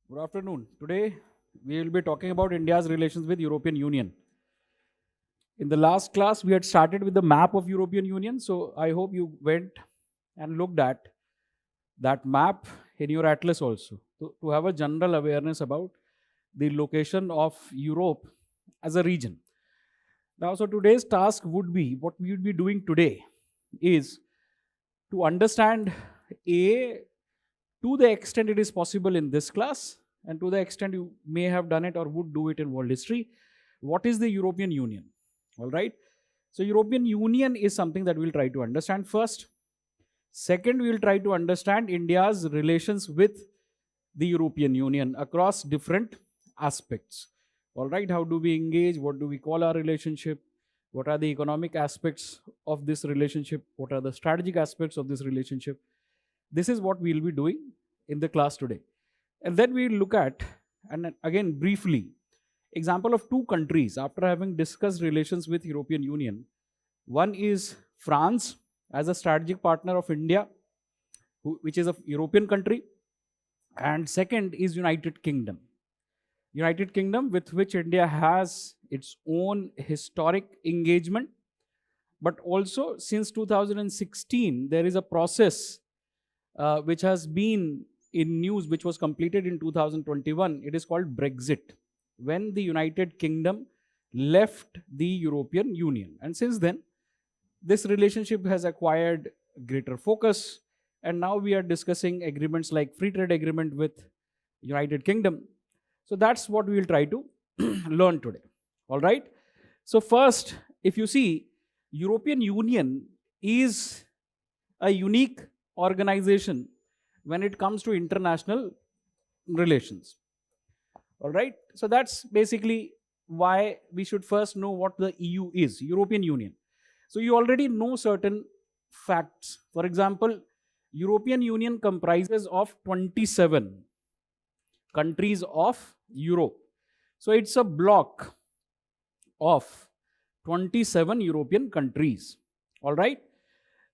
Good afternoon. Today we will be talking about India's relations with European Union. In the last class we had started with the map of European Union, so I hope you went and looked at that map in your atlas also to have a general awareness about the location of Europe as a region. Now, so today's task would be what we would be doing today is to understand A, to the extent it is possible in this class, and to the extent you may have done it or would do it in world history, what is the European Union? All right. So, European Union is something that we'll try to understand first. Second, we will try to understand India's relations with the European Union across different aspects. All right, how do we engage? What do we call our relationship? What are the economic aspects of this relationship? What are the strategic aspects of this relationship? This is what we'll be doing in the class today. And then we'll look at, and again briefly, example of two countries after having discussed relations with European Union. One is France as a strategic partner of India, which is a European country, and second is United Kingdom. United Kingdom, with which India has its own historic engagement, but also since 2016 there is a process which has been in news, which was completed in 2021. It is called Brexit, when the United Kingdom left the European Union. And since then, this relationship has acquired greater focus, and now we are discussing agreements like free trade agreement with United Kingdom. So that's what we will try to learn today. All right. So first, if you see, European Union is a unique organization when it comes to international relations. All right. So that's basically why we should first know what the EU is, European Union. So you already know certain facts. For example, European Union comprises of 27 countries of Europe. So it's a block of 27 European countries. All right.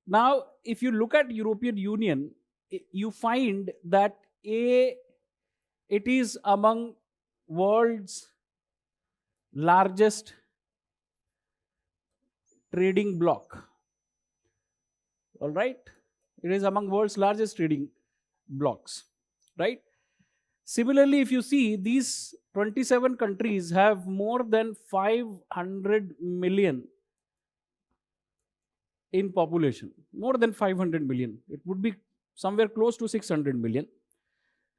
Now, if you look at European Union, you find that it is among world's largest trading bloc. All right. It is among world's largest trading blocks. Right. Similarly, if you see, these 27 countries have more than 500 million in population. More than 500 million. It would be somewhere close to 600 million.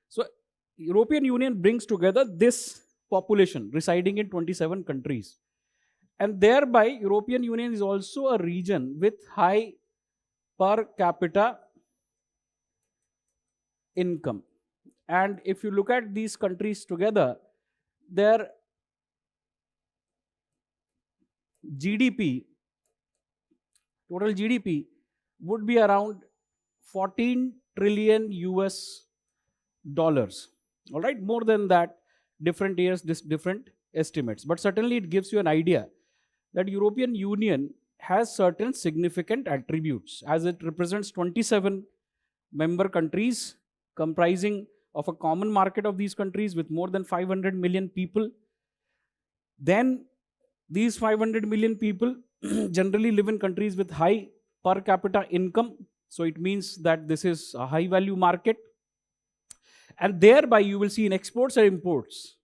So, European Union brings together this population residing in 27 countries. And thereby, European Union is also a region with high per capita income. And if you look at these countries together, their GDP, total GDP, would be around 14 trillion US dollars. All right, more than that, different years, different estimates. But certainly it gives you an idea that European Union has certain significant attributes, as it represents 27 member countries comprising of a common market of these countries with more than 500 million people. Then these 500 million people generally live in countries with high per capita income. So it means that this is a high value market. And thereby you will see in exports and imports,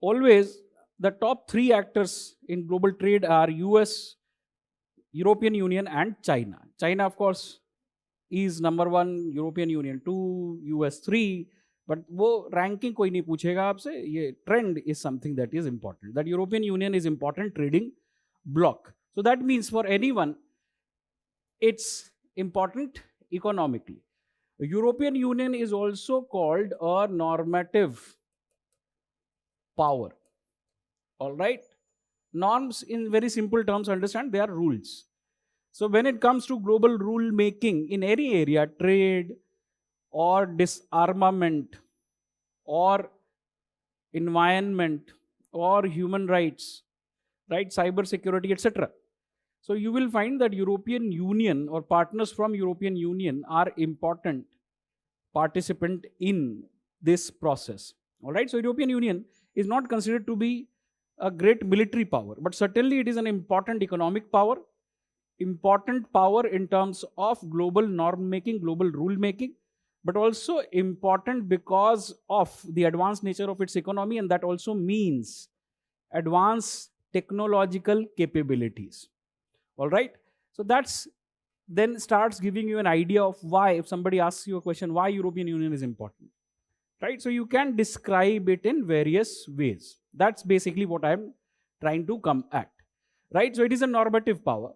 always the top three actors in global trade are US, European Union and China. China, of course, is number one, European Union 2, US 3. But वो ranking कोई नहीं पूछेगा आपसे. ये trend is something that is important. That European Union is important trading bloc. So that means for anyone, it's important economically. The European Union is also called a normative power. All right. Norms, in very simple terms, understand they are rules. So when it comes to global rule making in any area, trade or disarmament or environment or human rights, right, cyber security, etc., So you will find that European Union or partners from European Union are important participant in this process. All right. So European Union is not considered to be a great military power, but certainly it is an important economic power, important power in terms of global norm making, global rule making, but also important because of the advanced nature of its economy, and that also means advanced technological capabilities. All right. So that's then starts giving you an idea of why, if somebody asks you a question, why European Union is important, right? So you can describe it in various ways. That's basically what I'm trying to come at, right? So it is a normative power.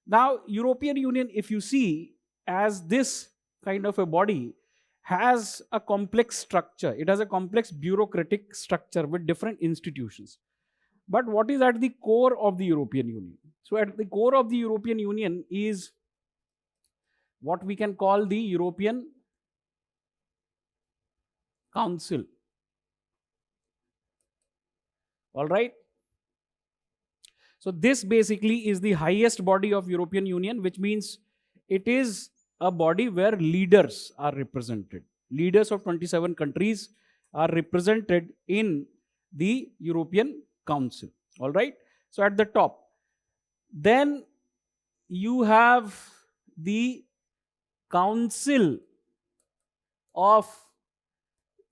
Now, European Union, if you see, as this kind of a body, has a complex structure. It has a complex bureaucratic structure with different institutions. But what is at the core of the European Union? So at the core of the European Union is what we can call the European Council. All right. So this basically is the highest body of European Union, which means it is a body where leaders are represented. Leaders of 27 countries are represented in the European Council. All right. So at the top, then you have the Council of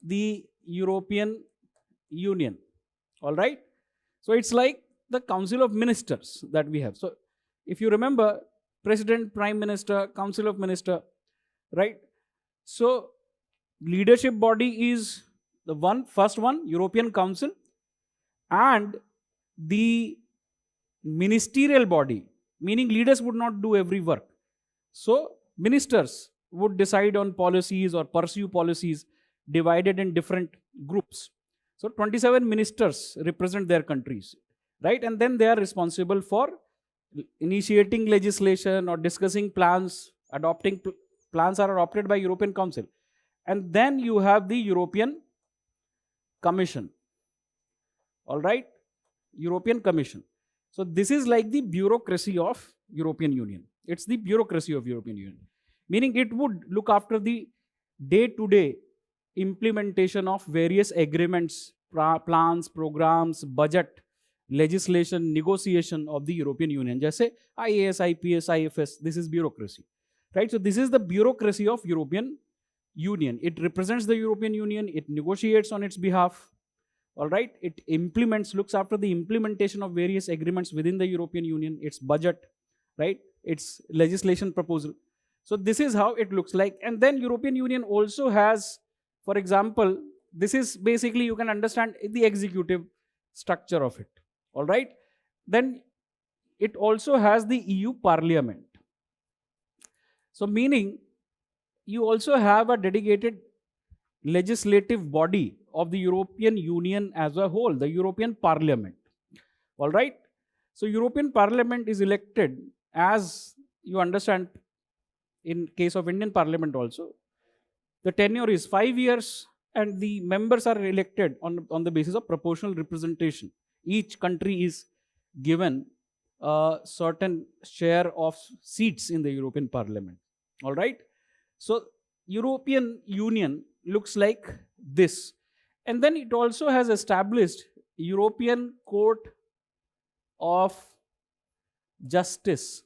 the European Union. All right. So it's like the Council of Ministers that we have. So if you remember, President, Prime Minister, Council of Minister, right? So leadership body is the first one, European Council, and the ministerial body, meaning leaders would not do every work. So ministers would decide on policies or pursue policies divided in different groups. So 27 ministers represent their countries, right? And then they are responsible for initiating legislation or discussing plans, adopting plans are adopted by European Council. And then you have the European Commission. All right? European Commission. So this is like the bureaucracy of European Union. It's the bureaucracy of European Union. Meaning it would look after the day-to-day implementation of various agreements, plans, programs, budget, legislation, negotiation of the European Union. Jaise IAS, IPS, IFS, this is bureaucracy. Right? So this is the bureaucracy of European Union. It represents the European Union, it negotiates on its behalf. All right, it implements, looks after the implementation of various agreements within the European Union, its budget, right, its legislation proposal. So this is how it looks like. And then European Union also has, for example, this is basically, you can understand the executive structure of it. All right, then it also has the EU Parliament. So meaning you also have a dedicated legislative body of the European Union as a whole, the European Parliament. All right. So European Parliament is elected, as you understand, in case of Indian Parliament also, the tenure is 5 years and the members are elected on the basis of proportional representation. Each country is given a certain share of seats in the European Parliament. All right. So European Union looks like this. And then it also has established European Court of Justice.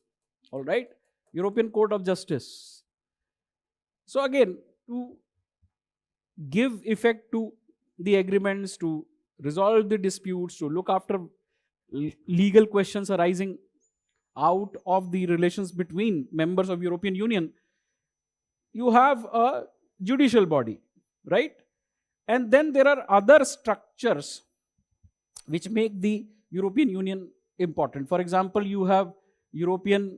All right. European Court of Justice. So again, to give effect to the agreements, to resolve the disputes, to look after legal questions arising out of the relations between members of European Union, you have a judicial body, right? And then there are other structures which make the European Union important. For example, you have European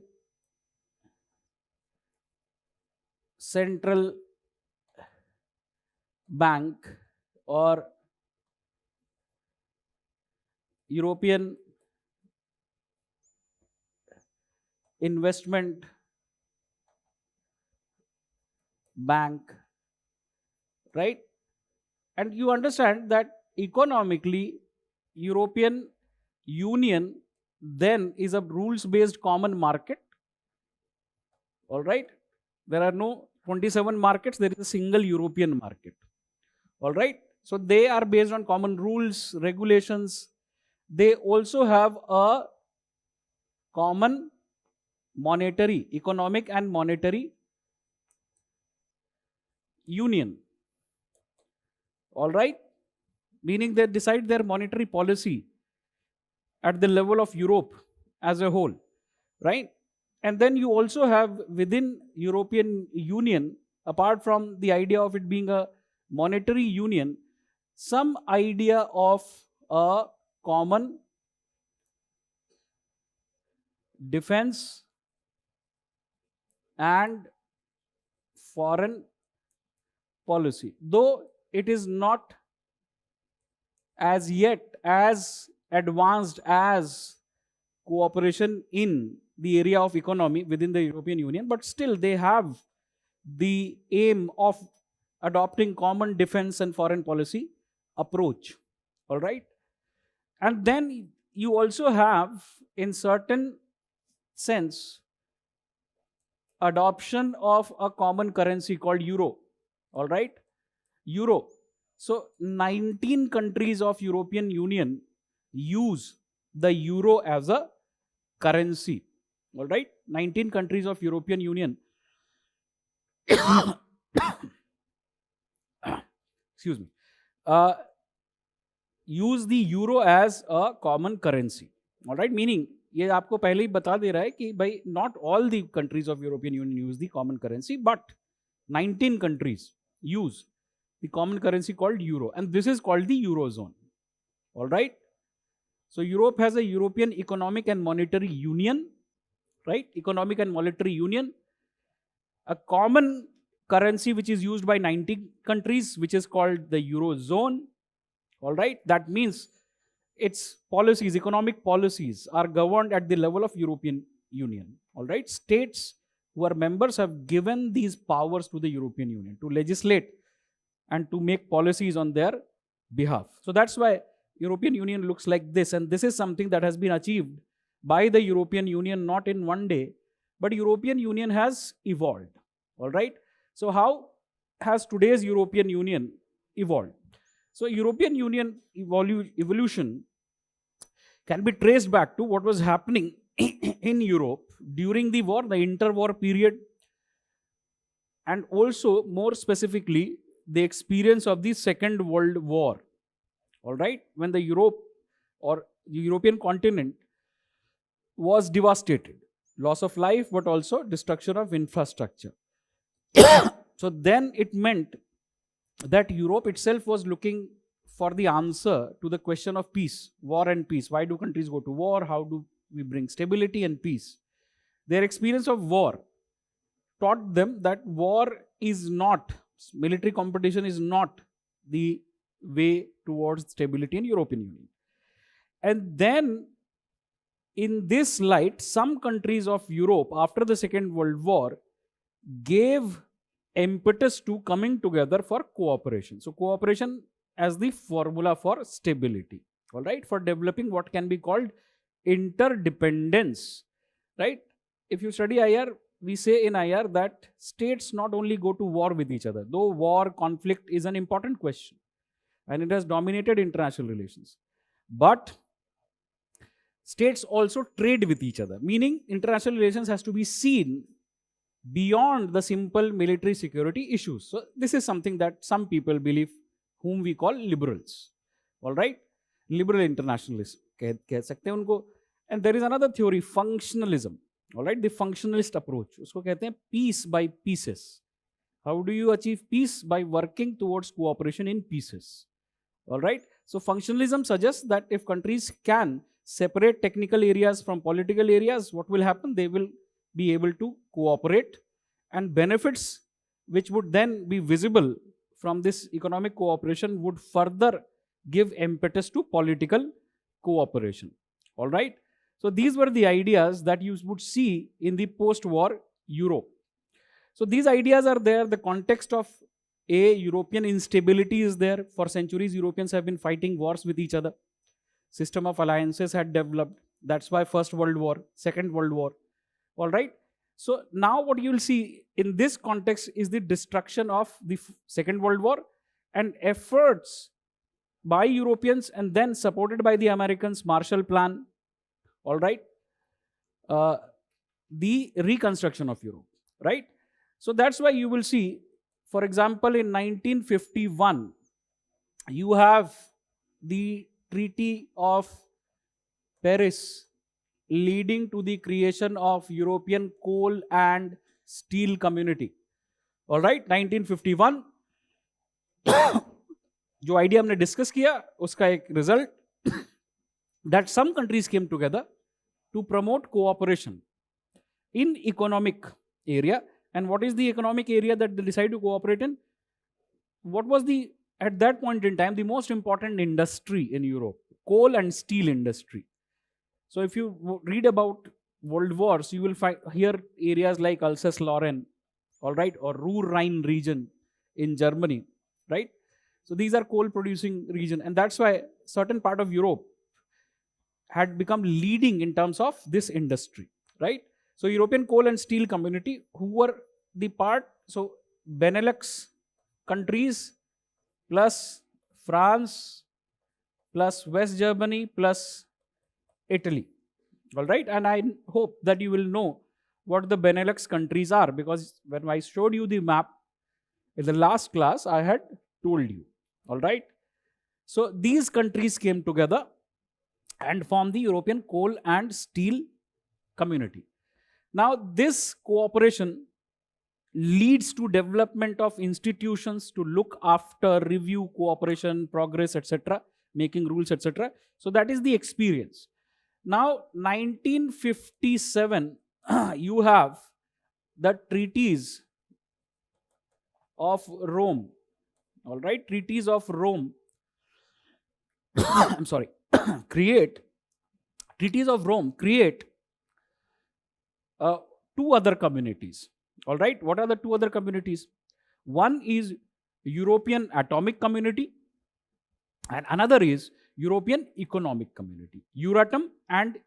Central Bank or European Investment Bank, right? And you understand that economically, European Union then is a rules-based common market. All right. There are no 27 markets. There is a single European market. All right. So they are based on common rules, regulations. They also have a common monetary, economic and monetary union. All right. Meaning they decide their monetary policy at the level of Europe as a whole. Right. And then you also have within European Union, apart from the idea of it being a monetary union, some idea of a common defense and foreign policy. Though it is not as yet as advanced as cooperation in the area of economy within the European Union, but still they have the aim of adopting common defense and foreign policy approach. All right. And then you also have, in certain sense, adoption of a common currency called euro. All right. Euro. So 19 countries of European Union use the euro as a currency. All right. 19 countries of European Union excuse me, use the euro as a common currency. All right. Meaning ये आपको पहले ही बता दे रहा है कि भाई not all the countries of European Union use the common currency, but 19 countries use the common currency called euro, and this is called the eurozone. All right. So Europe has a European Economic and Monetary Union, right? Economic and Monetary Union, a common currency which is used by 90 countries, which is called the eurozone. All right. That means its policies, economic policies, are governed at the level of European Union. All right. States who are members have given these powers to the European Union to legislate and to make policies on their behalf. So that's why European Union looks like this, and this is something that has been achieved by the European Union not in one day, but European Union has evolved. All right. So how has today's European Union evolved? So European Union evolution can be traced back to what was happening in Europe during the war, the interwar period, and also more specifically the experience of the Second World War. All right, when the Europe or the European continent was devastated, loss of life, but also destruction of infrastructure. So then it meant that Europe itself was looking for the answer to the question of peace, war and peace. Why do countries go to war? How do we bring stability and peace? Their experience of war taught them that war is not, military competition is not the way towards stability in European Union. And then in this light, some countries of Europe after the Second World War gave impetus to coming together for cooperation. So cooperation as the formula for stability, all right, for developing what can be called interdependence, right? If you study IR, we say in IR that states not only go to war with each other, though war, conflict is an important question and it has dominated international relations, but states also trade with each other, meaning international relations has to be seen beyond the simple military security issues. So this is something that some people believe, whom we call liberals. All right, liberal internationalists कह सकते हैं उनको. And there is another theory, functionalism. All right, the functionalist approach. उसको कहते हैं peace by pieces. How do you achieve peace? By working towards cooperation in pieces. All right. So functionalism suggests that if countries can separate technical areas from political areas, what will happen? They will be able to cooperate, and benefits which would then be visible from this economic cooperation would further give impetus to political cooperation. All right. So these were the ideas that you would see in the post-war Europe. So these ideas are there. The context of European instability is there. For centuries, Europeans have been fighting wars with each other. System of alliances had developed. That's why First World War, Second World War. All right. So now what you will see in this context is the destruction of the Second World War and efforts by Europeans and then supported by the Americans, Marshall Plan. All right. The reconstruction of Europe. Right. So that's why you will see, for example, in 1951, you have the Treaty of Paris leading to the creation of European coal and steel community. All right, 1951 जो idea हमने discuss किया उसका एक result that some countries came together to promote cooperation in economic area. And what is the economic area that they decide to cooperate in? What was the, at that point in time, the most important industry in Europe? Coal and steel industry. So if you read about world wars, you will find here areas like Alsace-Lorraine, all right, or Ruhr-Rhine region in Germany, right? So these are coal producing region, and that's why certain part of Europe had become leading in terms of this industry, right? So European coal and steel community, who were the part, so Benelux countries plus France plus West Germany plus Italy. All right, and I hope that you will know what the Benelux countries are, because when I showed you the map in the last class, I had told you. All right, so these countries came together and formed the European coal and steel community. Now, this cooperation leads to development of institutions to look after, review cooperation, progress, etc., making rules, etc. So that is the experience. Now, 1957, you have the treaties of Rome. All right, treaties of Rome. I'm sorry. Treaties of Rome create two other communities. All right, what are the two other communities? One is European Atomic Community, and another is European Economic Community, Euratom and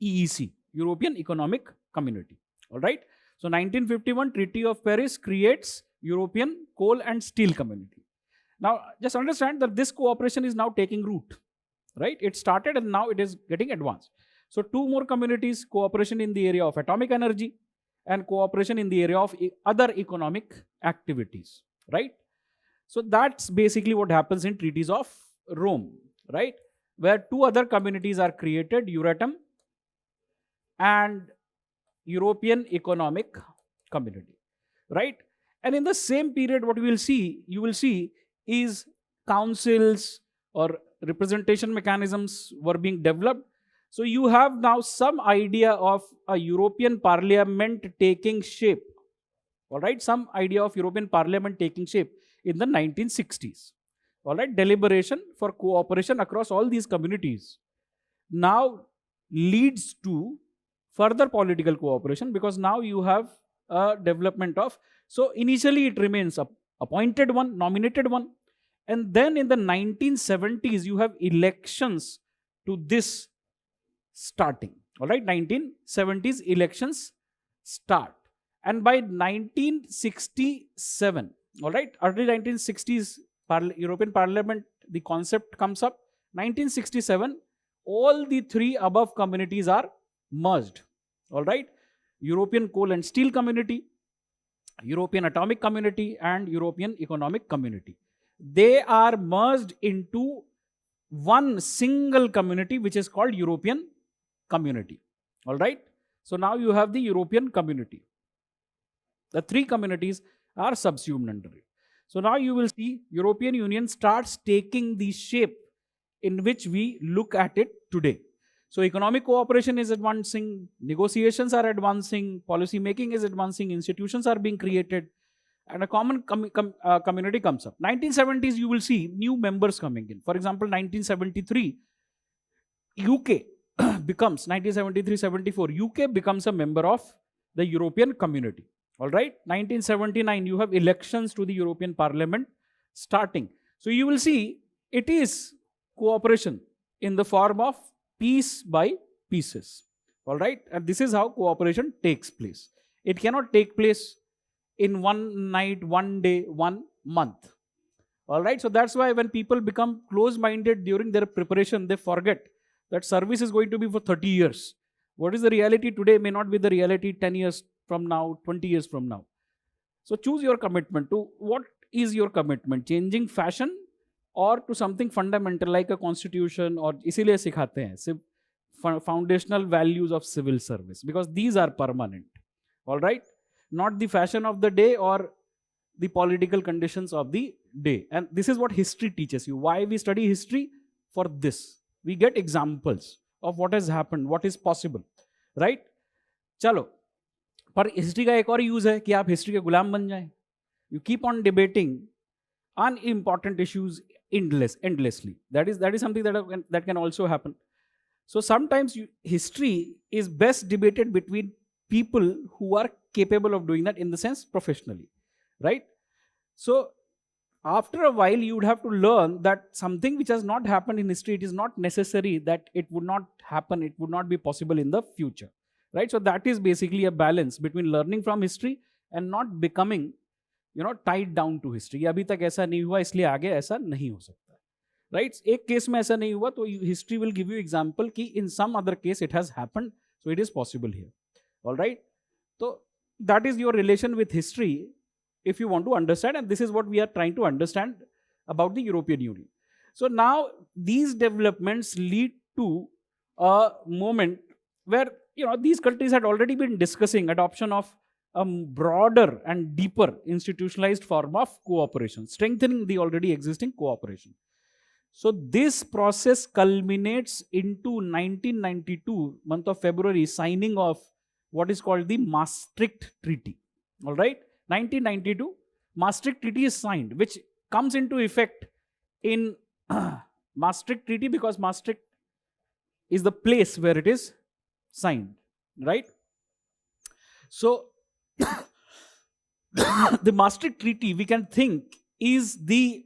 EEC, European Economic Community. All right. So 1951 Treaty of Paris creates European Coal and Steel Community. Now, just understand that this cooperation is now taking root, right? It started and now it is getting advanced. So two more communities, cooperation in the area of atomic energy and cooperation in the area of other economic activities, right? So that's basically what happens in treaties of Rome, right? Where two other communities are created, Euratom and European Economic Community, right? And in the same period, what you will see is councils or representation mechanisms were being developed. So you have now some idea of a European Parliament taking shape, all right? Some idea of European Parliament taking shape in the 1960s. All right, deliberation for cooperation across all these communities now leads to further political cooperation, because now you have a development of, so initially it remains a appointed one, nominated one, and then in the 1970s you have elections to this starting. All right, 1970s elections start, and by 1967, all right, early 1960s European Parliament, the concept comes up. 1967, all the three above communities are merged. All right, European Coal and Steel Community, European Atomic Community, and European Economic Community. They are merged into one single community, which is called European Community. All right, so now you have the European Community. The three communities are subsumed under it. So now you will see European Union starts taking the shape in which we look at it today. So economic cooperation is advancing, negotiations are advancing, policy making is advancing, institutions are being created, and a common community comes up. 1970s, you will see new members coming in. For example, 1973, UK becomes, 1973-74, UK becomes a member of the European Community. All right, 1979, you have elections to the European Parliament starting. So you will see it is cooperation in the form of piece by pieces. All right, and this is how cooperation takes place. It cannot take place in one night, one day, 1 month. All right, so that's why when people become close minded during their preparation, they forget that service is going to be for 30 years. What is the reality today may not be the reality 10 years from now, 20 years from now. So choose your commitment. To what is your commitment? Changing fashion or to something fundamental like a constitution, or इसीलिए सिखाते हैं सिर्फ foundational values of civil service, because these are permanent. All right, not the fashion of the day or the political conditions of the day. And this is what history teaches you. Why we study history? For this. We get examples of what has happened, what is possible. Right? चलो, पर history का एक और use है कि आप history के गुलाम बन जाएं. You keep on debating unimportant issues endlessly. That is something that can also happen. So sometimes history is best debated between people who are capable of doing that, in the sense professionally. Right? So after a while, you would have to learn that something which has not happened in history, it is not necessary that it would not happen, it would not be possible in the future. Right? So that is basically a balance between learning from history and not becoming, tied down to history. अभी तक ऐसा नहीं हुआ इसलिए आगे ऐसा नहीं हो सकता. Right? एक केस में ऐसा नहीं हुआ तो history will give you example कि in some other case it has happened, so it is possible here. All right? So that is your relation with history, if you want to understand, and this is what we are trying to understand about the European Union. So now these developments lead to a moment where these countries had already been discussing adoption of a broader and deeper institutionalized form of cooperation, strengthening the already existing cooperation. So this process culminates into 1992, month of February, signing of what is called the Maastricht Treaty. All right, 1992, Maastricht Treaty is signed, which comes into effect in Maastricht Treaty because Maastricht is the place where it is signed, right? So the Maastricht Treaty, we can think, is the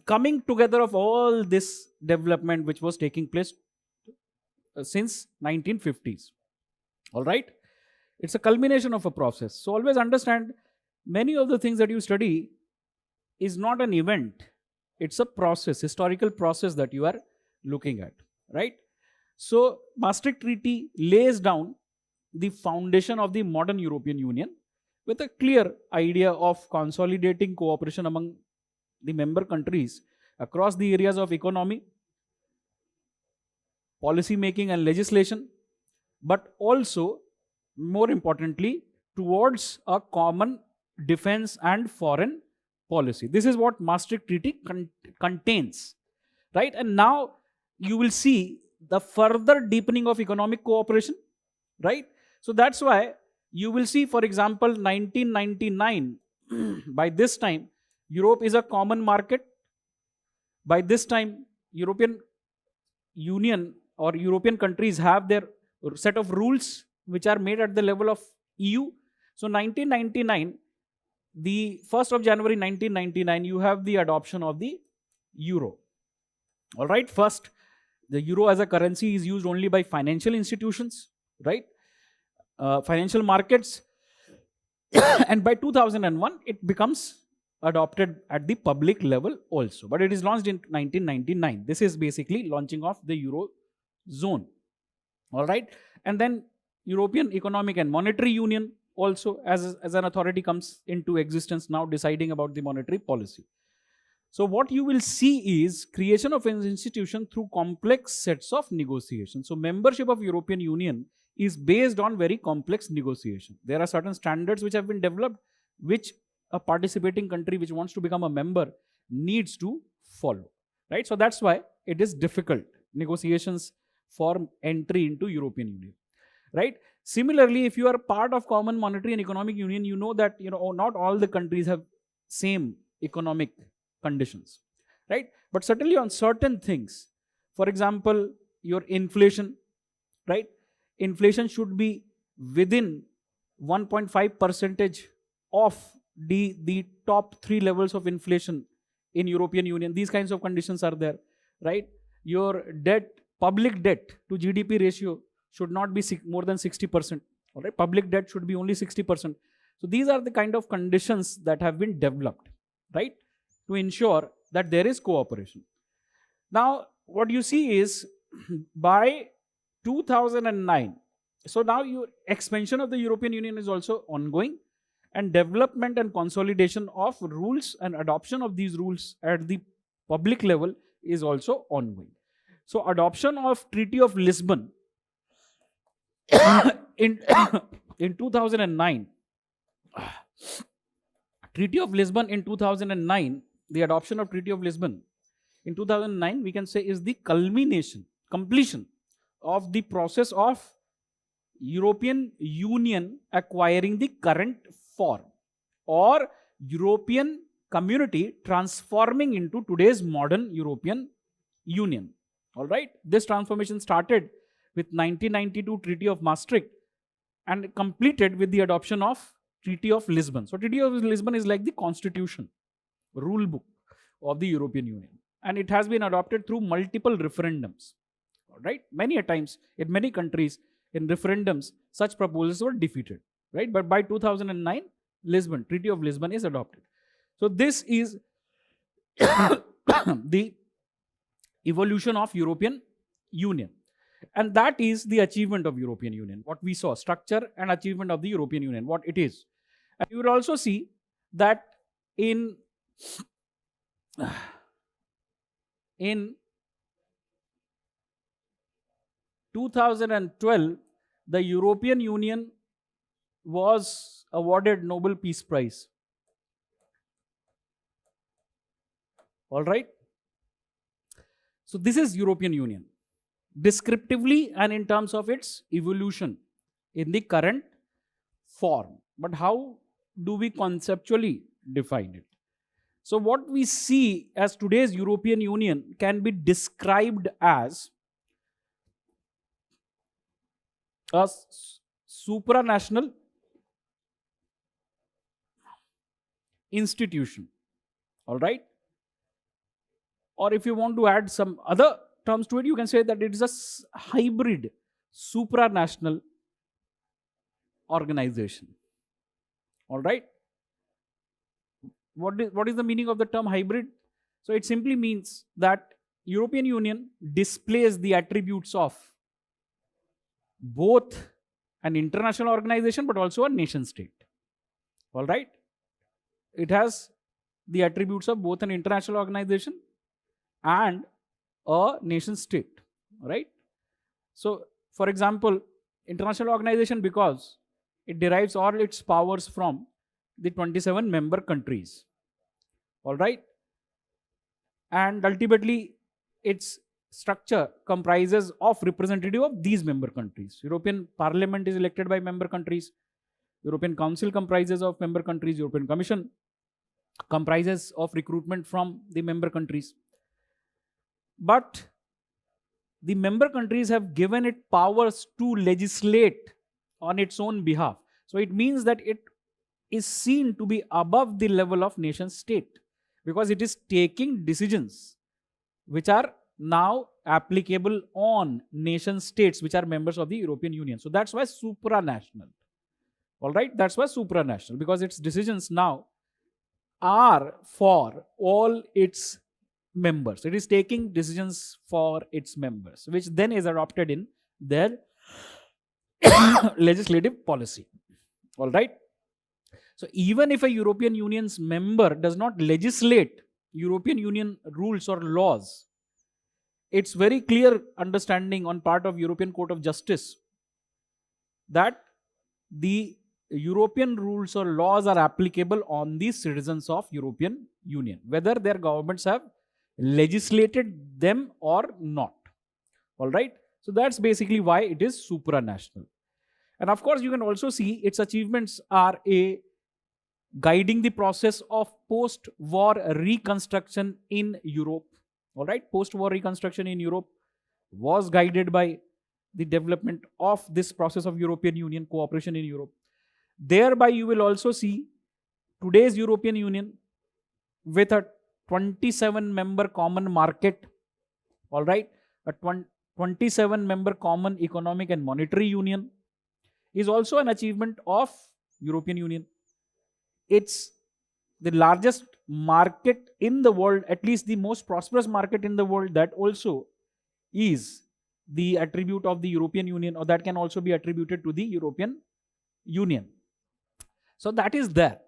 coming together of all this development which was taking place since 1950s. All right, it's a culmination of a process. So always understand, many of the things that you study is not an event, it's a process, historical process that you are looking at, right? So Maastricht Treaty lays down the foundation of the modern European Union with a clear idea of consolidating cooperation among the member countries across the areas of economy, policy making and legislation, but also, more importantly, towards a common defense and foreign policy. This is what Maastricht Treaty contains, right? And now you will see the further deepening of economic cooperation, right? So that's why you will see, for example, 1999, by this time, Europe is a common market. By this time, European Union or European countries have their set of rules which are made at the level of EU. So 1999, the 1st of January 1999, you have the adoption of the euro. All right, first, the euro as a currency is used only by financial institutions, right? Financial markets. And by 2001, it becomes adopted at the public level also. But it is launched in 1999. This is basically launching of the euro zone. All right. And then European Economic and Monetary Union also as an authority comes into existence, now deciding about the monetary policy. So what you will see is creation of an institution through complex sets of negotiations. So membership of European Union is based on very complex negotiation. There are certain standards which have been developed, which a participating country which wants to become a member needs to follow, right? So that's why it is difficult, negotiations for entry into European Union, right? Similarly, if you are part of common monetary and economic union, you know that not all the countries have same economic conditions, right? But certainly on certain things, for example, your inflation, right? Inflation should be within 1.5% of the top 3 levels of inflation in European Union. These kinds of conditions are there, right? Your debt, public debt to GDP ratio should not be more than 60%. All right, public debt should be only 60%. So these are the kind of conditions that have been developed, right, to ensure that there is cooperation. Now, what you see is by 2009, so now your expansion of the European Union is also ongoing, and development and consolidation of rules and adoption of these rules at the public level is also ongoing. So adoption of Treaty of Lisbon in, in 2009, Treaty of Lisbon in 2009, the adoption of Treaty of Lisbon in 2009, we can say, is the completion of the process of European Union acquiring the current form, or European community transforming into today's modern European Union. All right, this transformation started with 1992 Treaty of Maastricht and completed with the adoption of Treaty of Lisbon. So Treaty of Lisbon is like the constitution, rule book of the European Union, and it has been adopted through multiple referendums. All right, many a times in many countries in referendums such proposals were defeated, right? But by 2009, Lisbon, Treaty of Lisbon is adopted. So this is the evolution of European Union, and that is the achievement of European Union. What we saw, structure and achievement of the European Union, what it is. And you will also see that in 2012, the European Union was awarded Nobel Peace Prize. All right. So this is European Union, descriptively and in terms of its evolution in the current form. But how do we conceptually define it? So what we see as today's European Union can be described as a supranational institution. All right. Or if you want to add some other terms to it, you can say that it is a hybrid supranational organization. All right. What is the meaning of the term hybrid? So it simply means that European Union displays the attributes of both an international organization but also a nation state. All right. It has the attributes of both an international organization and a nation state. All right. So, for example, international organization, because it derives all its powers from the 27 member countries. All right. And ultimately, its structure comprises of representative of these member countries. European Parliament is elected by member countries. European Council comprises of member countries. European Commission comprises of recruitment from the member countries. But the member countries have given it powers to legislate on its own behalf. So it means that it is seen to be above the level of nation state, because it is taking decisions which are now applicable on nation states which are members of the European Union. So that's why supranational. All right, that's why supranational, because its decisions now are for all its members. It is taking decisions for its members, which then is adopted in their legislative policy. All right. So even if a European Union's member does not legislate European Union rules or laws, it's very clear understanding on part of European Court of Justice that the European rules or laws are applicable on the citizens of European Union, whether their governments have legislated them or not. All right. So that's basically why it is supranational. And of course, you can also see its achievements are guiding the process of post-war reconstruction in Europe. All right. Post-war reconstruction in Europe was guided by the development of this process of European Union cooperation in Europe. Thereby, you will also see today's European Union with a 27 member common market. All right. A 27-member Common Economic and Monetary Union is also an achievement of European Union. It's the largest market in the world, at least the most prosperous market in the world. That also is the attribute of the European Union, or that can also be attributed to the European Union. So that is there.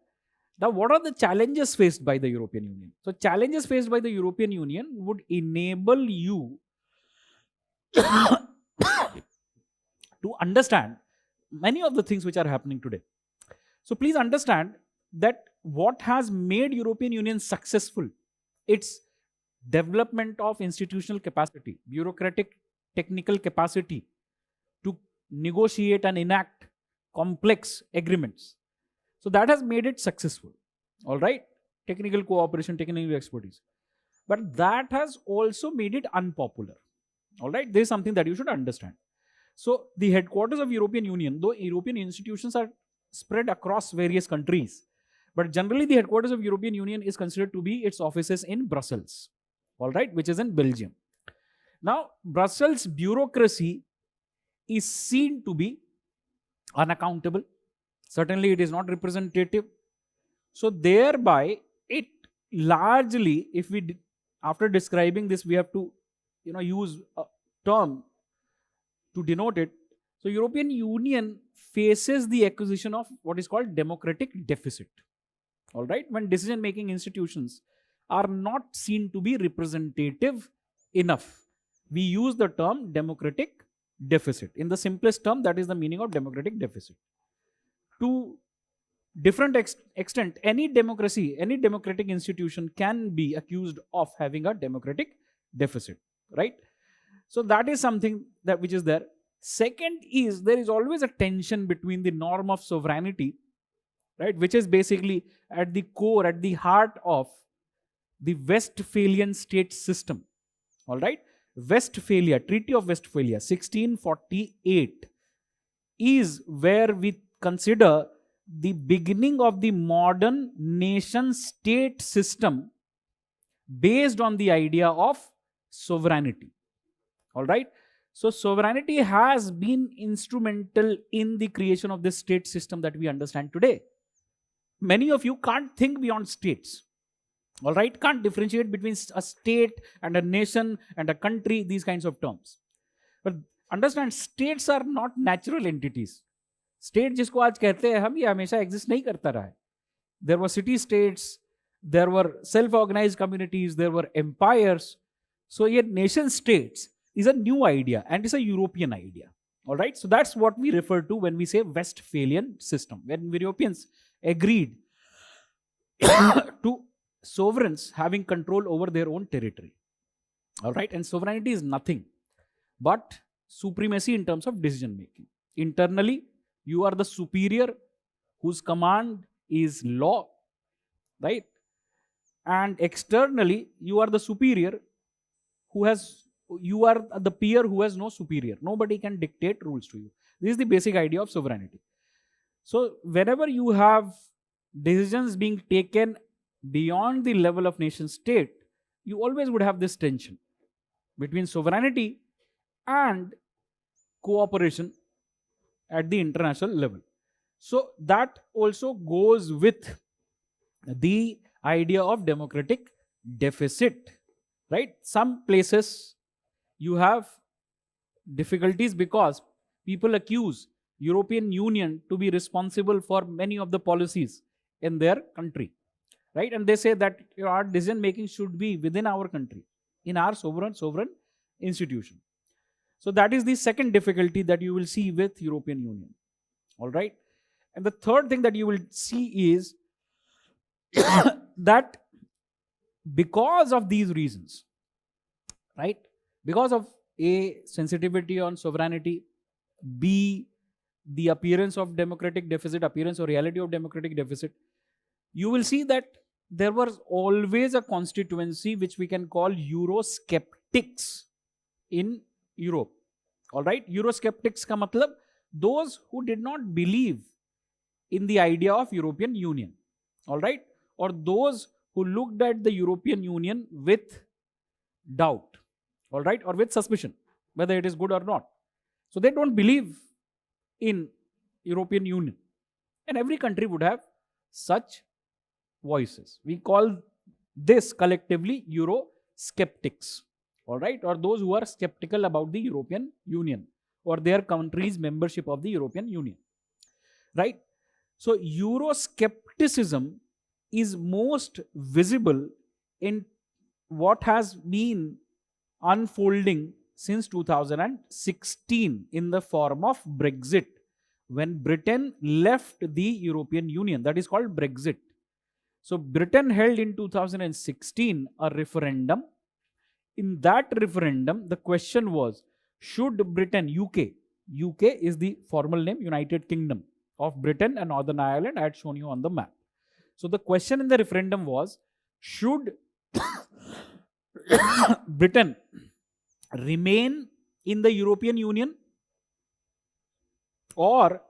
Now, what are the challenges faced by the European Union? So challenges faced by the European Union would enable you to understand many of the things which are happening today. So please understand that what has made European Union successful, its development of institutional capacity, bureaucratic technical capacity to negotiate and enact complex agreements. So that has made it successful. All right, technical cooperation, technical expertise. But that has also made it unpopular. All right, this is something that you should understand. So the headquarters of European Union, though European institutions are spread across various countries, but generally the headquarters of European Union is considered to be its offices in Brussels, all right, which is in Belgium. Now, Brussels bureaucracy is seen to be unaccountable. Certainly, it is not representative. So thereby, it largely, if we, after describing this, we have to, use a term to denote it. So European Union faces the acquisition of what is called democratic deficit. All right, when decision-making institutions are not seen to be representative enough, we use the term democratic deficit. In the simplest term, that is the meaning of democratic deficit. To different extent, any democracy, any democratic institution can be accused of having a democratic deficit, right? So that is something that which is there. Second is, there is always a tension between the norm of sovereignty, right, which is basically at the core, at the heart of the Westphalian state system. All right, Westphalia, Treaty of Westphalia, 1648, is where we consider the beginning of the modern nation-state system based on the idea of sovereignty. All right. So sovereignty has been instrumental in the creation of this state system that we understand today. Many of you can't think beyond states. All right, can't differentiate between a state and a nation and a country, these kinds of terms. But understand, states are not natural entities. State जिसको आज कहते हैं हम, ये हमेशा exist नहीं करता रहा है. There were city states, there were self-organized communities, there were empires. So yet nation states is a new idea and it's a European idea. All right, so that's what we refer to when we say Westphalian system, when Europeans agreed to sovereigns having control over their own territory. All right, and sovereignty is nothing but supremacy in terms of decision making. Internally, you are the superior whose command is law, right? And externally, you are the superior you are the peer who has no superior. Nobody can dictate rules to you. This is the basic idea of sovereignty. So whenever you have decisions being taken beyond the level of nation state, you always would have this tension between sovereignty and cooperation at the international level. So that also goes with the idea of democratic deficit, right? Some places you have difficulties because people accuse European Union to be responsible for many of the policies in their country, right? And they say that our decision making should be within our country, in our sovereign institution. So that is the second difficulty that you will see with European Union. All right. And the third thing that you will see is that because of these reasons, right? Because of A, sensitivity on sovereignty, B, the appearance of democratic deficit, appearance or reality of democratic deficit, you will see that there was always a constituency which we can call Eurosceptics in Europe. All right, Eurosceptics ka matlab those who did not believe in the idea of European Union. All right, or those who looked at the European Union with doubt. All right, or with suspicion. whether it is good or not. So they don't believe in European Union. And every country would have such voices. We call this collectively Eurosceptics, all right, or those who are skeptical about the European Union or their country's membership of the European Union, right? So Euroscepticism is most visible in what has been unfolding since 2016 in the form of Brexit, when Britain left the European Union. That is called Brexit. So Britain held in 2016 a referendum. In that referendum, the question was, should Britain, UK is the formal name, United Kingdom of Britain and Northern Ireland, I had shown you on the map. So the question in the referendum was, should Britain remain in the European Union or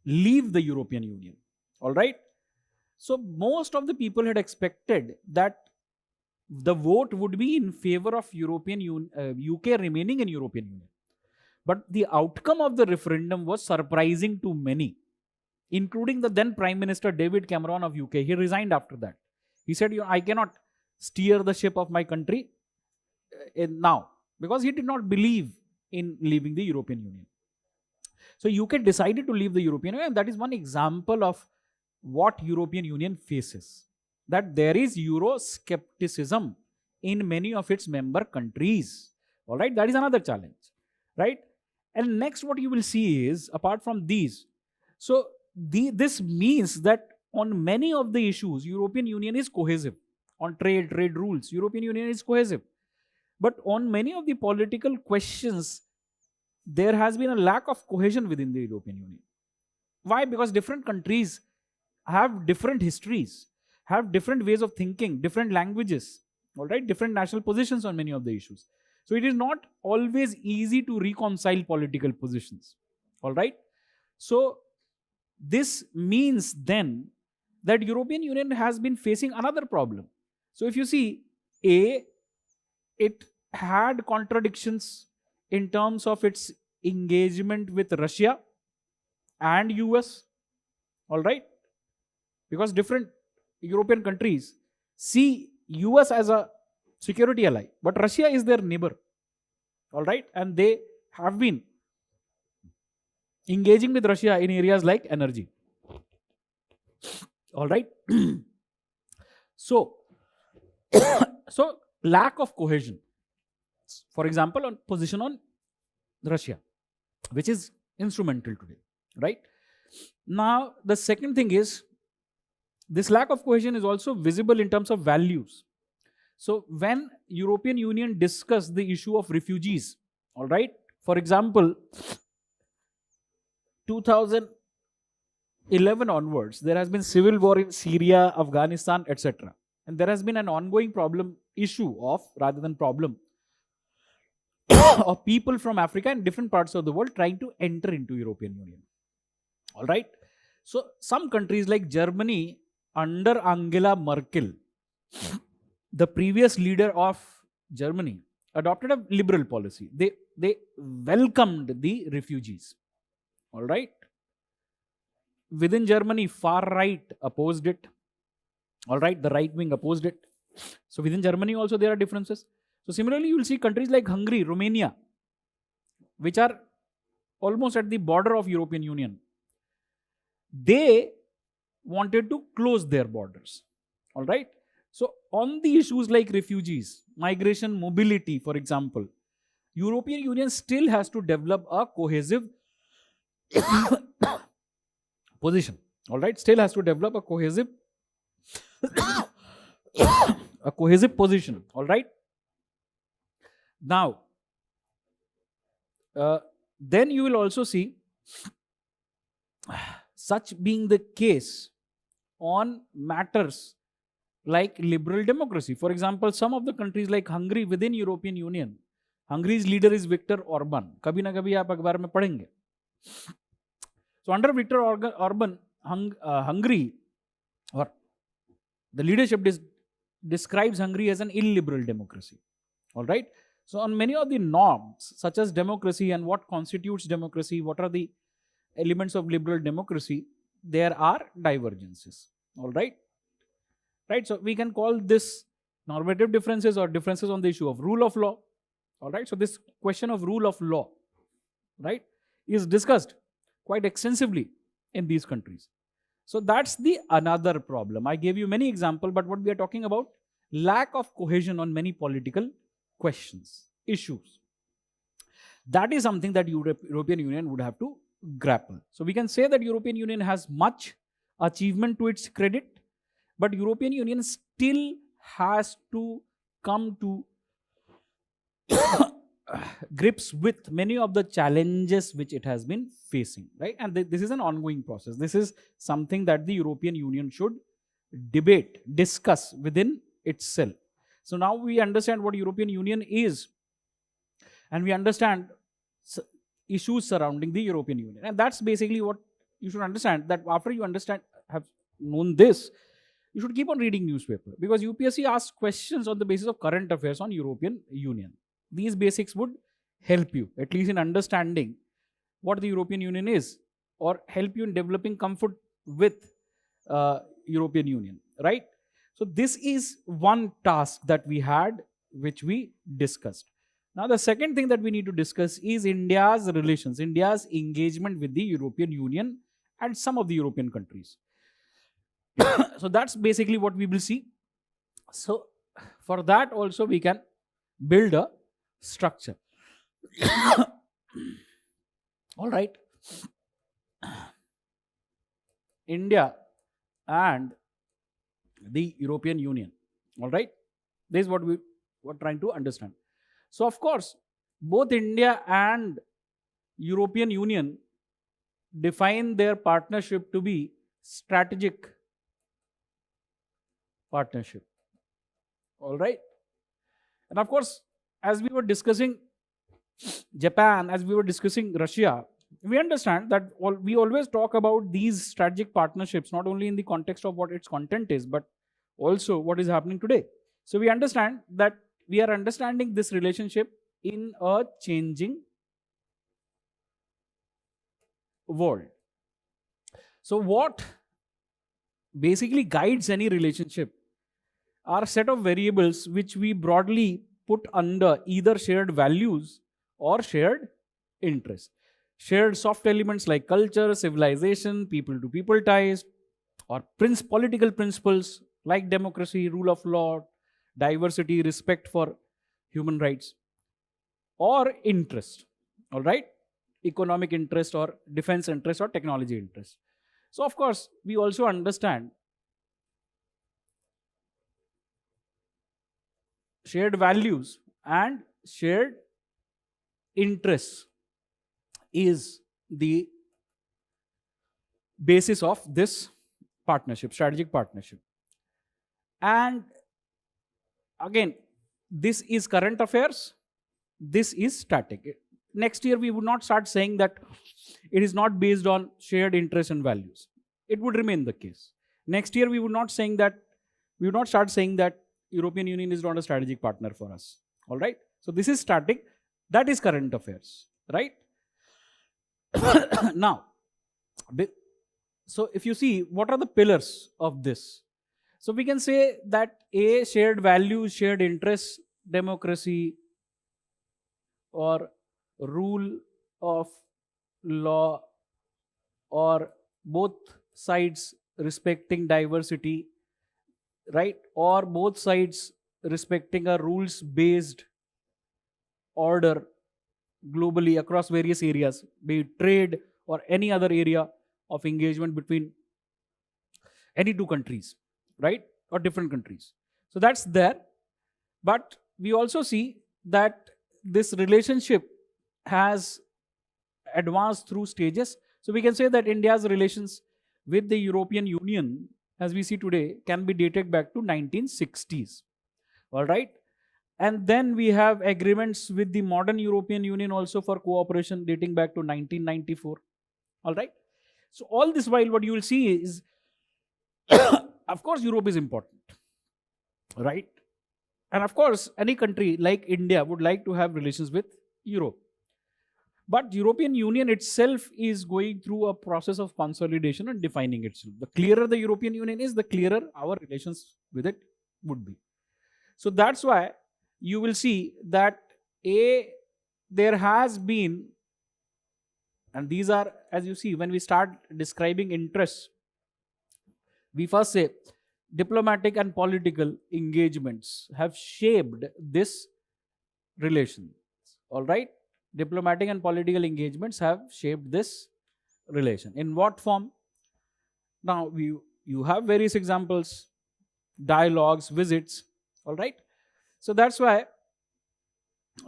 leave the European Union? All right. So most of the people had expected that the vote would be in favor of UK remaining in European Union. But the outcome of the referendum was surprising to many, including the then Prime Minister David Cameron of UK. He resigned after that. He said, I cannot steer the ship of my country now, because he did not believe in leaving the European Union. So UK decided to leave the European Union, and that is one example of what European Union faces. That there is Euroscepticism in many of its member countries. All right, that is another challenge, right? And next, what you will see is, apart from these, so this means that on many of the issues, European Union is cohesive. On trade rules, European Union is cohesive. But on many of the political questions, there has been a lack of cohesion within the European Union. Why? Because different countries have different histories, have different ways of thinking, different languages, all right, different national positions on many of the issues. So it is not always easy to reconcile political positions, all right. So this means then that European Union has been facing another problem. So if you see, it had contradictions in terms of its engagement with Russia and US, all right, because different European countries see US as a security ally, but Russia is their neighbor, all right, and they have been engaging with Russia in areas like energy, all right. So lack of cohesion, for example, on position on Russia, which is instrumental today, right? Now the second thing is, this lack of cohesion is also visible in terms of values. So when European Union discussed the issue of refugees, all right, for example, 2011 onwards, there has been civil war in Syria, Afghanistan, etc. And there has been an ongoing issue of people from Africa and different parts of the world trying to enter into European Union. All right. So some countries like Germany under Angela Merkel, the previous leader of Germany, adopted a liberal policy. They welcomed the refugees. All right. Within Germany, far right opposed it. All right, the right wing opposed it. So within Germany also there are differences. So similarly, you will see countries like Hungary, Romania, which are almost at the border of European Union. They wanted to close their borders. All right. So on the issues like refugees, migration, mobility, for example, European Union still has to develop a cohesive position. All right, still has to develop a cohesive position. All right. Now, then you will also see such being the case on matters like liberal democracy. For example, some of the countries like Hungary within European Union, Hungary's leader is Viktor Orban. Kabhi na kabhi aap akhbar mein padhenge. So under Viktor Orban, Hungary, or the leadership describes Hungary as an illiberal democracy. All right. So on many of the norms, such as democracy and what constitutes democracy, what are the elements of liberal democracy, there are divergences. All right. Right. So we can call this normative differences or differences on the issue of rule of law. All right. So this question of rule of law, right, is discussed quite extensively in these countries. So that's the another problem. I gave you many examples, but what we are talking about, lack of cohesion on many political questions, issues. That is something that European Union would have to grapple. So we can say that European Union has much achievement to its credit, but European Union still has to come to grips with many of the challenges which it has been facing, right? And this is an ongoing process. This is something that the European Union should debate, discuss within itself. So now we understand what European Union is, and we understand issues surrounding the European Union. And that's basically what you should understand, that after you have known this, you should keep on reading newspaper, because UPSC asks questions on the basis of current affairs on European Union. These basics would help you, at least in understanding what the European Union is, or help you in developing comfort with European Union, right? So this is one task that we had, which we discussed. Now the second thing that we need to discuss is India's relations, India's engagement with the European Union and some of the European countries. So that's basically what we will see. So for that also we can build a structure. All right. India and the European Union. All right. This is what we were trying to understand. So of course, both India and European Union define their partnership to be strategic partnership. All right. And of course, as we were discussing Japan, as we were discussing Russia, we understand that we always talk about these strategic partnerships, not only in the context of what its content is, but also what is happening today. So we understand that we are understanding this relationship in a changing world. So what basically guides any relationship are a set of variables which we broadly put under either shared values or shared interests. Shared soft elements like culture, civilization, people-to-people ties, or political principles like democracy, rule of law, diversity, respect for human rights, or interest, all right? Economic interest or defense interest or technology interest. So of course, we also understand shared values and shared interests is the basis of this partnership, strategic partnership. And again, this is current affairs, this is static. Next year, we would not start saying that it is not based on shared interests and values. It would remain the case. Next year, we would not start saying that European Union is not a strategic partner for us. All right. So this is static. That is current affairs, right? Now, so if you see, what are the pillars of this? So we can say that A, shared values, shared interests, democracy, or rule of law, or both sides respecting diversity, right? Or both sides respecting a rules-based order globally across various areas, be it trade or any other area of engagement between any two countries, right? Or different countries. So that's there. But we also see that this relationship has advanced through stages. So we can say that India's relations with the European Union, as we see today, can be dated back to 1960s. All right. And then we have agreements with the modern European Union also for cooperation dating back to 1994. All right. So all this while, what you will see is, of course, Europe is important, right? And of course, any country like India would like to have relations with Europe. But European Union itself is going through a process of consolidation and defining itself. The clearer the European Union is, the clearer our relations with it would be. So that's why you will see that there has been, and these are, as you see, when we start describing interests, we first say diplomatic and political engagements have shaped this relation. All right? Diplomatic and political engagements have shaped this relation. In what form? Now, you have various examples, dialogues, visits. All right? So that's why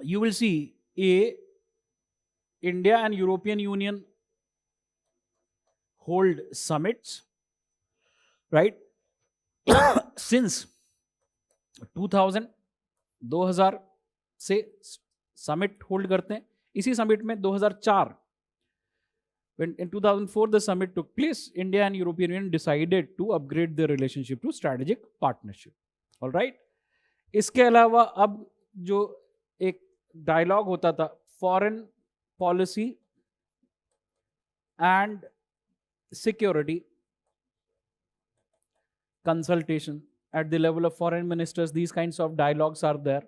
you will see India and European Union hold summits, right? Since 2000 2000 से summit hold करते हैं. इसी summit में 2004, when in 2004 the summit took place, India and European Union decided to upgrade their relationship to strategic partnership. All right? इसके अलावा अब जो एक डायलॉग होता था, foreign policy and security consultation at the level of foreign ministers, these kinds of dialogues are there,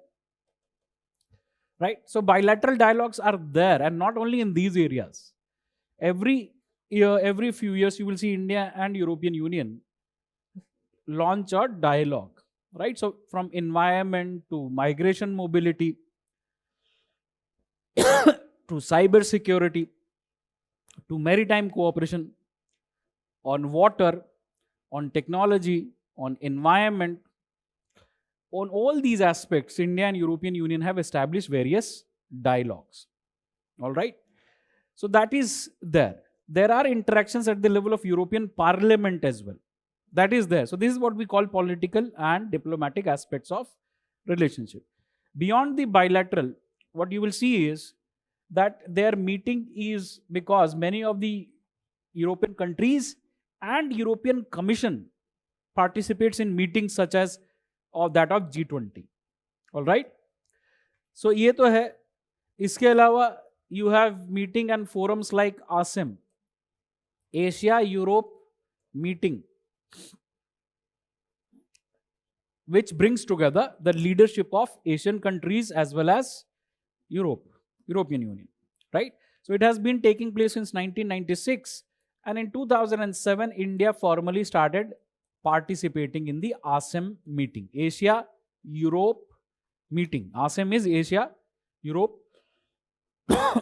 right? So bilateral dialogues are there, and not only in these areas. Every year, every few years, you will see India and European Union launch a dialogue, right? So from environment to migration mobility to cyber security to maritime cooperation, on water, on technology, on environment, on all these aspects, India and European Union have established various dialogues. All right? So that is there. There are interactions at the level of European Parliament as well. That is there. So this is what we call political and diplomatic aspects of relationship. Beyond the bilateral, what you will see is that their meeting is because many of the European countries and European Commission participates in meetings such as that of G20. All right? So ये तो है. इसके अलावा you have meeting and forums like ASEM, Asia Europe meeting, which brings together the leadership of Asian countries as well as European Union, right? So it has been taking place since 1996, and in 2007 India formally started participating in the ASEM meeting, Asia Europe meeting. ASEM is Asia Europe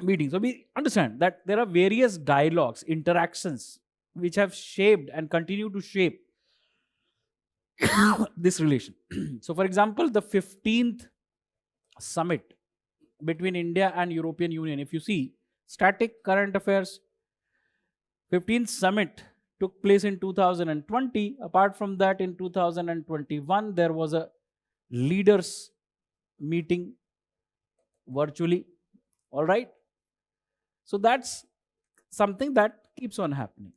meeting. So we understand that there are various dialogues, interactions which have shaped and continue to shape this relation. So for example, the 15th summit between India and European Union, if you see static current affairs, 15th summit took place in 2020. Apart from that, in 2021 there was a leaders meeting virtually. All right? So that's something that keeps on happening.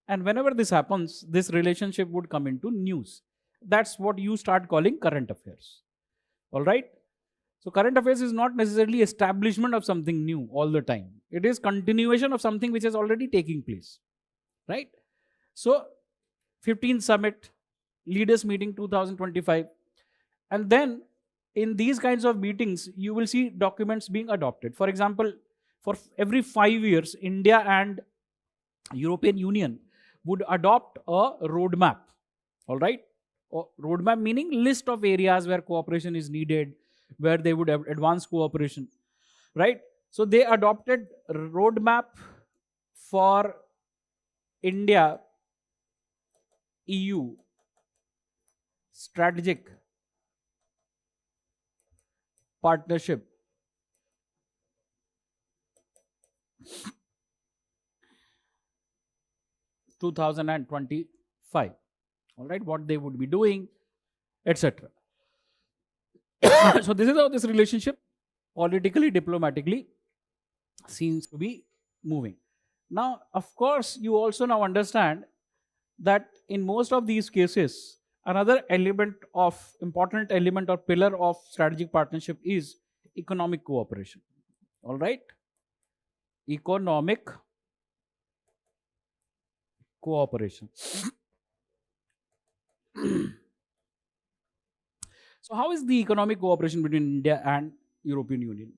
And whenever this happens, this relationship would come into news. That's what you start calling current affairs. All right? So current affairs is not necessarily establishment of something new all the time. It is continuation of something which is already taking place. Right? So 15th summit, leaders meeting 2025. And then in these kinds of meetings, you will see documents being adopted. For example, for every 5 years, India and European Union would adopt a roadmap. All right? Roadmap meaning list of areas where cooperation is needed, where they would have advanced cooperation. Right? So they adopted roadmap for India EU strategic partnership 2025. All right, what they would be doing, etc. So this is how this relationship politically, diplomatically seems to be moving. Now, of course, you also now understand that in most of these cases, another element of important element or pillar of strategic partnership is economic cooperation. All right, economic cooperation. So how is the economic cooperation between India and European Union?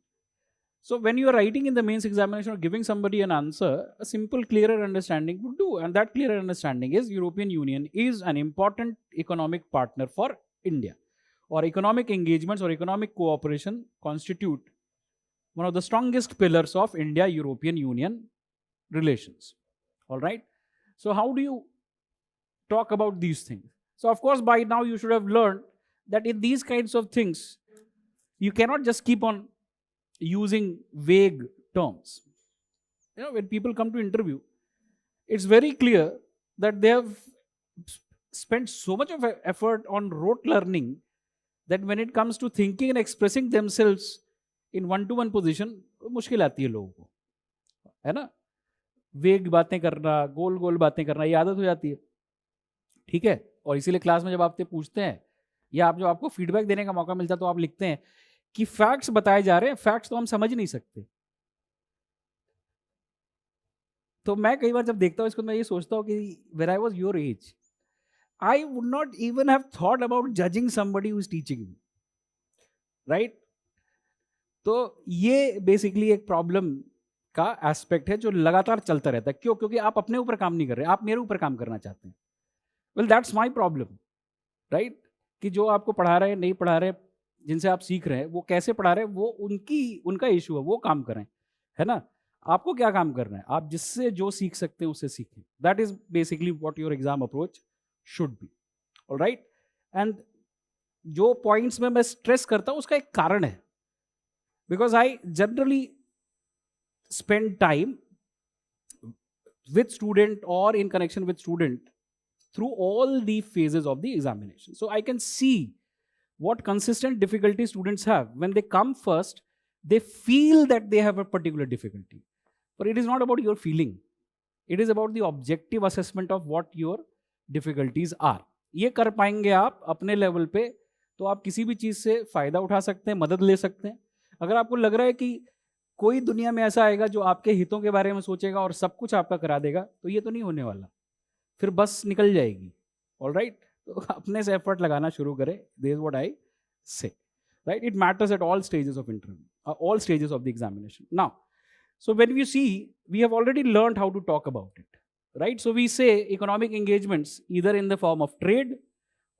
So when you are writing in the mains examination or giving somebody an answer, a simple clearer understanding would do, and that clearer understanding is European Union is an important economic partner for India, or economic engagements or economic cooperation constitute one of the strongest pillars of India European Union relations. All right, so how do you talk about these things? So of course by now you should have learned that in these kinds of things you cannot just keep on using vague terms. You know, when people come to interview, it's very clear that they have spent so much of effort on rote learning that when it comes to thinking and expressing themselves in one to one position, मुश्किल आती है लोगों को, है ना? वेग बातें करना, गोल गोल बातें करना, ये आदत हो जाती है, ठीक है? और इसीलिए क्लास में जब आपसे पूछते हैं या आप जो आपको फीडबैक देने का मौका मिलता है तो आप लिखते हैं कि फैक्ट्स बताए जा रहे हैं, फैक्ट्स तो हम समझ नहीं सकते. तो मैं कई बार जब देखता हूँ इसको मैं ये सोचता हूँ कि when I was your age I would not even have thought about judging somebody who is teaching me, right? तो ये बेसिकली एक प्रॉब्लम का एस्पेक्ट है जो लगातार चलता रहता है. क्यों? क्योंकि आप अपने ऊपर काम नहीं कर रहे, आप मेरे ऊपर काम करना चाहते हैं. Well that's my problem, right? कि जो आपको पढ़ा रहे हैं नहीं पढ़ा रहे, जिनसे आप सीख रहे हैं वो कैसे पढ़ा रहे हैं वो उनका इशू है, वो काम करें, है ना? आपको क्या काम करना है? आप जिससे जो सीख सकते हैं उससे सीखें. That is basically what your exam approach should be. Alright, and जो पॉइंट्स में मैं स्ट्रेस करता हूं उसका एक कारण है, because I generally spend time with student or in connection with student through all the phases of the examination. So I can see what consistent difficulty students have. When they come first, they feel that they have a particular difficulty. But it is not about your feeling. It is about the objective assessment of what your difficulties are. ये कर पाएंगे आप अपने level पे तो आप किसी भी चीज़ से फ़ायदा उठा सकते हैं, मदद ले सकते हैं. अगर आपको लग रहा है कि कोई दुनिया में ऐसा आएगा जो आपके हितों के बारे में सोचेगा और सब कुछ आपका करा देगा, तो ये तो नहीं होने वाला, फिर बस निकल जाएगी. ऑलराइट, तो अपने से एफर्ट लगाना शुरू करें. दिस इज व्हाट आई से, right? It matters at all stages of interview, all stages of the examination. Now, so when we see, we have already learned how to talk about it, right? So we say economic engagements either in the form of trade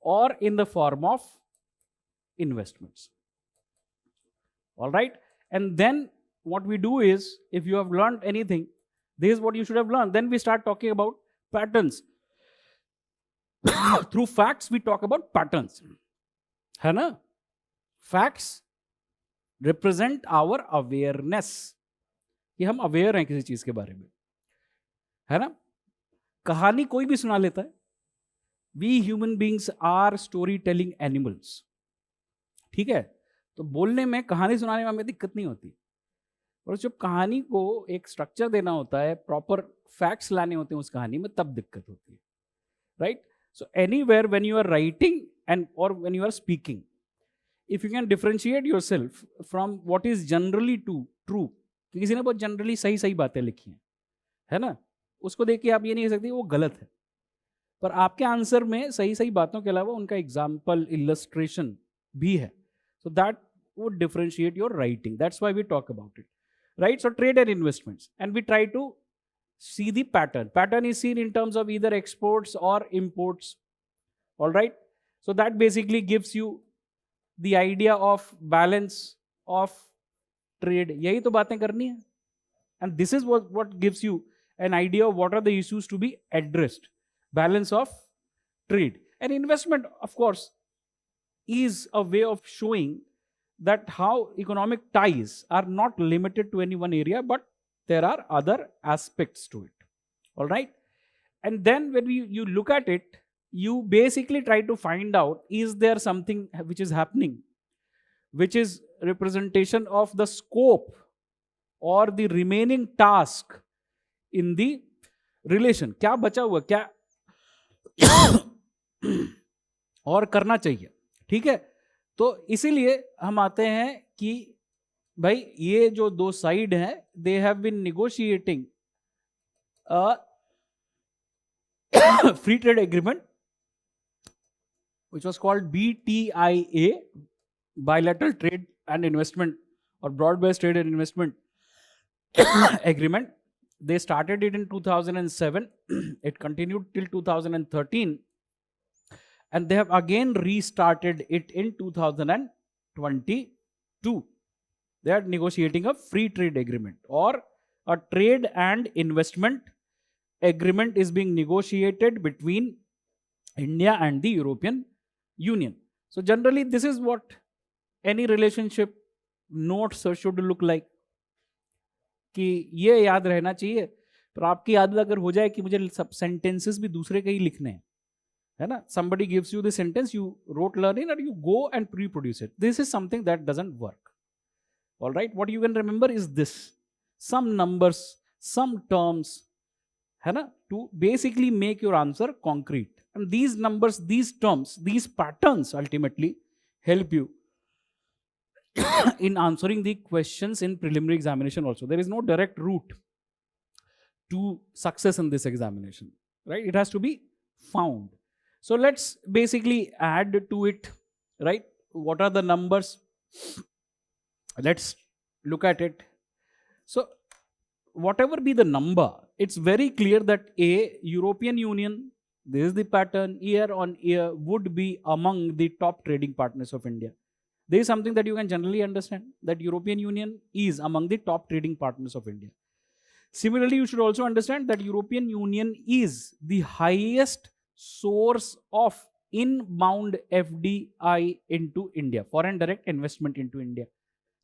or in the form of investments. All right, and then what we do is, if you have learned anything, this is what you should have learned. Then we start talking about patterns. Through facts we talk about patterns, है ना? Facts represent our awareness, कि हम aware हैं किसी चीज के बारे में, है ना? कहानी कोई भी सुना लेता है. We human beings are story telling animals, ठीक है? तो बोलने में, कहानी सुनाने में हमें दिक्कत नहीं होती, और जब कहानी को एक स्ट्रक्चर देना होता है, प्रॉपर फैक्ट्स लाने होते हैं उस कहानी में, तब दिक्कत होती है, right? So anywhere when you are writing and और when you are speaking, if you can differentiate yourself from what is generally true, किसी ने बहुत जनरली सही सही बातें लिखी हैं, है ना? उसको देख के आप ये नहीं कह सकते वो गलत है, पर आपके आंसर में सही सही बातों के अलावा उनका एग्जाम्पल, इलस्ट्रेशन भी है. So that would differentiate your writing. That's why we talk about it, right? So trade and investments, and we try to see the pattern. Pattern is seen in terms of either exports or imports. All right, so that basically gives you the idea of balance of trade. यही तो बातें करनी है, and this is what gives you an idea of what are the issues to be addressed. Balance of trade and investment, of course, is a way of showing that how economic ties are not limited to any one area, but there are other aspects to it. All right, and then when you look at it, you basically try to find out, is there something which is happening which is representation of the scope or the remaining task in the relation. क्या बचा हुआ, क्या और करना चाहिए, ठीक है। तो इसीलिए हम आते हैं कि भाई ये जो दो साइड हैं, they have been negotiating a free trade agreement which was called BTIA, bilateral trade and investment or broad-based trade and investment agreement. They started it in 2007. It continued till 2013, and they have again restarted it in 2022. They are negotiating a free trade agreement, or a trade and investment agreement is being negotiated between India and the European Union. So generally this is what any relationship notes should look like. कि ये याद रहना चाहिए, पर आपकी आदत अगर हो जाए कि मुझे सब सेंटेंसेस भी दूसरे के ही लिखने हैं, है ना, somebody gives you the sentence, you rote learning and you go and pre-produce it. This is something that doesn't work. All right, what you can remember is this: some numbers, some terms, है ना, to basically make your answer concrete. And these numbers, these terms, these patterns ultimately help you in answering the questions in preliminary examination also. There is no direct route to success in this examination, right? It has to be found. So let's basically add to it, right? What are the numbers? Let's look at it. So whatever be the number, it's very clear that A, European Union, this is the pattern, year on year would be among the top trading partners of India. There is something that you can generally understand, that European Union is among the top trading partners of India. Similarly, you should also understand that European Union is the highest source of inbound FDI into India, foreign direct investment into India.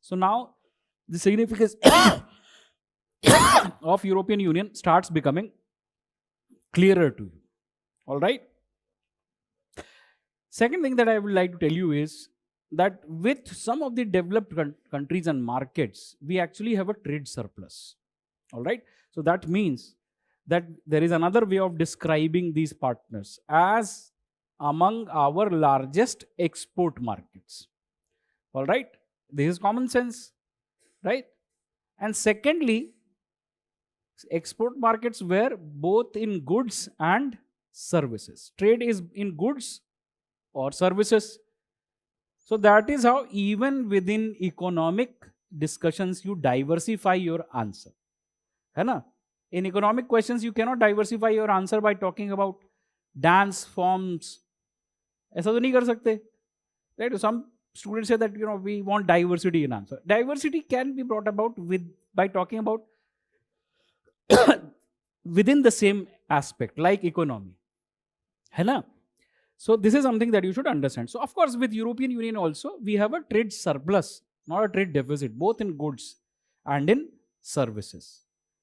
So now the significance of European Union starts becoming clearer to you. All right. Second thing that I would like to tell you is that with some of the developed countries and markets, we actually have a trade surplus. All right. So that means that there is another way of describing these partners as among our largest export markets. All right. This is common sense, right? And secondly, export markets were both in goods and services. Trade is in goods or services. So that is how even within economic discussions you diversify your answer. है ना? In economic questions you cannot diversify your answer by talking about dance forms. ऐसा तो नहीं कर सकते. Right? Some students say that we want diversity in answer. Diversity can be brought about by talking about within the same aspect, like economy. है ना? So this is something that you should understand. So of course with European Union also we have a trade surplus, not a trade deficit, both in goods and in services,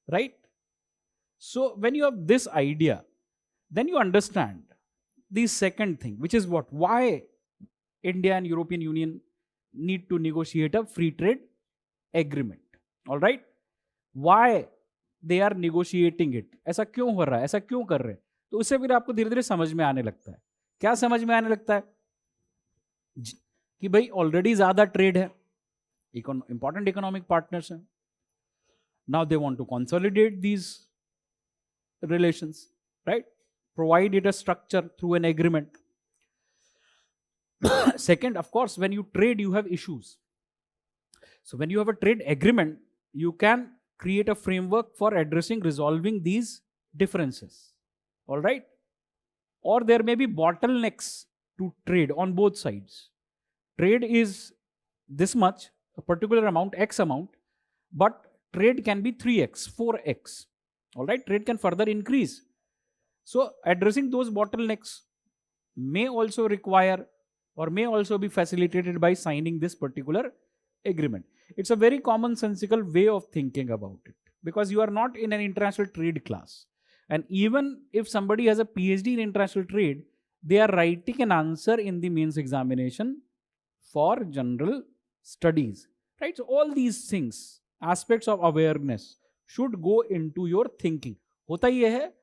right? So when you have this idea, then you understand the second thing, which is what? Why India and European Union need to negotiate a free trade agreement. All right? Why they are negotiating it? ऐसा क्यों हो रहा है? ऐसा क्यों कर रहे हैं? तो उससे फिर आपको धीरे धीरे समझ में आने लगता है. क्या समझ में आने लगता है? कि भाई ऑलरेडी ज्यादा ट्रेड है, इंपॉर्टेंट इकोनॉमिक पार्टनर्स हैं. Now they want to consolidate these relations, right? Provide it a structure through an agreement. Second, of course, when you trade, you have issues. So when you have a trade agreement, you can create a framework for resolving these differences. All right? Or there may be bottlenecks to trade on both sides. Trade is this much, a particular amount, X amount, but trade can be 3x, 4x. All right? Trade can further increase. So addressing those bottlenecks may also require or may also be facilitated by signing this particular agreement. It's a very commonsensical way of thinking about it, because you are not in an international trade class. And even if somebody has a PhD in international trade, they are writing an answer in the mains examination for general studies, right? So all these things, aspects of awareness, should go into your thinking. होता ये है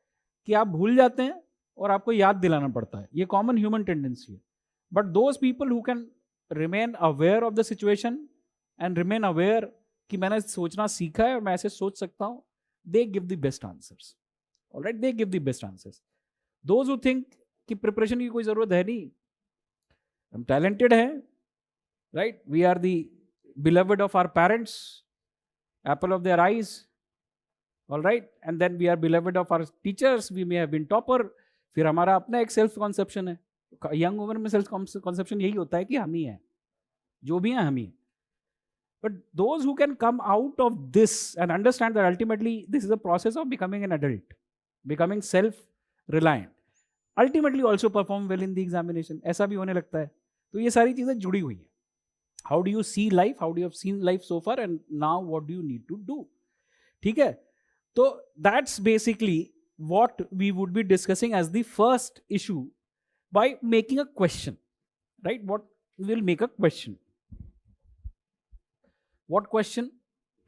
कि आप भूल जाते हैं और आपको याद दिलाना पड़ता है. ये कॉमन ह्यूमन टेंडेंसी है. But those people who can remain aware of the situation and remain aware कि मैंने सोचना सीखा है और मैं ऐसे सोच सकता हूँ, they give the best answers. All right, they give the best answers. Those who think कि preparation की कोई जरूरत है नहीं, हम talented हैं, right? We are the beloved of our parents, apple of their eyes. All right, and then we are beloved of our teachers. We may have been topper. फिर हमारा अपना एक सेल्फ कॉन्सेप्शन है. यंग उम्र में self conception यही होता है कि हम ही हैं, जो भी हैं हम ही हैं. But those who can come out of this and understand that ultimately this is a process of becoming an adult, becoming self-reliant, ultimately also perform well in the examination. ऐसा भी होने लगता है. तो ये सारी चीजें जुड़ी हुई हैं. How do you see life? How do you have seen life so far? And now what do you need to do? ठीक है. So that's basically what we would be discussing as the first issue by making a question, right? What will make a question? What question?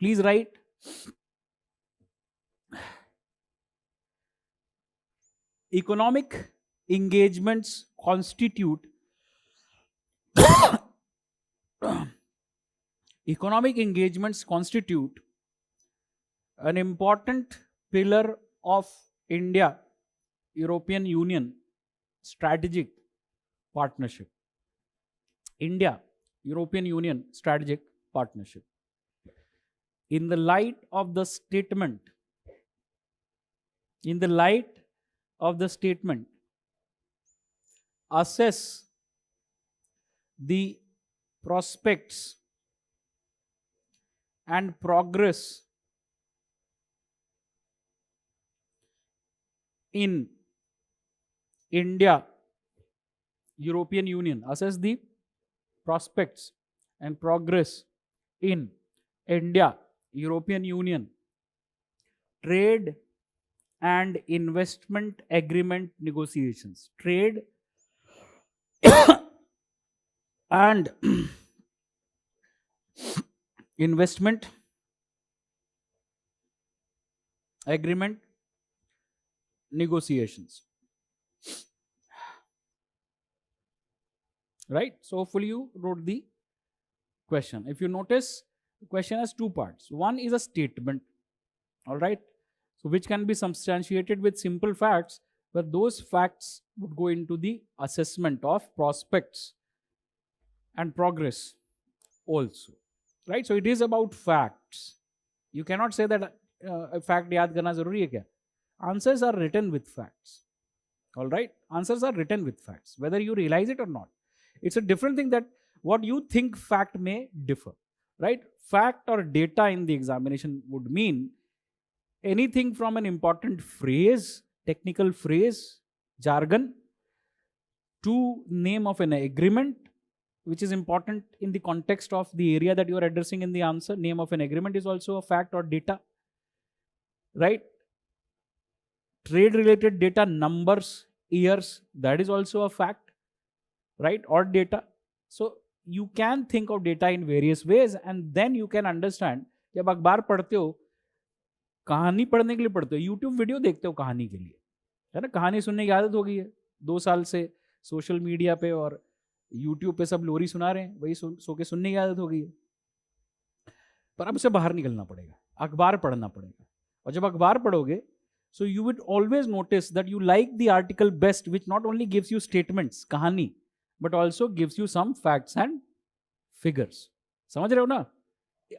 Please write. Economic engagements constitute economic engagements constitute an important pillar of India European Union strategic partnership. India European Union strategic partnership. In the light of the statement, assess the prospects and progress in India European Union. Assess the prospects and progress in India European Union trade and investment agreement negotiations. Trade and investment agreement negotiations. Right? So hopefully you wrote the question. If you notice, the question has two parts. One is a statement, all right, so which can be substantiated with simple facts, but those facts would go into the assessment of prospects and progress also, right? So it is about facts. You cannot say that a fact yaad karna zaruri hai kya? Answers are written with facts, all right? Answers are written with facts, whether you realize it or not. It's a different thing that what you think fact may differ, right? Fact or data in the examination would mean anything from an important phrase, technical phrase, jargon, to name of an agreement, which is important in the context of the area that you are addressing in the answer. Name of an agreement is also a fact or data, right? Trade related data, numbers, years, that is also a fact, right? Or data. So you can think of data in various ways, and then you can understand. जब अखबार पढ़ते हो, कहानी पढ़ने के लिए पढ़ते हो, यूट्यूब वीडियो देखते हो कहानी के लिए, है ना? कहानी सुनने की आदत हो गई है 2 साल से, सोशल मीडिया पे और यूट्यूब पे सब लोरी सुना रहे हैं, वही सो के सुनने की आदत हो गई है. पर अब से बाहर निकलना पड़ेगा, अखबार पढ़ना पड़ेगा. और जब अखबार पढ़ोगे, so you would always notice that you like the article best, which not only gives you statements, कहानी, but also gives you some facts and figures. समझ रहे हो ना?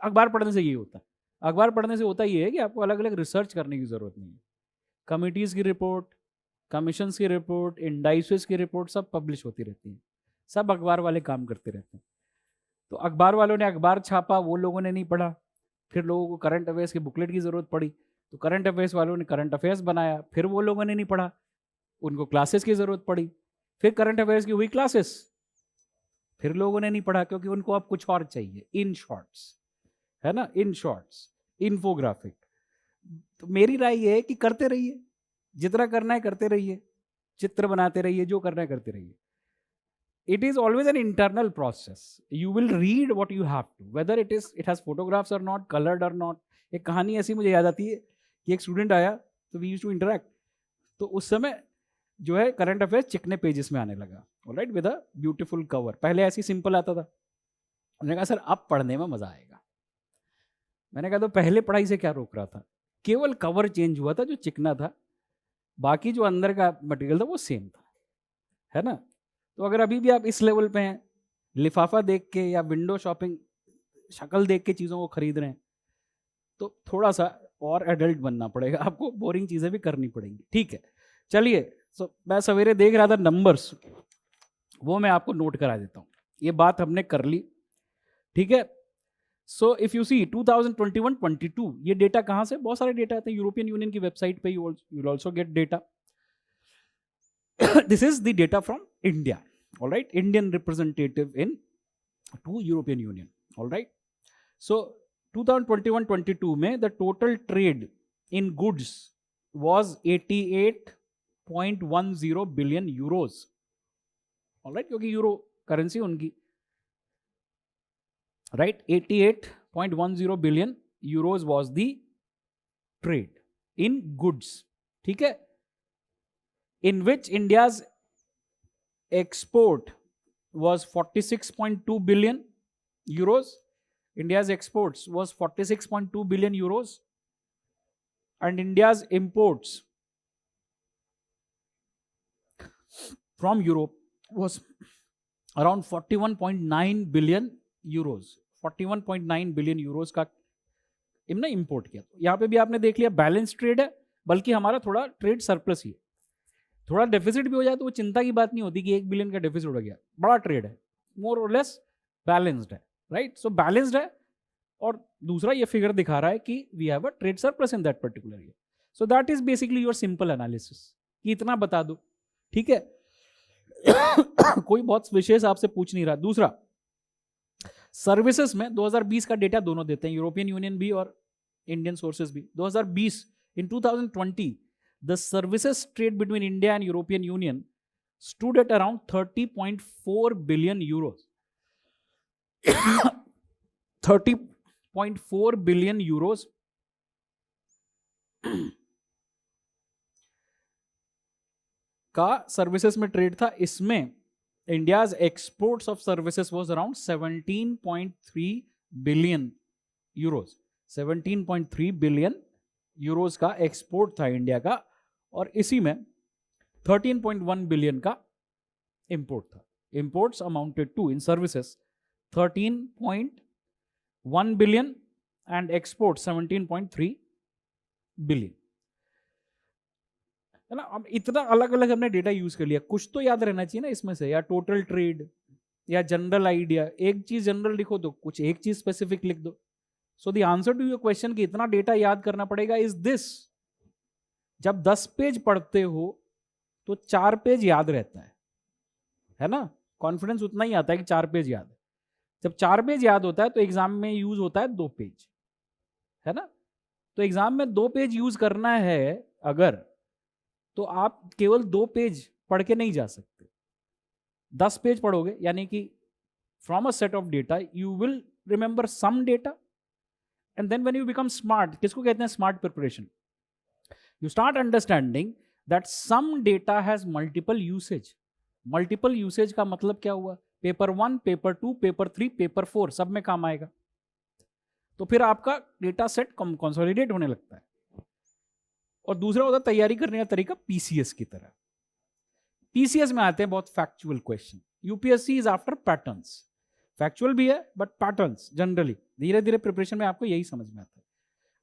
अखबार पढ़ने से ये होता है. अखबार पढ़ने से होता ये है कि आपको अलग अलग रिसर्च करने की जरूरत नहीं है. कमिटीज की रिपोर्ट, कमीशंस की रिपोर्ट, इंडाइसेस की रिपोर्ट सब पब्लिश होती रहती है. सब अखबार वाले काम करते रहते हैं. तो अखबार वालों ने अखबार छापा, वो लोगों ने नहीं पढ़ा. फिर लोगों को करंट अफेयर्स की बुकलेट की जरूरत पड़ी, तो करंट अफेयर्स वालों ने करंट अफेयर्स बनाया. फिर वो लोगों ने नहीं पढ़ा, उनको क्लासेस की जरूरत पड़ी. फिर करंट अफेयर्स की हुई क्लासेस, फिर लोगों ने नहीं पढ़ा क्योंकि उनको अब कुछ और चाहिए. इन शॉर्ट्स, है ना? In shorts, infographic. तो मेरी राय ये है कि करते रहिए, जितना करना है करते रहिए, चित्र बनाते रहिए, जो करना है करते रहिए. It is always an internal process. You will read what you have to, whether it has photographs or not, colored or not. एक कहानी ऐसी मुझे याद आती है कि एक स्टूडेंट आया, तो we used to interact. तो उस समय जो है करंट अफेयर्स चिकने पेजेस में आने लगा, alright, with a beautiful cover. पहले ऐसी सिंपल आता था। मैंने कहा सर अब पढ़ने में मजा आएगा। मैंने कहा तो पहले पढ़ाई से क्या रोक रहा था? केवल कवर चेंज हुआ था जो चिकना था, बाकी जो अंदर का मटेरियल था वो सेम था, है ना। तो अगर अभी भी आप इस लेवल पे हैं, लिफाफा देख के या विंडो शॉपिंग शक्ल देख के चीज़ों को खरीद रहे हैं, तो थोड़ा सा और एडल्ट बनना पड़ेगा आपको, बोरिंग चीज़ें भी करनी पड़ेंगी, ठीक है। चलिए, मैं सवेरे देख रहा था नंबर्स, वो मैं आपको नोट करा देता हूँ। ये बात हमने कर ली, ठीक है। सो इफ यू सी 2021-22 ये डेटा कहाँ से? बहुत सारे डेटा आते हैं यूरोपियन यूनियन की वेबसाइट पे, you will also get data. This is the data from India, alright, Indian representative in to European Union, alright. So 2021-22 में the total trade in goods was 88.10 billion euros, alright, क्योंकि euro currency उनकी, right. 88.10 billion euros was the trade in goods, ठीक है, in which India's export was 46.2 billion euros. India's exports was 46.2 billion euros, and India's imports from Europe was around 41.9 billion euros. 41.9 billion euros का इमने import किया। यहाँ पे भी आपने देख लिया बैलेंस ट्रेड है, बल्कि हमारा थोड़ा ट्रेड सरप्लस ही है। थोड़ा डेफिसिट भी हो जाए तो वो चिंता की बात नहीं होती कि 1 बिलियन का डेफिसिट हो गया, बड़ा ट्रेड है, मोर और लेस बैलेंस्ड है, राइट। सो बैलेंस्ड है, और दूसरा ये फिगर दिखा रहा है कि we have a trade surplus in that particular year. So that is basically your simple analysis, कि इतना बता दो, ठीक है। कोई बहुत विशेष आपसे पूछ नहीं रहा। दूसरा, सर्विसेज में 2020 का डेटा दोनों देते हैं, यूरोपियन यूनियन भी और इंडियन सोर्सेज भी। 2020 इन 2020 the services trade between India and European Union stood at around 30.4 billion euros. 30.4 billion euros का सर्विसेज में ट्रेड था। इसमें India's exports of services was around 17.3 billion euros. 17.3 billion euros का export था India का, और इसी में 13.1 बिलियन का इंपोर्ट था। Imports amounted to in services 13.1 billion and export 17.3 billion, है ना। अब इतना अलग अलग हमने डेटा यूज कर लिया, कुछ तो याद रहना चाहिए ना इसमें से, या टोटल ट्रेड या जनरल आइडिया। एक चीज जनरल लिखो तो कुछ एक चीज स्पेसिफिक लिख दो। So the answer to your question कि इतना डेटा याद करना पड़ेगा इज दिस, जब 10 पेज पढ़ते हो तो 4 पेज याद रहता है ना। कॉन्फिडेंस उतना ही आता है कि 4 पेज याद है। जब 4 पेज याद होता है तो एग्जाम में यूज होता है 2 पेज, है ना। तो एग्जाम में 2 पेज यूज करना है अगर, तो आप केवल 2 पेज पढ़ के नहीं जा सकते, 10 पेज पढ़ोगे, यानी कि from a set of data you will remember some data, and then when you become smart, किसको कहते हैं smart preparation, you start understanding that some data has multiple usage. Multiple usage का मतलब क्या हुआ? पेपर 1, पेपर 2, पेपर 3, पेपर 4 सब में काम आएगा। तो फिर आपका डेटा सेट कंसोलिडेट होने लगता है। और दूसरा होता है तैयारी करने का तरीका पीसीएस की तरह। पीसीएस में आते हैं बहुत factual question. UPSC is after patterns, factual भी है बट पैटर्न्स जनरली। धीरे धीरे प्रिपरेशन में आपको यही समझ में आता है,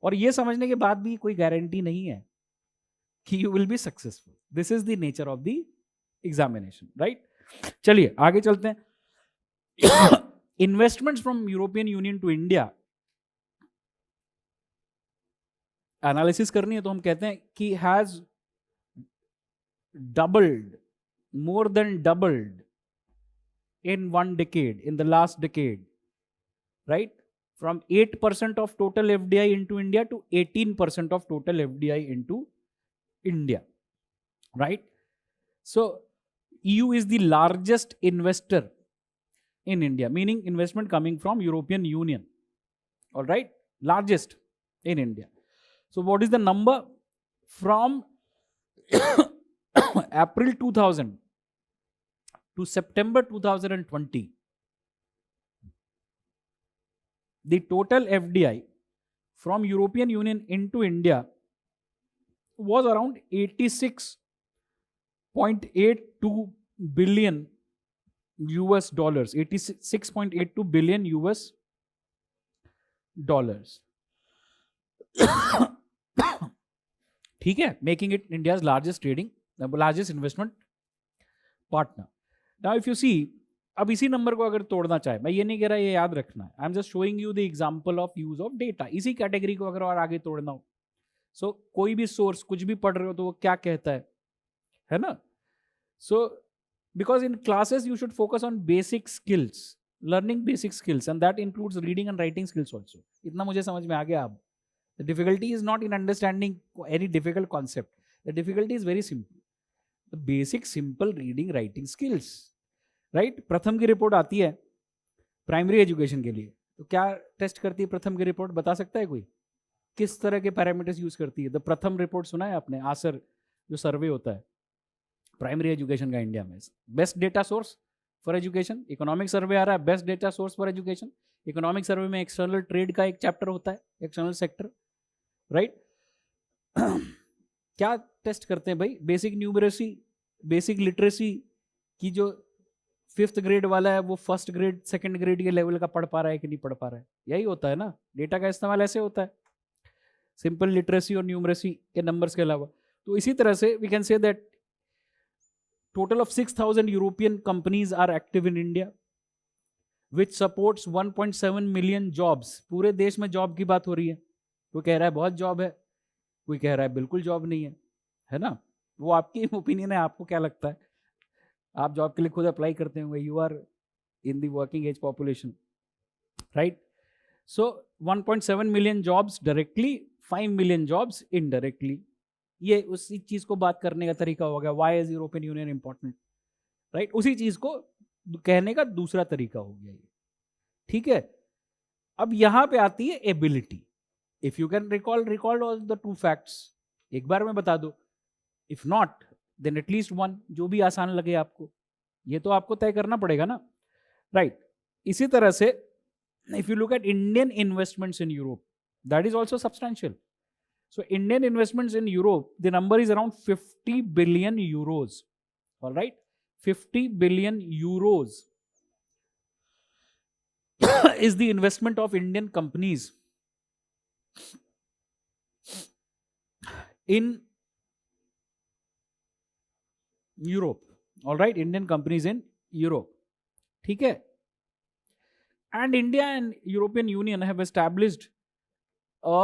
और ये समझने के बाद भी कोई गारंटी नहीं है कि you will be successful. This is the nature of the examination, right? चलिए आगे चलते हैं। Investments from European Union to India, analysis करनी है तो हम कहते हैं कि has doubled, more than doubled in one decade, in the last decade, right? From 8% of total FDI into India to 18% of total FDI into India, right? So EU is the largest investor in India, meaning investment coming from European Union, all right, largest in India. So what is the number? From April 2000 to September 2020, the total FDI from European Union into India was around 86.82 billion US dollars. 86.82 billion US dollars. ठीक है, making it India's largest investment partner. Now if you see, अब इसी number को अगर तोड़ना चाहे, मैं ये नहीं कह रहा ये याद रखना है, I am just showing you the example of use of data. इसी कैटेगरी को अगर और आगे तोड़ना हो, सो कोई भी सोर्स कुछ भी पढ़ रहे हो तो वो क्या कहता है ना. So because in classes you should focus on basic skills, learning basic skills, and that includes reading and writing skills also. इतना मुझे समझ में आ गया. अब the difficulty is not in understanding any difficult concept. The difficulty is very simple. The basic simple reading writing skills, right. प्रथम की report आती है प्राइमरी एजुकेशन के लिए, तो क्या टेस्ट करती है प्रथम की रिपोर्ट, बता सकता है कोई? किस तरह के पैरामीटर्स यूज करती है? द प्रथम रिपोर्ट सुना है आपने? आसर जो सर्वे होता है प्राइमरी एजुकेशन का इंडिया में. Best data source for education. Economic survey आ रहा है, best data source for education. Economic survey में एक्सटर्नल ट्रेड का एक चैप्टर होता है, एक्सटर्नल सेक्टर, राइट. क्या टेस्ट करते हैं भाई? बेसिक न्यूमरेसी, बेसिक लिटरेसी की जो 5th ग्रेड वाला है वो 1st ग्रेड 2nd ग्रेड के लेवल का पढ़ पा रहा है कि नहीं पढ़ पा रहा है. यही होता है ना, डेटा का इस्तेमाल ऐसे होता है, सिंपल लिटरेसी और न्यूमरेसी के नंबर्स के अलावा. तो इसी तरह से we can say that total of 6,000 European companies are active in India, which supports 1.7 million jobs. पूरे देश में जॉब की बात हो रही है. कोई कह रहा है बहुत जॉब है, कोई कह रहा है बिल्कुल जॉब नहीं है ना. वो आपकी ओपिनियन है, आपको क्या लगता है? आप जॉब के लिए खुद अप्लाई करते होंगे, you are in the working age population, right. So 1.7 million jobs directly, 5 million jobs indirectly. ये उसी चीज को बात करने का तरीका हो गया. Why is European Union important, right. उसी चीज को कहने का दूसरा तरीका हो गया ये, ठीक है. अब यहां पे आती है ability. If you can recall all the 2 facts, एक बार में बता दो. इफ नॉट देन एटलीस्ट 1, जो भी आसान लगे आपको. ये तो आपको तय करना पड़ेगा ना, राइट. इसी तरह से if you look at Indian investments in Europe, that is also substantial. So Indian investments in Europe, the number is around 50 billion euros. All right, 50 billion euros is the investment of Indian companies in Europe. All right, Indian companies in Europe. ठीक है. And India and European Union have established a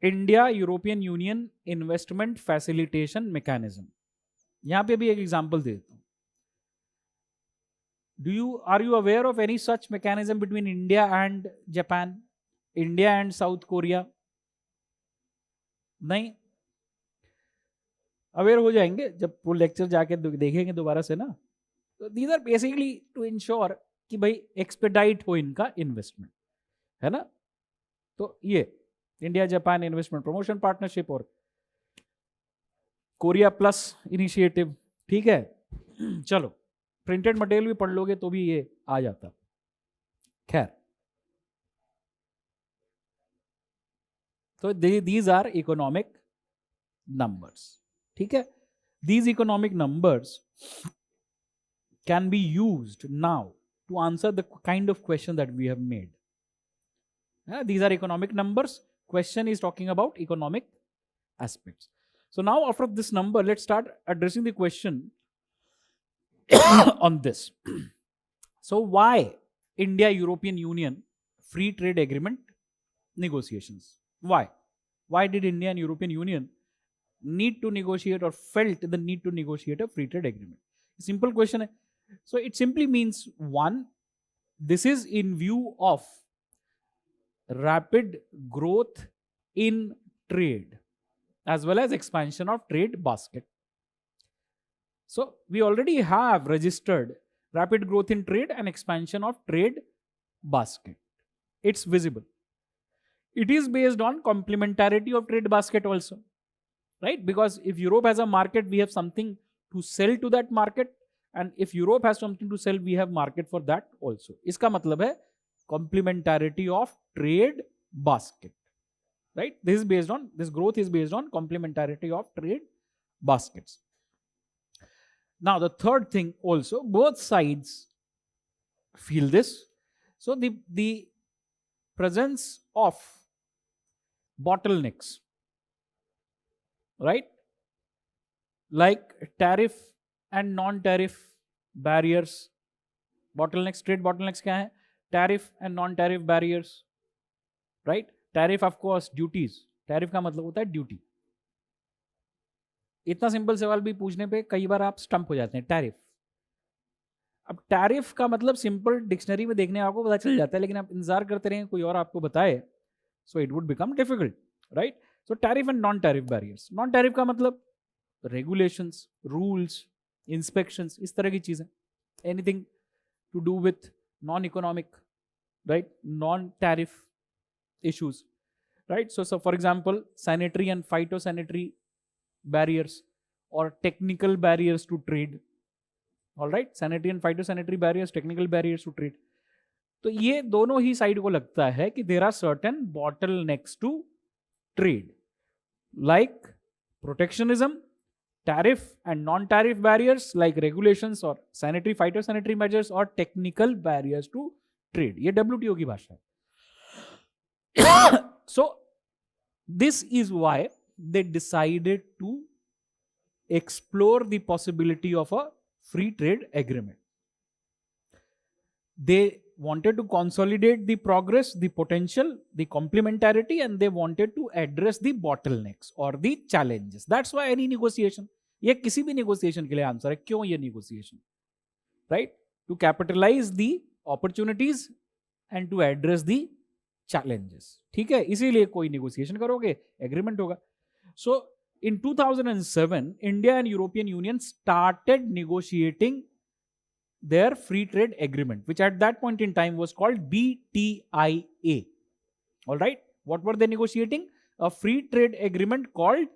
India European Union investment facilitation mechanism. यहां पे भी एक example देता हूं. Are you aware of any such mechanism between India and Japan, India and South Korea? नहीं. Aware हो जाएंगे जब वो लेक्चर जाके देखेंगे दोबारा से ना. तो these are basically to ensure कि भाई एक्सपेडाइट हो इनका इन्वेस्टमेंट, है ना. तो ये India Japan investment promotion partnership और कोरिया प्लस इनिशिएटिव, ठीक है. चलो, प्रिंटेड मटेरियल भी पढ़ लोगे तो भी ये आ जाता. खैर, तो दीज आर इकोनॉमिक नंबर्स, ठीक है. These economic numbers can be used now to answer the kind of question that we have made. These are economic numbers. Question is talking about economic aspects. So now after this number, let's start addressing the question on this. So why India European Union free trade agreement negotiations? Why did India and European Union need to negotiate or felt the need to negotiate a free trade agreement? Simple question. So it simply means, one, this is in view of rapid growth in trade as well as expansion of trade basket. So we already have registered rapid growth in trade and expansion of trade basket. It's visible. It is based on complementarity of trade basket also, right? Because if Europe has a market, we have something to sell to that market, and if Europe has something to sell, we have market for that also. इसका मतलब है complementarity of trade basket, right? This growth is based on complementarity of trade baskets. Now the third thing also, both sides feel this. So the presence of bottlenecks, right? Like tariff and non-tariff barriers. Bottlenecks, trade bottlenecks क्या है? Tariff and non-tariff barriers, right? Tariff of course duties. Tariff का मतलब होता है duty. इतना simple सवाल भी पूछने पे कई बार आप स्टंप हो जाते हैं. टैरिफ. अब टैरिफ का मतलब सिंपल डिक्शनरी में देखने आपको पता चल जाता है, लेकिन आप इंतजार करते रहें कोई और आपको बताए, so it would become difficult, right? So tariff and non tariff barriers. Non tariff का मतलब रेगुलेशंस, रूल्स, इंस्पेक्शंस, इस तरह की चीजें. Anything to do with non economic, right? Non tariff issues, right? So for example, sanitary and phytosanitary barriers or technical barriers to trade. All right, sanitary and phytosanitary barriers, technical barriers to trade. तो ये दोनों ही side को लगता है कि there are certain bottlenecks to trade, like protectionism, tariff and non-tariff barriers like regulations or sanitary phytosanitary measures or technical barriers to trade. ये WTO की भाषा है. So this is why they decided to explore the possibility of a free trade agreement. They wanted to consolidate the progress, the potential, the complementarity, and they wanted to address the bottlenecks or the challenges. That's why any negotiation, ये किसी भी negotiation के लिए answer है. क्यों ये negotiation, right? To capitalize the opportunities and to address the challenges. ठीक है, इसीलिए कोई negotiation करोगे, agreement होगा. So in 2007, India and European Union started negotiating their free trade agreement, which at that point in time was called BTIA. All right, what were they negotiating? A free trade agreement called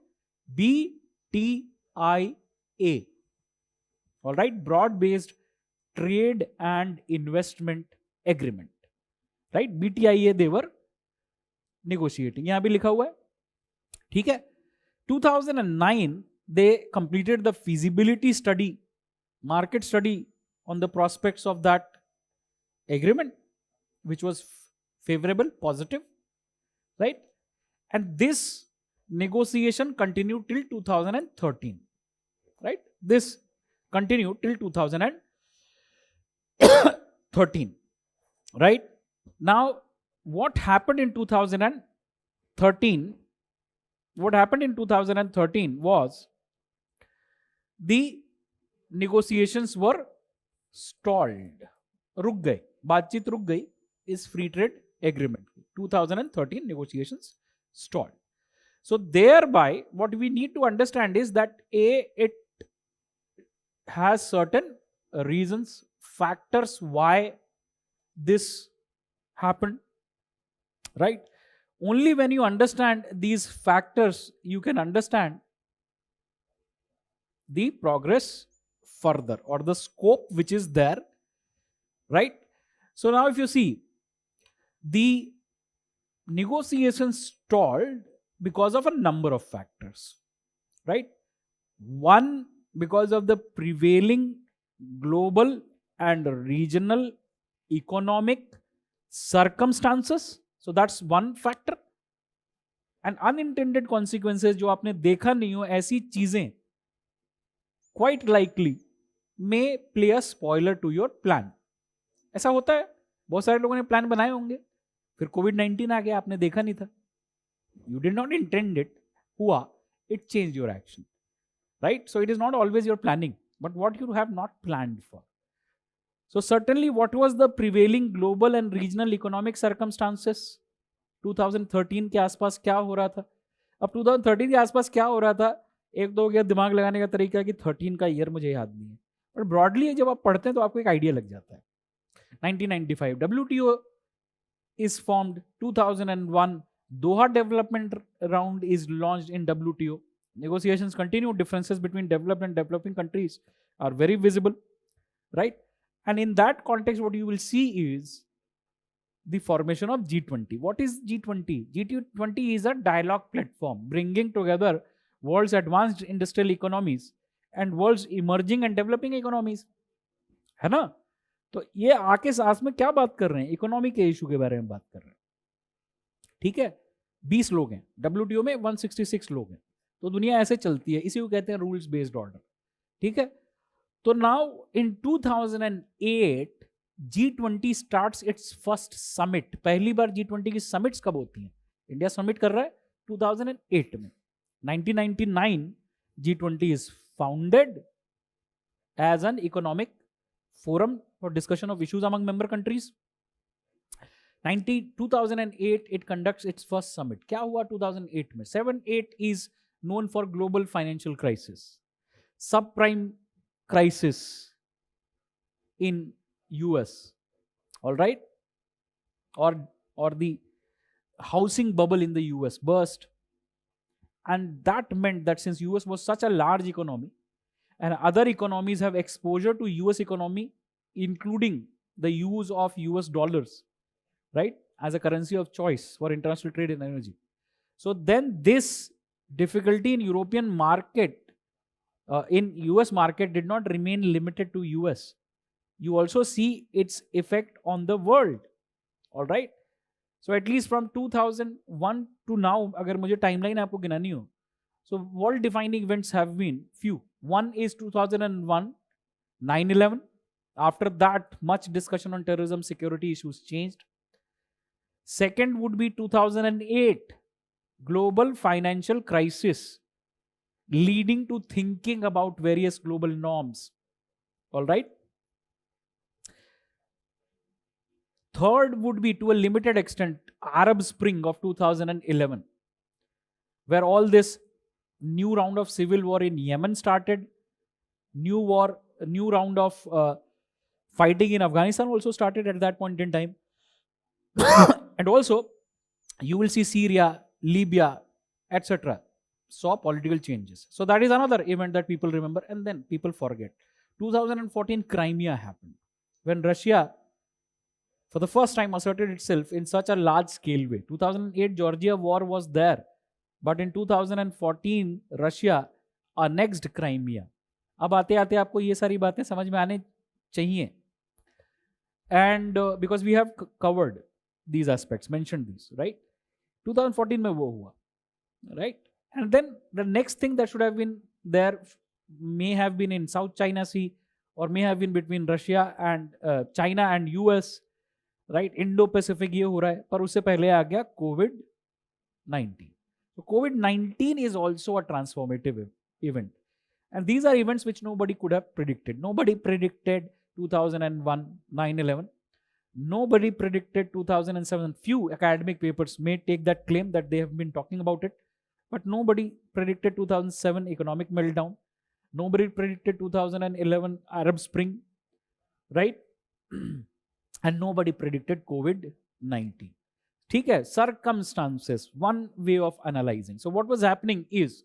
BTIA. All right, broad-based trade and investment agreement. Right, BTIA they were negotiating. यहां भी लिखा हुआ है, ठीक है. 2009 they completed the feasibility study, market study on the prospects of that agreement, which was favorable, positive, right? And this negotiation continued till 2013, right? This continued till 2013, right? Now, what happened in 2013? What happened in 2013 was the negotiations were stalled. रुक गए, बातचीत रुक गई इस free trade agreement. 2013 negotiations stalled. So thereby, what we need to understand is that it has certain reasons, factors why this happened, right? Only when you understand these factors, you can understand the progress further or the scope which is there, right? So now if you see, the negotiations stalled because of a number of factors, right? One, because of the prevailing global and regional economic circumstances. So that's one factor. And unintended consequences जो आपने देखा नहीं हो, ऐसी चीजें quite likely may play a spoiler to your plan. ऐसा होता है, बहुत सारे लोगों ने प्लान बनाए होंगे, फिर कोविड-19 आ गया, आपने देखा नहीं था. You did not intend it, हुआ, it changed your action, right? So it is not always your planning, but what you have not planned for. So certainly, what was the prevailing global and regional economic circumstances? 2013 के आसपास क्या हो रहा था? अब 2013 के आसपास क्या हो रहा था, एक दो क्या दिमाग लगाने का तरीका कि 13 का ईयर मुझे याद नहीं है, पर ब्रॉडली जब आप पढ़ते हैं तो आपको एक आइडिया लग जाता है. 1995 WTO is formed. 2001 Doha development round is launched in WTO. Negotiations continue. Differences between developed and developing countries are very visible, right? And in that context, what you will see is the formation of G20. What is G20? G20 is a dialogue platform bringing together world's advanced industrial economies and world's emerging and developing economies. है ना? तो ये आके साथ में क्या बात कर रहे हैं? इकोनॉमी के इशू के बारे में बात कर रहे हैं. ठीक है, 20 लोग हैं, WTO में 166 लोग हैं. तो दुनिया ऐसे चलती है, इसी को कहते हैं रूल्स बेस्ड ऑर्डर. ठीक है, तो now in 2008 G20 starts it's first summit. पहली बार G20 की समिट्स कब होती हैं? इंडिया समिट कर रहा है 2008 में. 1999 G20 is founded as an economic forum for discussion of issues among member countries. 2008 it conducts its first summit. क्या हुआ 2008 में? 7-8 is known for global financial crisis, subprime crisis in US, all right, or the housing bubble in the US burst, and that meant that since US was such a large economy and other economies have exposure to US economy, including the use of US dollars, right, as a currency of choice for international trade and energy. So then this difficulty in European market, in US market did not remain limited to US. You also see its effect on the world, all right. So at least from 2001 to now, agar mujhe timeline aapko ginani ho, so world defining events have been few. One is 2001 9/11. After that, much discussion on terrorism, security issues changed. Second would be 2008 global financial crisis, leading to thinking about various global norms, all right. Third would be, to a limited extent, Arab Spring of 2011, where all this new round of civil war in Yemen started. New round of fighting in Afghanistan also started at that point in time. And also, you will see Syria, Libya, etc. saw political changes. So that is another event that people remember and then people forget. 2014 Crimea happened, when Russia for the first time asserted itself in such a large scale way. 2008 Georgia war was there, but in 2014 Russia annexed Crimea. अब आते आते आपको ये सारी बातें समझ में आने चाहिए. And because we have covered these aspects, mentioned these, right? 2014 में वो हुआ, right? And then the next thing that should have been there may have been in South China Sea, or may have been between Russia and China and US, right? Indo-Pacific ये हो रहा है, पर उससे पहले आ गया COVID-19. So COVID-19 is also a transformative event. And these are events which nobody could have predicted. Nobody predicted 2001 9/11. Nobody predicted 2007. Few academic papers may take that claim that they have been talking about it, but nobody predicted 2007 economic meltdown. Nobody predicted 2011 Arab Spring, right? And nobody predicted COVID-19. ठीक है, circumstances, one way of analyzing. So what was happening is,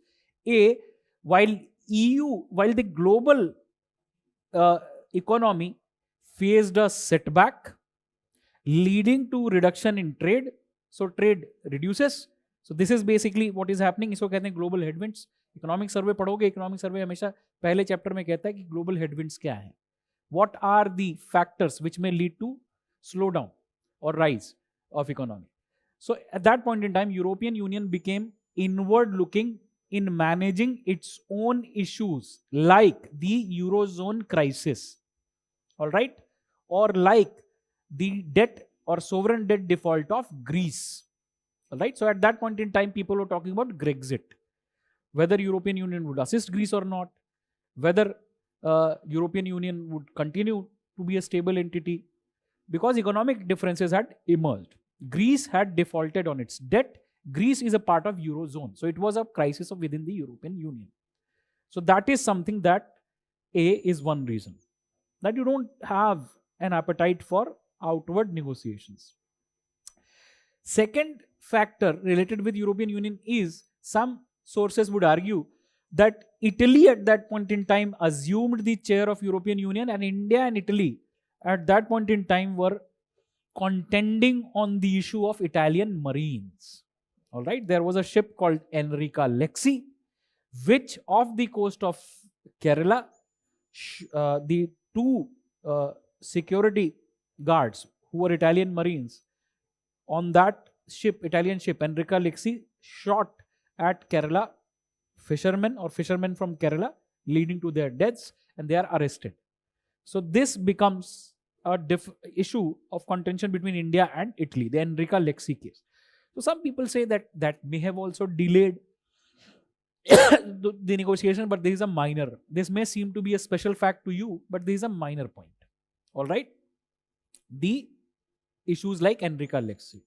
while the global economy faced a setback leading to reduction in trade, so trade reduces. So this is basically what is happening. इसको कहते हैं global headwinds. Economic survey पढ़ोगे, economic survey हमेशा पहले chapter में कहता है कि global headwinds क्या हैं. What are the factors which may lead to slowdown or rise of economy? So at that point in time, European Union became inward looking in managing its own issues, like the Eurozone crisis, all right, or like the debt or sovereign debt default of Greece, all right. So at that point in time, people were talking about Grexit, whether European Union would assist Greece or not, whether European Union would continue to be a stable entity, because economic differences had emerged. Greece had defaulted on its debt. Greece is a part of Eurozone. So it was a crisis within the European Union. So that is something that is one reason that you don't have an appetite for outward negotiations. Second factor related with European Union is, some sources would argue that Italy at that point in time assumed the chair of European Union, and India and Italy at that point in time were contending on the issue of Italian marines. All right, there was a ship called Enrica Lexi, which off the coast of Kerala, the two security guards who were Italian marines on that ship, Italian ship, Enrica Lexi, shot at Kerala fishermen from Kerala, leading to their deaths, and they are arrested. So this becomes a issue of contention between India and Italy, the Enrica Lexi case. So some people say that that may have also delayed the negotiation, but there is a minor. This may seem to be a special fact to you, but there is a minor point. All right. The issues like Enrica Lexi,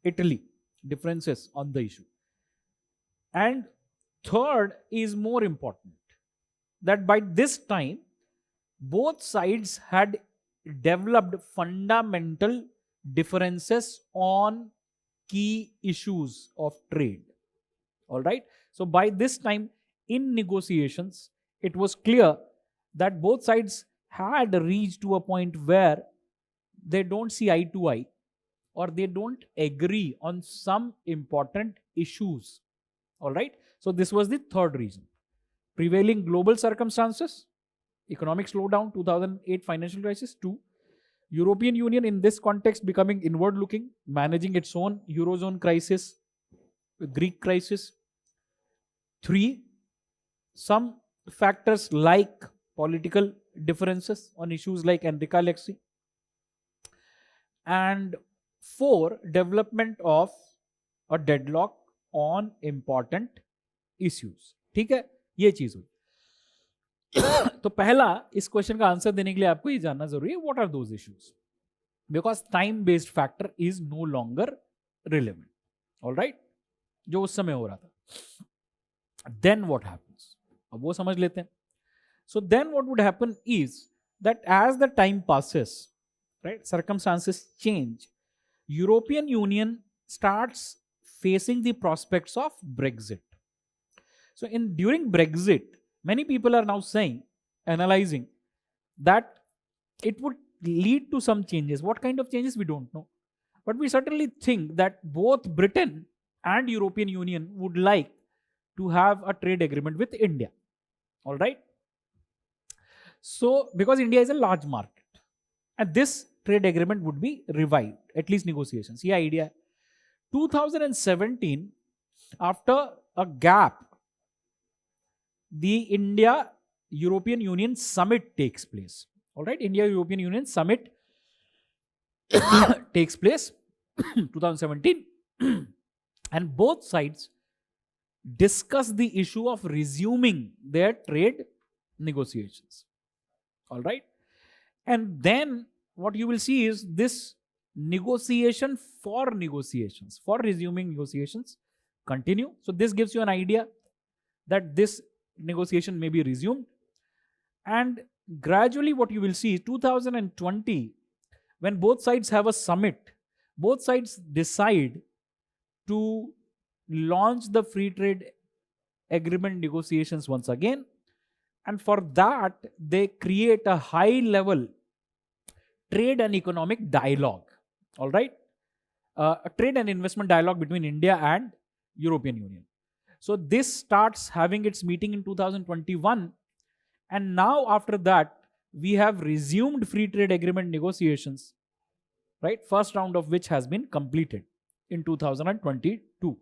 Italy, differences on the issue. And third is more important, that by this time, both sides had developed fundamental differences on key issues of trade. All right. So by this time in negotiations, it was clear that both sides had reached to a point where they don't see eye to eye, or they don't agree on some important issues. All right. So this was the third reason. Prevailing global circumstances, economic slowdown, 2008 financial crisis. 2, European Union in this context becoming inward looking, managing its own Eurozone crisis, Greek crisis. 3, some factors like political differences on issues like Enrica Lexi. And 4, development of a deadlock on important issues. ठीक है, ये चीज हुई. तो पहला इस question का answer देने के लिए आपको ये जानना जरूरी है, what are those issues, because time based factor is no longer relevant. Alright, जो उस समय हो रहा था. देन व्हाट हैपेंस, अब वो समझ लेते हैं. So then what would happen is that as the time passes, right, circumstances change, European Union starts facing the prospects of Brexit. So during Brexit, many people are now saying, analyzing, that it would lead to some changes. What kind of changes, we don't know. But we certainly think that both Britain and European Union would like to have a trade agreement with India. All right. So because India is a large market, and this trade agreement would be revived, at least negotiations. Yeah, idea. 2017, after a gap, the India-European Union summit takes place. All right, India-European Union summit takes place 2017, and both sides discuss the issue of resuming their trade negotiations. All right, and then what you will see is this negotiation for negotiations, for resuming negotiations, continue. So this gives you an idea that this negotiation may be resumed. And gradually what you will see, 2020, when both sides have a summit, both sides decide to launch the free trade agreement negotiations once again. And for that, they create a high level trade and economic dialogue. All right, a trade and investment dialogue between India and European Union. So this starts having its meeting in 2021, and now after that we have resumed free trade agreement negotiations, right? First round of which has been completed in 2022.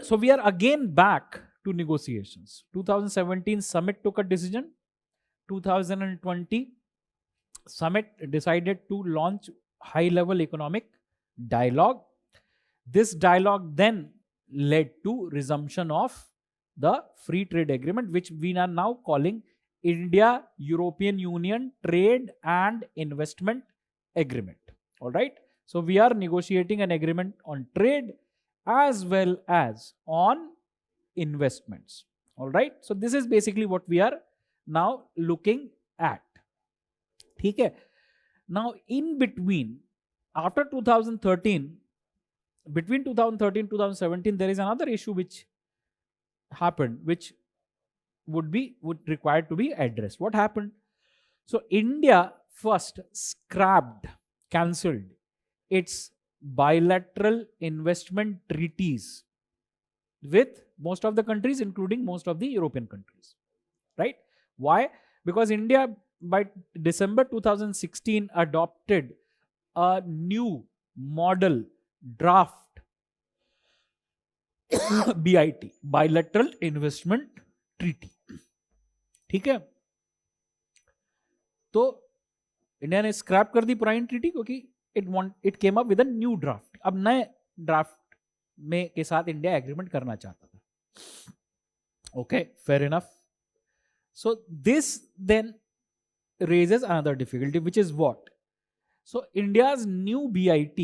So we are again back to negotiations. 2017 summit took a decision. 2020 summit decided to launch high-level economic dialogue. This dialogue then led to resumption of the free trade agreement, which we are now calling India-European Union Trade and Investment Agreement. All right. So we are negotiating an agreement on trade as well as on investments. All right. So this is basically what we are now looking at. Okay. Now, in between, after 2013, between 2013 and 2017, there is another issue which happened, which would require to be addressed. What happened? So India first scrapped, cancelled its bilateral investment treaties with most of the countries, including most of the European countries. Right? Why? Because India by December 2016 adopted a new model draft BIT, bilateral investment treaty. ठीक है? तो India ने scrap कर दी पुरानी treaty क्योंकि it came up with a new draft. अब नए draft में के साथ इंडिया एग्रीमेंट करना चाहता था. Okay, fair enough. So this then raises another difficulty, which is what? So India's new BIT,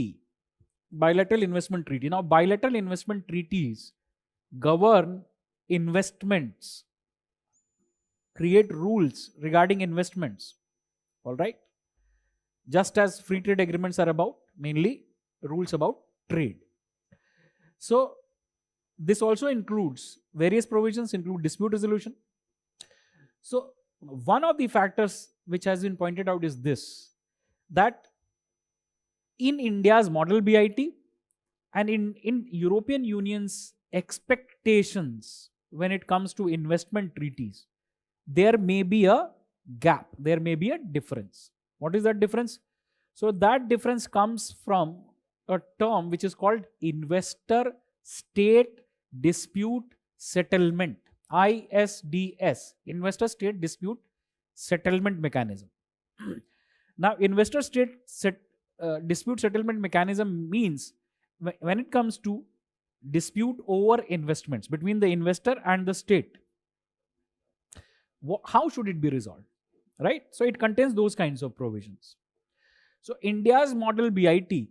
bilateral investment treaty. Now bilateral investment treaties govern investments, create rules regarding investments. All right, just as free trade agreements are about mainly rules about trade. So this also includes various provisions, include dispute resolution. So one of the factors which has been pointed out is this, that in India's model BIT and in European Union's expectations when it comes to investment treaties, there may be a gap, there may be a difference. What is that difference? So that difference comes from a term which is called investor state dispute settlement, ISDS, investor state dispute settlement mechanism. Now investor state dispute settlement mechanism means when it comes to dispute over investments between the investor and the state, how should it be resolved, right? So it contains those kinds of provisions. So India's model BIT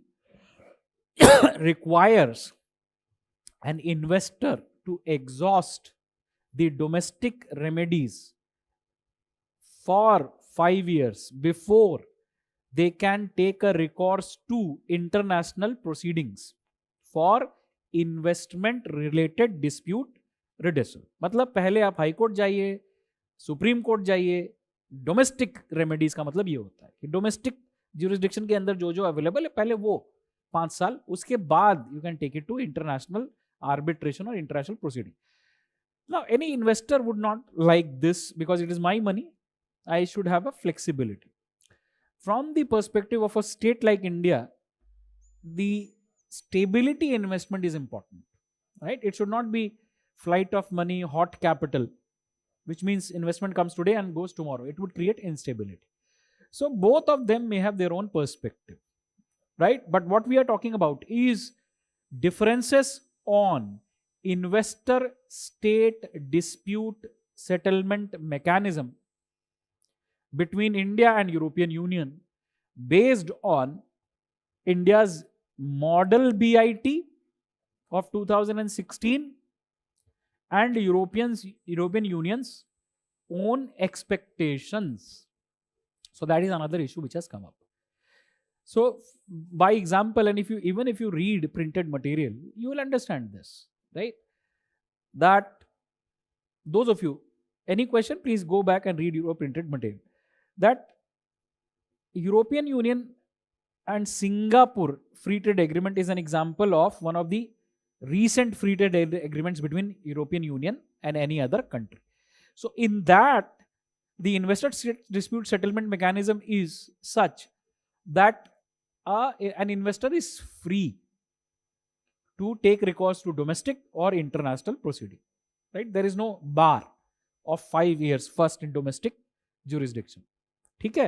requires an investor to exhaust the domestic remedies for 5 years before they can take a recourse to international proceedings for investment related dispute redressal. मतलब पहले आप high court जाइए, supreme court जाइए. Domestic remedies का मतलब ये होता है कि डोमेस्टिक ज्यूरिसडिक्शन के अंदर जो जो अवेलेबल है पहले वो 5 साल, उसके बाद you can take it to international arbitration or international proceeding. Now any investor would not like this because it is my money. I should have a flexibility. From the perspective of a state like India, the stability investment is important, right? It should not be flight of money, hot capital, which means investment comes today and goes tomorrow. It would create instability. So both of them may have their own perspective, right? But what we are talking about is differences on investor state dispute settlement mechanism between India and European Union based on India's model BIT of 2016 and European Union's own expectations. So that is another issue which has come up. So by example, and even if you read printed material, you will understand this, right? That those of you, any question, please go back and read your printed material. That European Union and Singapore free trade agreement is an example of one of the recent free trade agreements between European Union and any other country. So in that, the investor dispute settlement mechanism is such that an investor is free to take recourse to domestic or international proceeding, right? There is no bar of 5 years first in domestic jurisdiction. ठीक है?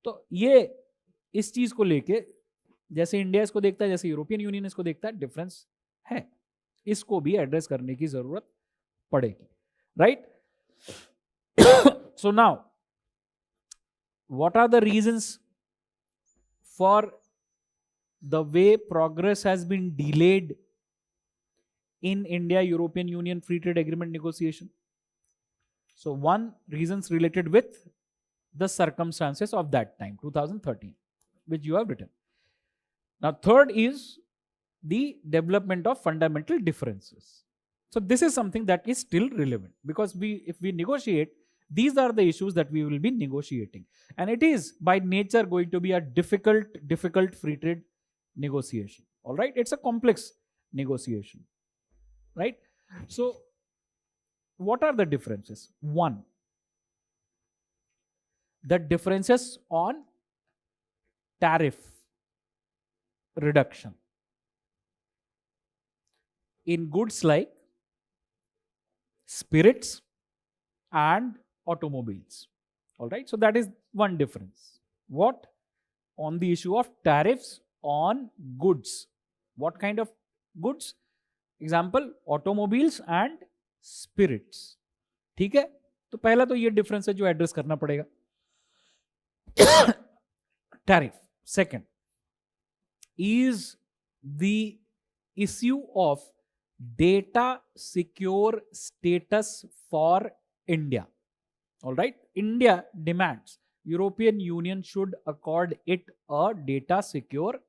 तो ये इस चीज को लेके जैसे India इसको देखता है, जैसे यूरोपियन यूनियन इसको देखता है, डिफरेंस है. इसको भी एड्रेस करने की जरूरत पड़ेगी, right? So now, what are the reasons for the way progress has been delayed in India-European Union free trade agreement negotiation? So one reasons related with the circumstances of that time, 2013, which you have written. Now third is the development of fundamental differences. So this is something that is still relevant, because if we negotiate, these are the issues that we will be negotiating, and it is by nature going to be a difficult free trade negotiation. All right, it's a complex negotiation, right? So what are the differences? One, the differences on tariff reduction in goods like spirits and automobiles. All right, so that is one difference. What? On the issue of tariffs on goods. What kind of goods? Example, automobiles and spirits. ठीक है, तो पहला तो ये difference है जो address करना पड़ेगा. Tariff. Second is the issue of data secure status for India. All right, India demands European Union should accord it a data secure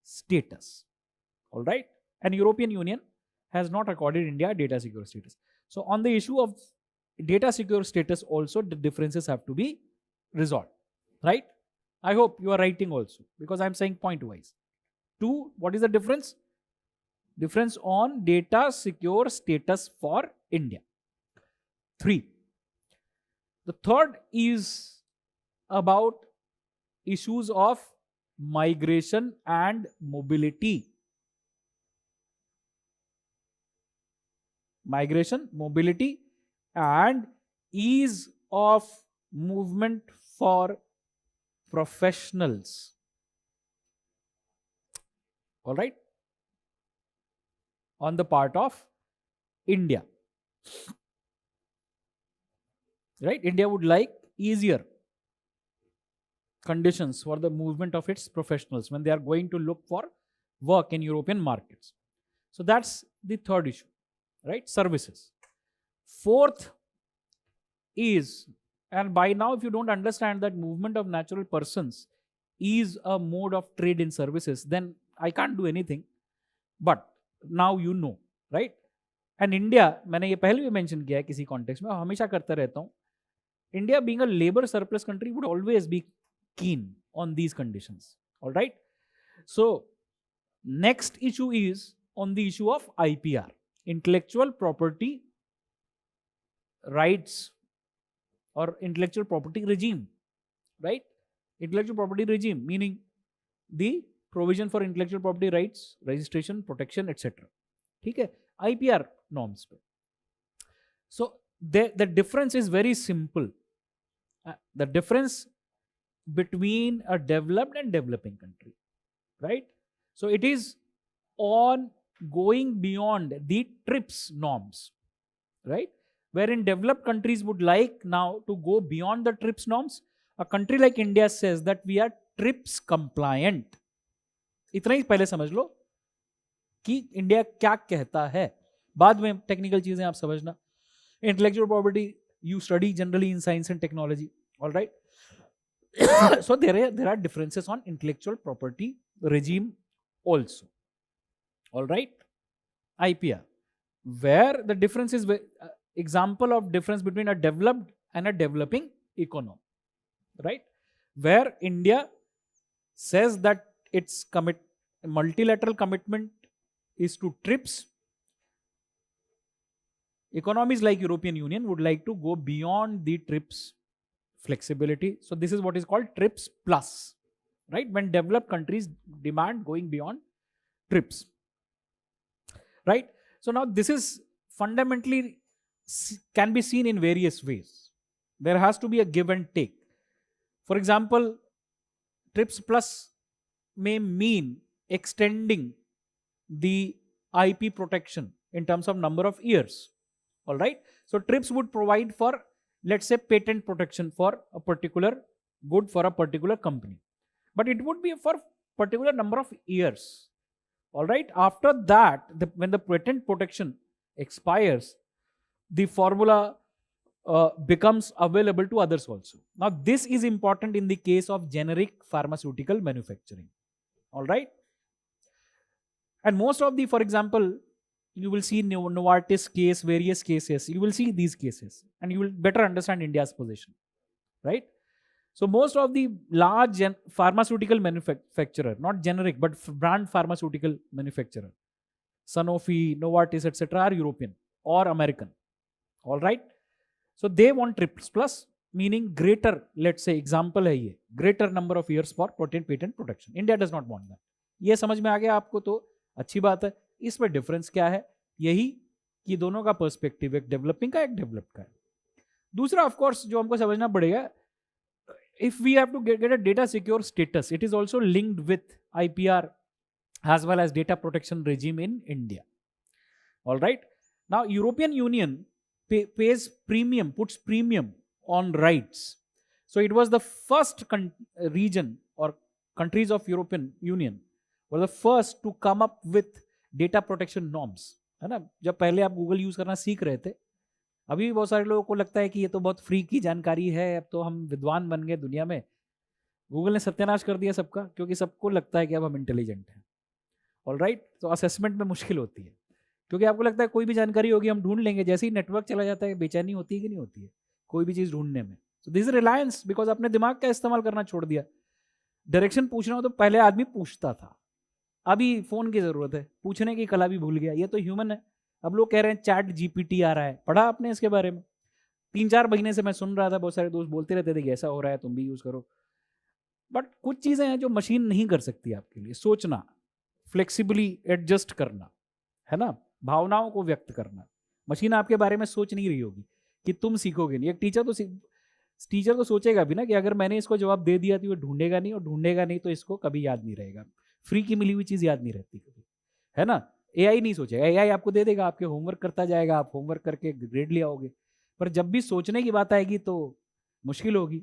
status. All right, and European Union has not accorded India data secure status. So on the issue of data secure status also, the differences have to be resolved, right? I hope you are writing also, because I am saying point wise. 2, what is the difference? Difference on data secure status for India. 3, the third is about issues of migration and mobility. Migration, mobility, and ease of movement for professionals. All right, on the part of India, right? India would like easier conditions for the movement of its professionals when they are going to look for work in European markets. So that's the third issue, right? Services. Fourth is, and by now if you don't understand that movement of natural persons is a mode of trade in services, then I can't do anything. But now you know, right? And India, मैंने ये पहले भी mention किया है किसी context में, हमेशा करता रहता हूँ, India being a labor surplus country would always be keen on these conditions. All right. So next issue is on the issue of IPR, intellectual property rights or intellectual property regime, right? Intellectual property regime meaning the provision for intellectual property rights, registration, protection, etc. ठीक है, IPR norms पे. So the difference is very simple. The difference between a developed and developing country, right? So it is on going beyond the TRIPS norms, right? Wherein developed countries would like now to go beyond the TRIPS norms. A country like India says that we are TRIPS compliant. इतना ही पहले समझ लो कि India क्या कहता है, बाद में technical चीजें आप समझना. Intellectual property you study generally in science and technology. All right. So there are differences on intellectual property regime also. All right. IPR, where the difference is example of difference between a developed and a developing economy, right? Where India says that its multilateral commitment is to TRIPS. Economies like European Union would like to go beyond the TRIPS flexibility. So this is what is called TRIPS plus, right? When developed countries demand going beyond TRIPS, right? So now this is fundamentally can be seen in various ways. There has to be a give and take. For example, TRIPS plus may mean extending the IP protection in terms of number of years. All right. So TRIPS would provide for, let's say, patent protection for a particular good for a particular company, but it would be for particular number of years. All right. After that, when the patent protection expires, the formula becomes available to others also. Now, this is important in the case of generic pharmaceutical manufacturing. All right. And most of the, for example, you will see Novartis case, various cases. You will see these cases, and you will better understand India's position, right? So most of the large pharmaceutical manufacturer, not generic, but brand pharmaceutical manufacturer, Sanofi, Novartis, etc., are European or American. All right. So they want TRIPS plus, meaning greater, let's say example है ये, greater number of years for patent protection. India does not want that. ये समझ में आ गया आपको तो अच्छी बात है. इसमें डिफरेंस क्या है? यही कि दोनों का पर्सपेक्टिव, एक डेवलपिंग का, एक डेवलप्ड का है. दूसरा ऑफ कोर्स जो हमको समझना पड़ेगा, if we have to get a data secure status, it is also linked with IPR as well as data protection regime in India. All right. Now, European Union pays premium, puts premium on rights. So it was the first region or countries of European Union were the first to come up with data protection norms. है ना? जब पहले आप Google use करना सीख रहे थे, अभी भी बहुत सारे लोगों को लगता है कि ये तो बहुत फ्री की जानकारी है, अब तो हम विद्वान बन गए दुनिया में. गूगल ने सत्यानाश कर दिया सबका, क्योंकि सबको लगता है कि अब हम इंटेलिजेंट हैं. ऑलराइट. तो असेसमेंट में मुश्किल होती है, क्योंकि आपको लगता है कोई भी जानकारी होगी हम ढूंढ लेंगे. जैसे ही नेटवर्क चला जाता है बेचैनी होती है कि नहीं होती है कोई भी चीज़ ढूंढने में. सो दिस रिलायंस, बिकॉज अपने दिमाग का इस्तेमाल करना छोड़ दिया. डायरेक्शन पूछना हो तो पहले आदमी पूछता था, अभी फ़ोन की ज़रूरत है, पूछने की कला भी भूल गया. ये तो ह्यूमन है. अब लोग कह रहे हैं चैट जीपीटी आ रहा है, पढ़ा आपने इसके बारे में? 3-4 महीने से मैं सुन रहा था, बहुत सारे दोस्त बोलते रहते थे कि ऐसा हो रहा है, तुम भी यूज़ करो. बट कुछ चीज़ें हैं जो मशीन नहीं कर सकती आपके लिए. सोचना, फ्लेक्सिबली एडजस्ट करना, है ना, भावनाओं को व्यक्त करना. मशीन आपके बारे में सोच नहीं रही होगी कि तुम सीखोगे नहीं. एक टीचर तो सोचेगा भी ना कि अगर मैंने इसको जवाब दे दिया तो ये ढूंढेगा नहीं, और ढूंढेगा नहीं तो इसको कभी याद नहीं रहेगा. फ्री की मिली हुई चीज़ याद नहीं रहती कभी, है ना. एआई नहीं सोचेगा, एआई आपको दे देगा, आपके होमवर्क करता जाएगा, आप होमवर्क करके ग्रेड ले आओगे. पर जब भी सोचने की बात आएगी तो मुश्किल होगी,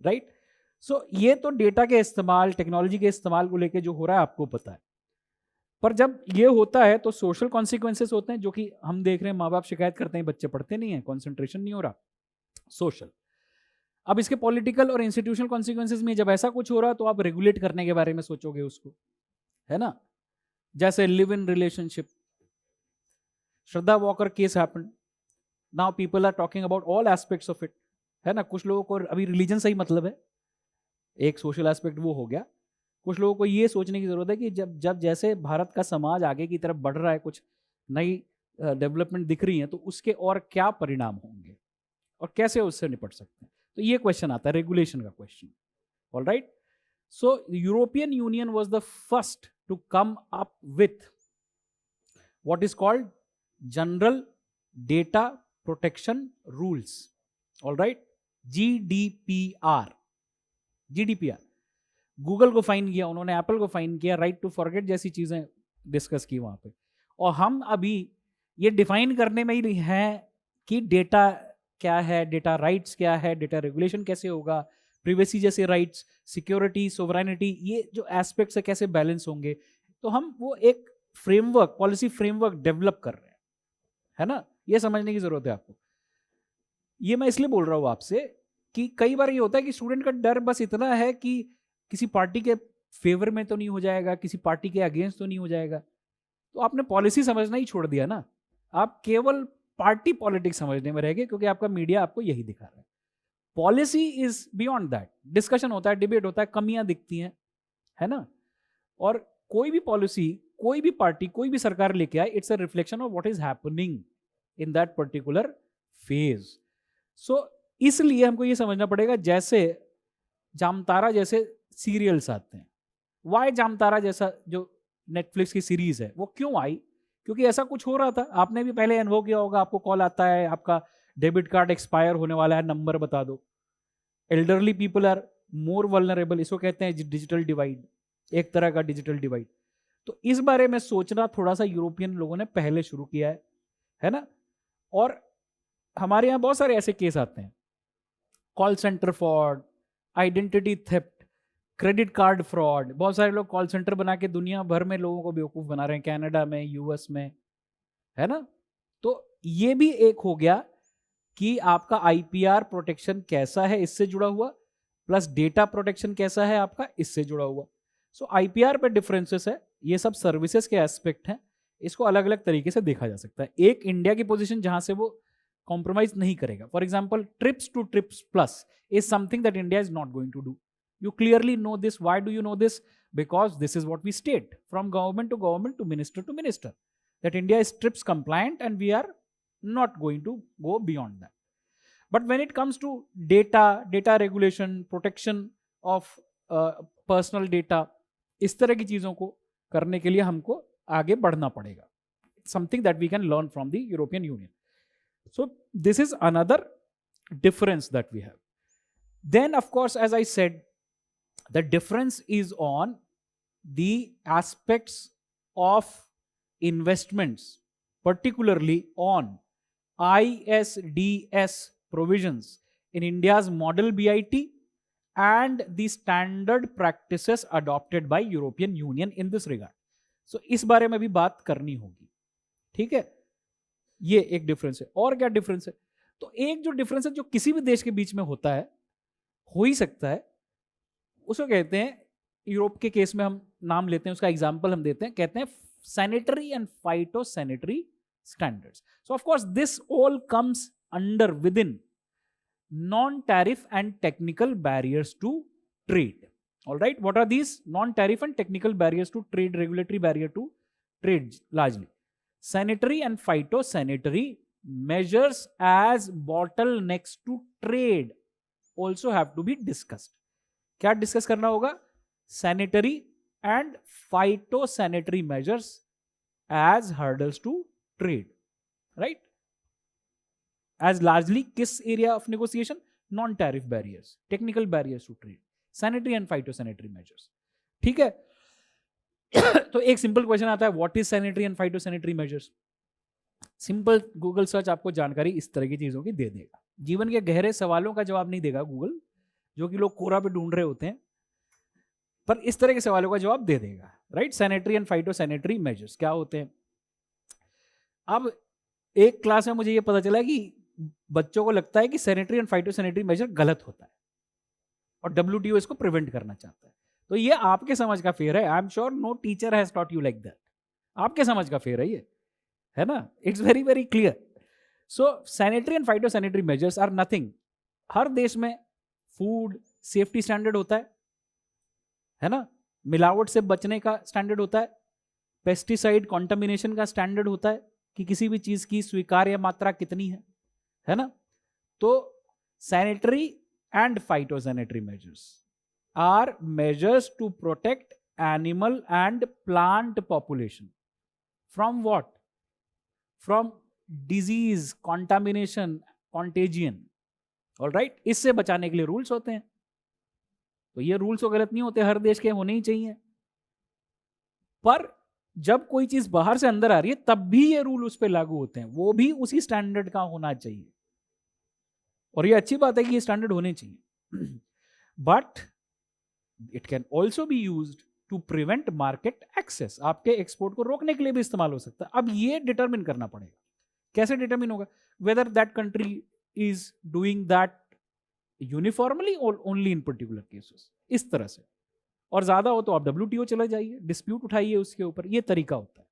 राइट. सो ये तो डेटा के इस्तेमाल, टेक्नोलॉजी के इस्तेमाल को लेके जो हो रहा है आपको पता है. पर जब ये होता है तो सोशल कॉन्सिक्वेंसेस होते हैं, जो कि हम देख रहे हैं. माँ बाप शिकायत करते हैं बच्चे पढ़ते नहीं है, कॉन्सेंट्रेशन नहीं हो रहा. सोशल. अब इसके पॉलिटिकल और इंस्टीट्यूशनल कॉन्सिक्वेंसेस में जब ऐसा कुछ हो रहा है तो आप रेगुलेट करने के बारे में सोचोगे उसको, है ना. जैसे live in relationship, Shraddha Walkar case happened. Now people are talking about all aspects of it, है ना. कुछ लोगों को अभी रिलीजन से ही मतलब है, एक सोशल एस्पेक्ट वो हो गया. कुछ लोगों को ये सोचने की जरूरत है कि जब जैसे भारत का समाज आगे की तरफ बढ़ रहा है, कुछ नई डेवलपमेंट दिख रही है, तो उसके और क्या परिणाम होंगे और कैसे उससे निपट सकते हैं. तो ये क्वेश्चन आता है, रेगुलेशन का question. All right. So European union was the first to come up with what is called general data protection rules. All right. GDPR. Google को फाइन किया उन्होंने, एप्पल को फाइन किया, राइट टू फॉरगेट जैसी चीजें discuss की वहां पे. और हम अभी ये डिफाइन करने में ही हैं कि डेटा क्या है, डेटा राइट्स क्या है, डेटा रेगुलेशन कैसे होगा, प्रिवेसी जैसे राइट्स, सिक्योरिटी, सोवरेनिटी, ये जो एस्पेक्ट्स है कैसे बैलेंस होंगे. तो हम वो एक फ्रेमवर्क, पॉलिसी फ्रेमवर्क डेवलप कर रहे हैं, है ना. ये समझने की जरूरत है आपको. ये मैं इसलिए बोल रहा हूँ आपसे कि कई बार ये होता है कि स्टूडेंट का डर बस इतना है कि किसी पार्टी के फेवर में तो नहीं हो जाएगा, किसी पार्टी के अगेंस्ट तो नहीं हो जाएगा. तो आपने पॉलिसी समझना ही छोड़ दिया ना. आप केवल पार्टी पॉलिटिक्स समझने में रह गए, क्योंकि आपका मीडिया आपको यही दिखा रहा है. Policy is beyond that. Discussion होता है, डिबेट होता है, कमियां दिखती हैं, है ना. और कोई भी पॉलिसी, कोई भी पार्टी, कोई भी सरकार लेके आए, it's a reflection of what is happening in that particular phase. So इसलिए हमको ये समझना पड़ेगा, जैसे जामतारा जैसे सीरियल्स आते हैं, वाई जामतारा जैसा जो नेटफ्लिक्स की सीरीज है वो क्यों आई? क्योंकि ऐसा कुछ हो रहा था. आपने भी पहले अनुभव किया होगा, आपको कॉल आता है, आपका डेबिट कार्ड एक्सपायर होने वाला है, नंबर बता दो. Elderly people are more vulnerable, इसको कहते हैं डिजिटल डिवाइड, एक तरह का डिजिटल डिवाइड. तो इस बारे में सोचना थोड़ा सा यूरोपियन लोगों ने पहले शुरू किया है ना. और हमारे यहाँ बहुत सारे ऐसे केस आते हैं, call centre fraud, identity theft, credit card fraud. बहुत सारे लोग कॉल सेंटर बना के दुनिया भर में लोगों को बेवकूफ बना रहे हैं, कनाडा में, यूएस में, है ना. तो ये भी एक हो गया कि आपका आईपीआर प्रोटेक्शन कैसा है इससे जुड़ा हुआ, प्लस डेटा प्रोटेक्शन कैसा है आपका इससे जुड़ा हुआ. सो आईपीआर पे डिफरेंसेस है, ये सब सर्विसेज के एस्पेक्ट हैं. इसको अलग अलग तरीके से देखा जा सकता है. एक इंडिया की पोजीशन जहां से वो कॉम्प्रोमाइज नहीं करेगा. For example, TRIPS to TRIPS plus is something that India is not going to do. You clearly know this. Why do you know this? Because this is what we state from government to minister, that India is TRIPS compliant and we are not going to go beyond that. But when it comes to data regulation, protection of personal data, इस तरह की चीज़ों को करने के लिए हमको आगे बढ़ना पड़ेगा. Something that we can learn from the European Union. So this is another difference that we have. Then, of course, as I said, the difference is on the aspects of investments, particularly on ISDS provisions in India's model BIT and the standard practices adopted by European Union in this regard. So इस बारे में भी बात करनी होगी. ठीक है, ये एक डिफरेंस है. और क्या डिफरेंस है? तो एक जो डिफरेंस है जो किसी भी देश के बीच में होता है, हो ही सकता है, उसको कहते हैं, यूरोप के केस में हम नाम लेते हैं, उसका एग्जांपल हम देते हैं, कहते हैं sanitary and phytosanitary standards. So of course this all comes under within non tariff and technical barriers to trade. All right, what are these non tariff and technical barriers to trade, regulatory barrier to trade? Largely sanitary and phytosanitary measures as bottlenecks to trade also have to be discussed. क्या discuss करना होगा? Sanitary and phytosanitary measures as hurdles to trade, right? As largely किस area of negotiation? Non tariff barriers, technical barriers to trade, sanitary and phytosanitary measures. ठीक है. तो एक simple question आता है, what is sanitary and phytosanitary measures? Simple Google search आपको जानकारी इस तरह की चीजों की दे देगा. जीवन के गहरे सवालों का जवाब नहीं देगा गूगल, जो कि लोग कोरा पे ढूंढ रहे होते हैं, पर इस तरह के सवालों का जवाब दे देगा, right? Sanitary and phytosanitary measures क्या होते हैं? अब एक क्लास में मुझे ये पता चला कि बच्चों को लगता है कि सैनिटरी एंड फाइटोसैनिटरी मेजर गलत होता है और WTO इसको प्रिवेंट करना चाहता है. तो ये आपके समझ का फेर है. I am sure no teacher has taught you like that. आपके समझ का फेर है ये, है ना? It's very very clear. So sanitary and phytosanitary measures are nothing. हर देश में फूड सेफ्टी स्टैंडर्ड होता है ना? मिलावट से बचने का स्टैंडर्ड होता है, पेस्टिसाइड कॉन्टामिनेशन का स्टैंडर्ड होता है कि किसी भी चीज की स्वीकार्य मात्रा कितनी है ना? तो sanitary and phytosanitary measures are measures to protect animal and plant population from what? From disease, contamination, contagion. All right, इससे बचाने के लिए रूल्स होते हैं. तो ये रूल्स तो गलत नहीं होते, हर देश के होने ही चाहिए. पर जब कोई चीज बाहर से अंदर आ रही है तब भी ये रूल उस पर लागू होते हैं, वो भी उसी स्टैंडर्ड का होना चाहिए. और ये अच्छी बात है कि ये स्टैंडर्ड होने चाहिए. But it can also be used to prevent market access. आपके एक्सपोर्ट को रोकने के लिए भी इस्तेमाल हो सकता है. अब ये डिटरमिन करना पड़ेगा. कैसे डिटरमिन होगा? Whether that country is doing that uniformly और ओनली इन पर्टिकुलर केसेस, इस तरह से. और ज्यादा हो तो आप WTO चले जाइए, डिस्प्यूट उठाइए उसके ऊपर. ये तरीका होता है,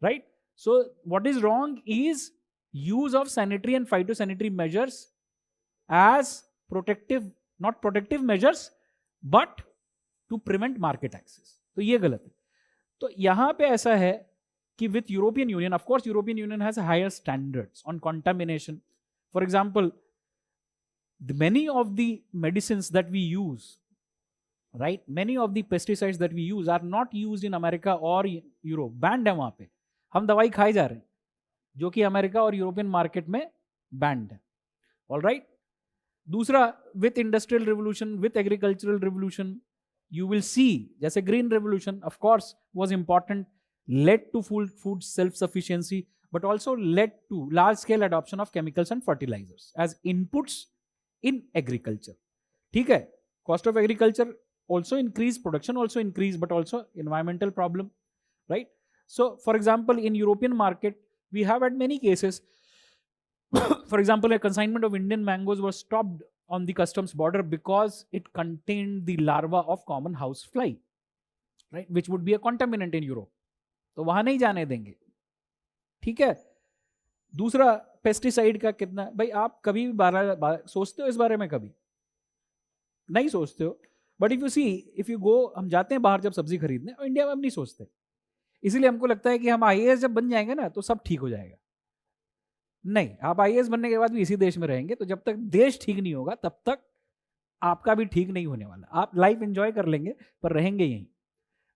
right? So what is wrong is use of sanitary and phytosanitary measures as protective, not protective measures but to prevent market access. तो ये गलत है. तो यहां पे ऐसा है कि with European Union, of course European Union has higher standards on contamination. For example, many of the medicines that we use, right, many of the pesticides that we use are not used in America or Europe. banned है वहां पे. हम दवाई खाए जा रहे हैं जो कि अमेरिका और यूरोपियन मार्केट में बैंड है. All right. दूसरा, with industrial revolution, with agricultural revolution, you will see, जैसे green revolution of course was important, led to food self sufficiency, but also led to large scale adoption of chemicals and fertilizers as inputs in agriculture. ठीक है? Cost of agriculture also increase, production also increase, but also environmental problem, right? So for example, in European market we have had many cases. For example, a consignment of Indian mangoes was stopped on the customs border because it contained the larva of common house fly, right, which would be a contaminant in Europe. तो वहां नहीं जाने देंगे. ठीक है। दूसरा, pesticide का कितना, भाई आप कभी भी सोचते हो इस बारे में? कभी नहीं सोचते हो। बट इफ यू गो, हम जाते हैं बाहर जब सब्जी खरीदने, और इंडिया में हम नहीं सोचते, इसीलिए हमको लगता है कि हम आईएएस जब बन जाएंगे ना तो सब ठीक हो जाएगा। नहीं, आप आईएएस बनने के बाद भी इसी देश में रहेंगे, तो जब तक देश ठीक नहीं होगा तब तक आपका भी ठीक नहीं होने वाला। आप लाइफ एंजॉय कर लेंगे पर रहेंगे यहीं,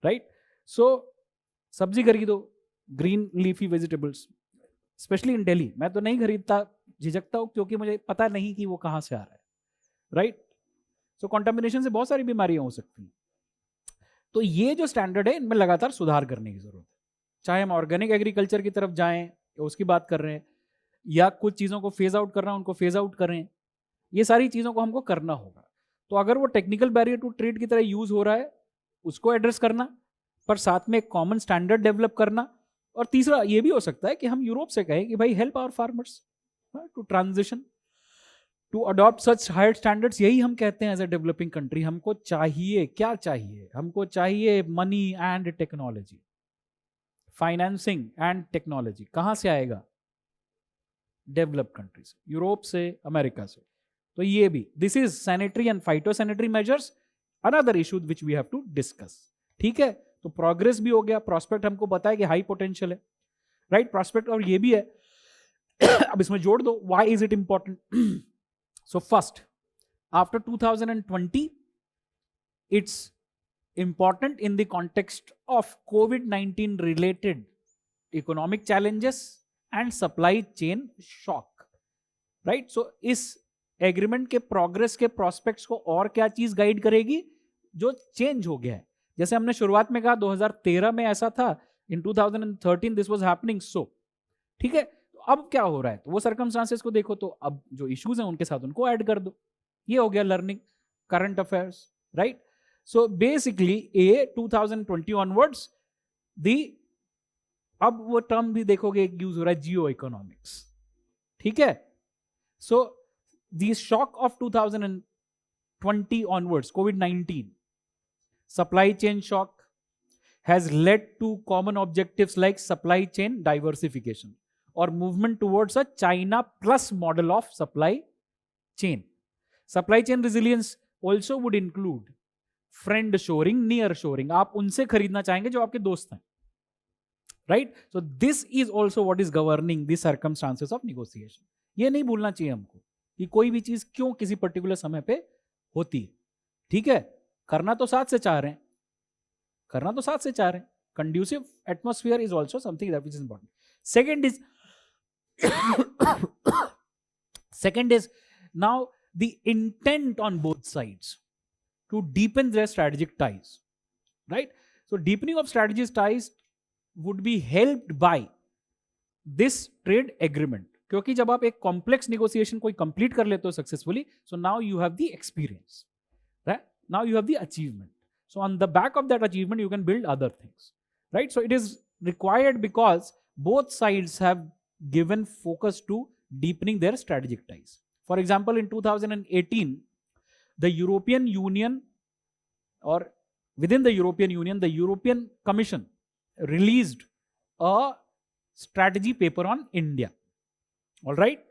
राइट। सो सब्जी खरीदो, green leafy vegetables, specially in Delhi. मैं तो नहीं खरीदता, झिझकता हूँ, क्योंकि मुझे पता नहीं कि वो कहाँ से आ रहा है, राइट। सो कंटामिनेशन से बहुत सारी बीमारियां हो सकती हैं। तो ये जो स्टैंडर्ड है, इनमें लगातार सुधार करने की जरूरत है। चाहे हम ऑर्गेनिक एग्रीकल्चर की तरफ जाएं, उसकी बात कर रहे हैं, या कुछ चीज़ों को फेज आउट करना, उनको फेज आउट करें, ये सारी चीज़ों को हमको करना होगा। तो अगर वो टेक्निकल बैरियर टू ट्रेड की तरह यूज हो रहा है, उसको एड्रेस करना, पर साथ में एक कॉमन स्टैंडर्ड डेवलप करना। और तीसरा ये भी हो सकता है कि हम यूरोप से कहें कि भाई help our farmers to transition to adopt such higher standards. यही हम कहते हैं एज ए डेवलपिंग कंट्री। हमको चाहिए, क्या चाहिए? हमको चाहिए money and technology, financing and technology. कहाँ से आएगा? डेवलप्ड कंट्रीज, यूरोप से, अमेरिका से। तो ये भी, this is sanitary and phytosanitary measures, another issue which we have to discuss. ठीक है, तो प्रोग्रेस भी हो गया, प्रोस्पेक्ट हमको पता है कि हाई पोटेंशियल है, राइट, प्रोस्पेक्ट। और ये भी है अब इसमें जोड़ दो, why is it important. So first, after 2020, it's important in the context of COVID-19 related economic challenges and supply chain shock, right? So इस एग्रीमेंट के प्रोग्रेस के प्रोस्पेक्ट्स को और क्या चीज गाइड करेगी? जो चेंज हो गया है। जैसे हमने शुरुआत में कहा 2013 में ऐसा था, इन 2013 दिस वाज हैपनिंग, सो ठीक है। तो अब क्या हो रहा है? तो वो सर्कमस्टांसेस को देखो, तो अब जो इश्यूज हैं उनके साथ उनको ऐड कर दो। ये हो गया learning, current affairs, right. So basically a 2020 onwards the, अब वो टर्म भी देखोगे एक यूज हो रहा है, जियो इकोनॉमिक्स, ठीक है। सो दी shock of 2020 onwards, COVID-19, supply chain shock has led to common objectives like supply chain diversification or movement towards a China plus model of supply chain. Supply chain resilience also would include friend shoring, near shoring. आप उनसे खरीदना चाहेंगे जो आपके दोस्त हैं, right? So this is also what is governing the circumstances of negotiation. ये नहीं भूलना चाहिए हमको कि कोई भी चीज क्यों किसी पर्टिकुलर समय पे होती है, ठीक है। करना तो साथ से चाह रहे हैं, करना तो साथ से चाह रहे हैं। Conducive atmosphere is also something that is important. Second is now the intent on both sides to deepen their strategic ties, right? So deepening of strategic ties would be helped by this trade agreement, क्योंकि जब आप एक complex negotiation कोई complete कर लेते हो successfully, so now you have the experience, right, now you have the achievement, so on the back of that achievement you can build other things, right. So it is required because both sides have given focus to deepening their strategic ties. For example, in 2018, the European Union, or within the European Union, the European Commission released a strategy paper on India. All right.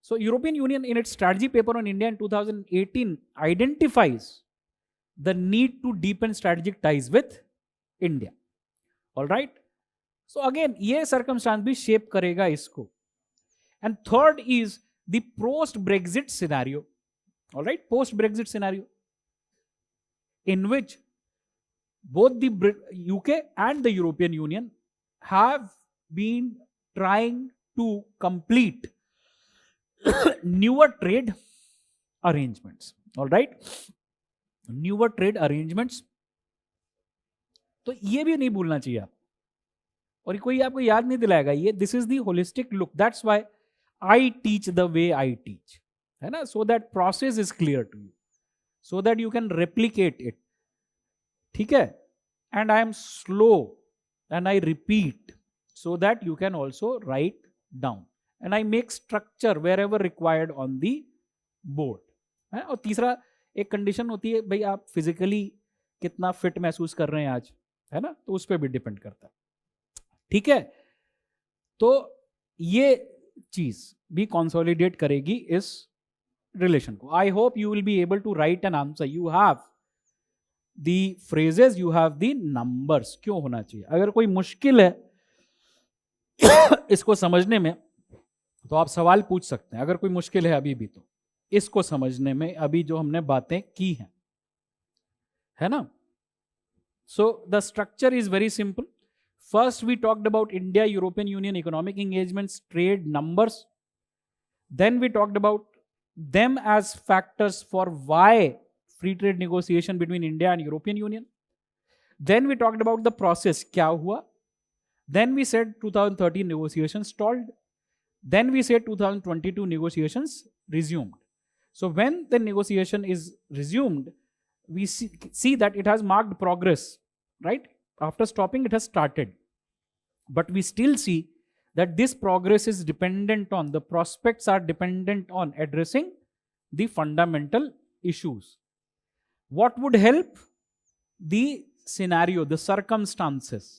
So European Union in its strategy paper on India in 2018 identifies the need to deepen strategic ties with India. All right. So again, ये circumstance भी shape करेगा इसको. And third is the post-Brexit scenario, all right, post-Brexit scenario, in which both the UK and the European Union have been trying to complete newer trade arrangements, all right, newer trade arrangements. तो ये भी नहीं भूलना चाहिए आप, और कोई आपको याद नहीं दिलाएगा ये, this is the holistic look, that's why I teach the way I teach, है ना, so that process is clear to you, so that you can replicate it, ठीक है। And I am slow and I repeat so that you can also write down, and I make structure wherever required on the board, है। और तीसरा एक condition होती है, भाई आप फिजिकली कितना फिट महसूस कर रहे हैं आज, है ना, तो उस पर भी डिपेंड करता है, ठीक है। तो ये चीज भी कंसोलिडेट करेगी इस रिलेशन को. I hope you will be able to write an answer. You have the phrases, you have the numbers. क्यों होना चाहिए? अगर कोई मुश्किल है इसको समझने में तो आप सवाल पूछ सकते हैं. अगर कोई मुश्किल है अभी भी तो इसको समझने में, अभी जो हमने बातें की हैं, है ना? So the structure is very simple. First, we talked about India European Union economic engagements, trade numbers. Then we talked about them as factors for why free trade negotiation between India and European Union. Then we talked about the process, kya hua. Then we said 2013 negotiations stalled. Then we said 2022 negotiations resumed. So when the negotiation is resumed, we see that it has marked progress, right? After stopping, it has started. But we still see that this progress is dependent on, the prospects are dependent on addressing the fundamental issues. What would help? The scenario, the circumstances,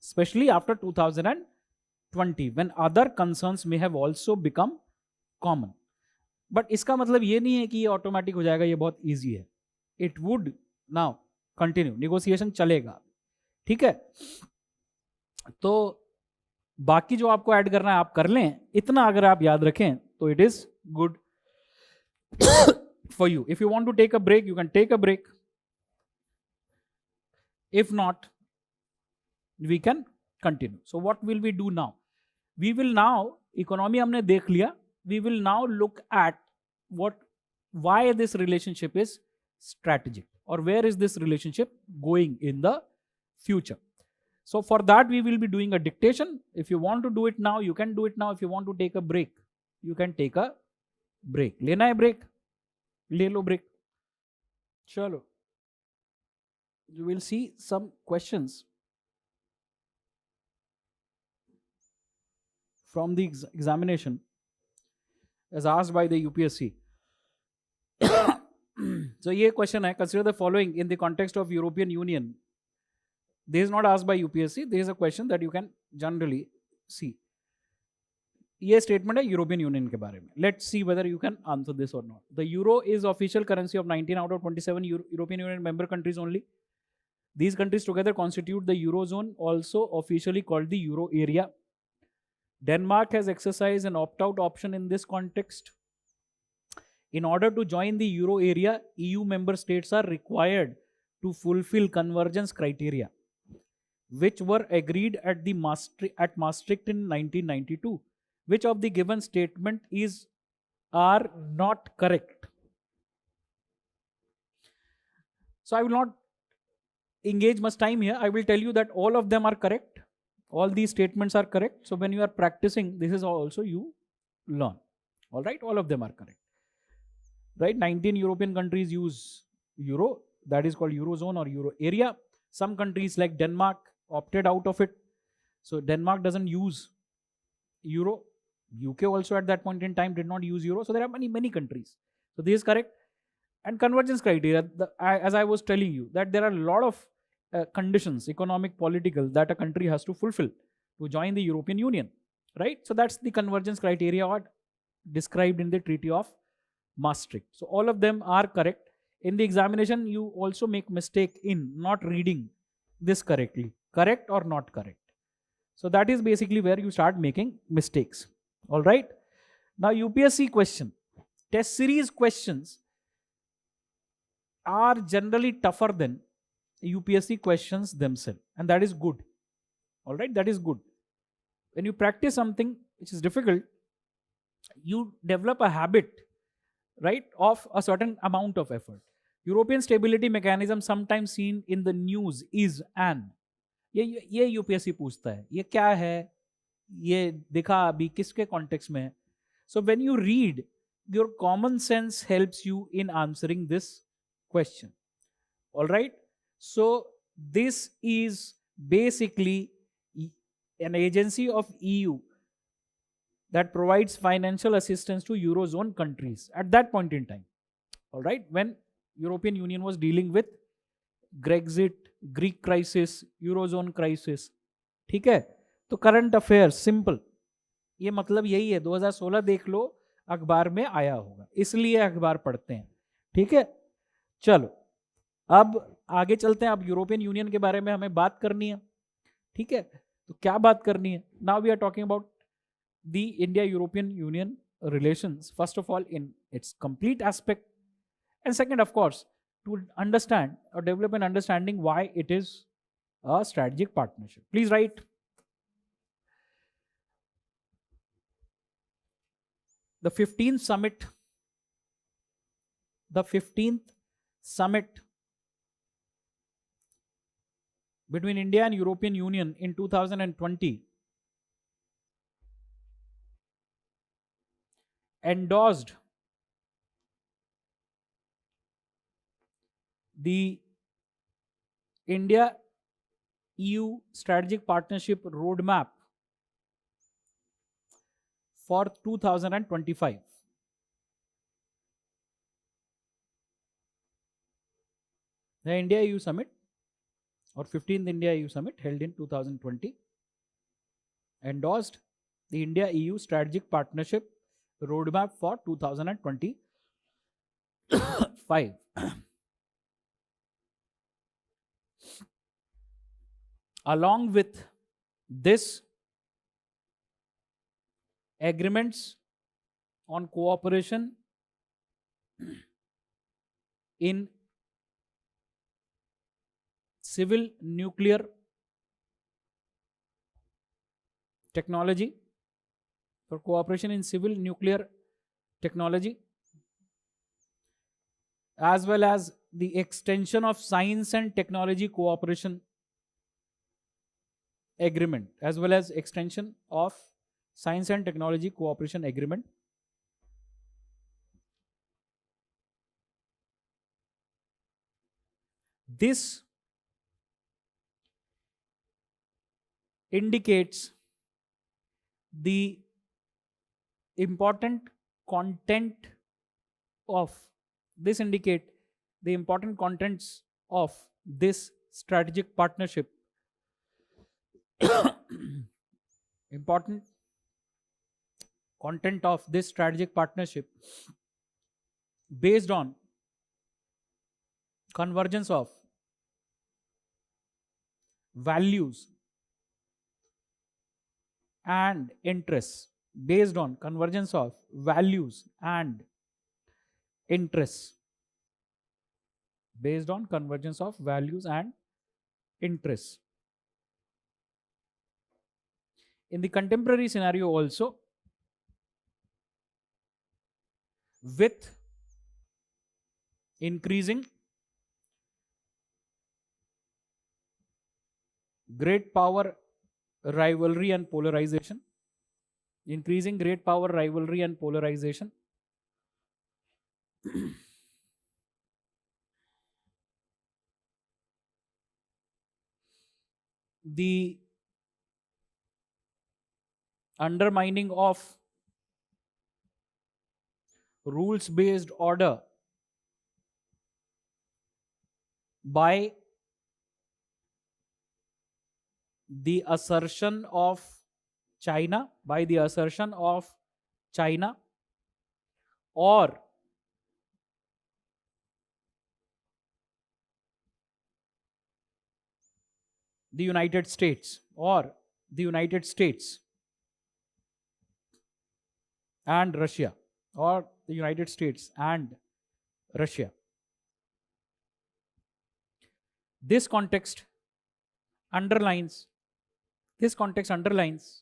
especially after 2020, when other concerns may have also become common. But इसका मतलब ये नहीं है कि ये automatic हो जाएगा, ये बहुत ईजी है. It would now continue, negotiation चलेगा, ठीक है? तो बाकी जो आपको ऐड करना है आप कर लें. इतना अगर आप याद रखें तो it is good for you. If you want to take a break, you can take a break. If not, we can continue. So what will we do now? We will now, economy हमने देख लिया, we will now look at what, why this relationship is strategic, और where is this relationship going in the future. So for that we will be doing a dictation. If you want to do it now, you can do it now. If you want to take a break, you can take a break. लेना है break, ले लो break. चलो, you will see some questions from the examination as asked by the UPSC. So ये question है, consider the following in the context of European Union. This is not asked by UPSC. This is a question that you can generally see. ये statement है European union के बारे में. Let's see whether you can answer this or not. The euro is official currency of 19 out of 27 European Union member countries only. These countries together constitute the eurozone, also officially called the euro area. Denmark has exercised an opt-out option in this context. In order to join the euro area, EU member states are required to fulfill convergence criteria, which were agreed at Maastricht in 1992. Which of the given statement are not correct? So I will not engage much time here. I will tell you that all of them are correct. All these statements are correct. So when you are practicing, this is also you learn. All right, all of them are correct. Right, 19 European countries use euro. That is called eurozone or euro area. Some countries like Denmark opted out of it. So Denmark doesn't use euro. UK also at that point in time did not use euro. So there are many countries. So this is correct. And convergence criteria, as I was telling you, that there are a lot of conditions, economic, political, that a country has to fulfill to join the European Union. Right? So that's the convergence criteria described in the Treaty of Maastricht. So all of them are correct. In the examination, you also make mistake in not reading this correctly. Correct or not correct? So that is basically where you start making mistakes. All right. Now UPSC question, test series questions are generally tougher than UPSC questions themselves, and that is good. All right, that is good. When you practice something which is difficult, you develop a habit, right, of a certain amount of effort. European stability mechanism sometimes seen in the news is an, ये UPSC पूछता है, ये क्या है, ये दिखा अभी किसके कॉन्टेक्स्ट में है. So when you read, your common sense helps you in answering this question. Alright, so this is basically an agency of EU that provides financial assistance to Eurozone countries at that point in time. All right, when European Union was dealing with Brexit, Greek crisis, Eurozone crisis. ठीक है, तो current affairs, simple. ये मतलब यही है, 2016 देख लो, अखबार में आया होगा, इसलिए अखबार पढ़ते हैं। ठीक है, चलो अब आगे चलते हैं। अब यूरोपियन यूनियन के बारे में हमें बात करनी है। ठीक है, तो क्या बात करनी है? Now we are talking about the India European Union relations, first of all in its complete aspect, and second of course to understand or develop an understanding why it is a strategic partnership. Please write the 15th summit, the 15th summit between India and European Union in 2020 endorsed the India EU strategic partnership roadmap for 2025. The India EU summit or 15th India EU summit held in 2020 endorsed the India EU strategic partnership roadmap for 2025. Along with this, agreements on cooperation in civil nuclear technology, for cooperation in civil nuclear technology, as well as the extension of science and technology cooperation agreement, as well as extension of science and technology cooperation agreement. This indicates the important content of this indicate the important contents of this strategic partnership. Important content of this strategic partnership based on convergence of values and interests, based on convergence of values and interests, based on convergence of values and interests. In the contemporary scenario also, with increasing great power rivalry and polarization, increasing great power rivalry and polarization, the undermining of rules based order by the assertion of China, by the assertion of China, or the United States, or the United States and Russia, or the United States and Russia. This context underlines, this context underlines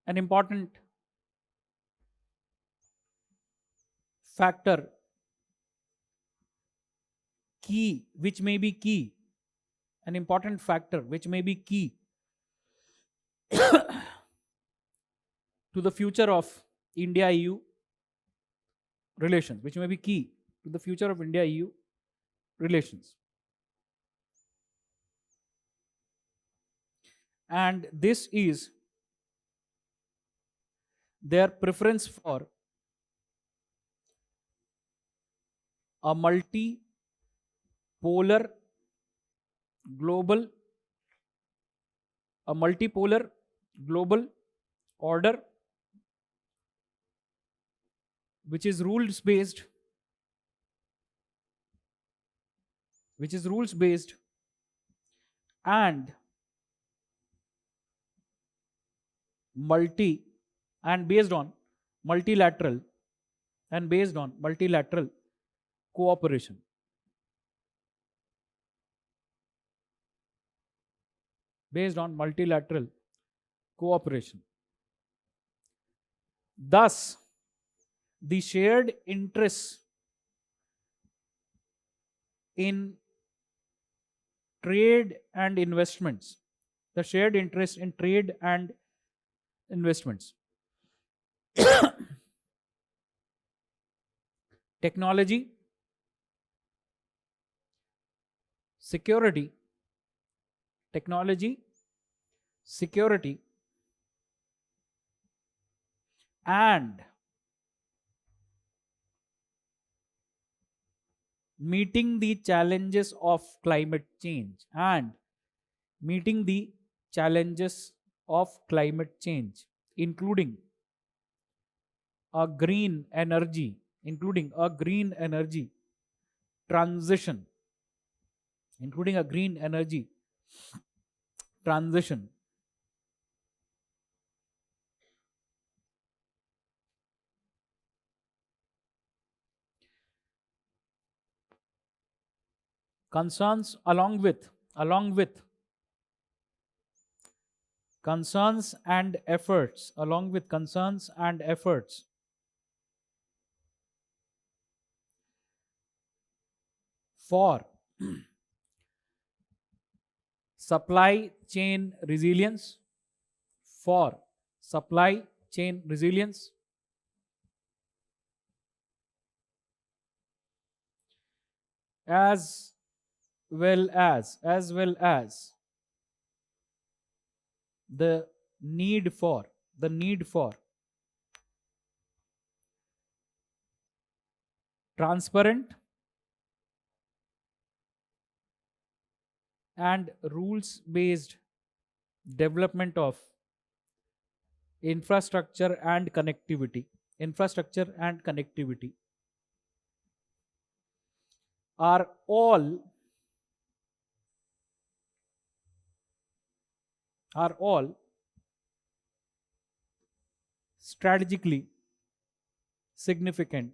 an important factor, key, which may be key, an important factor which may be key to the future of India EU relations, which may be key to the future of India EU relations. And this is their preference for a multipolar global, a multipolar global order which is rules based, which is rules based and multi and based on multilateral and based on multilateral cooperation. Based on multilateral cooperation. Thus, the shared interests in trade and investments, the shared interest in trade and investments, technology, security, technology, security, and meeting the challenges of climate change, and meeting the challenges of climate change, including a green energy, including a green energy transition, including a green energy transition. Concerns along with concerns and efforts, along with concerns and efforts for supply chain resilience, for supply chain resilience, as as well as the need for transparent and rules based development of infrastructure and connectivity, infrastructure and connectivity are all are all strategically significant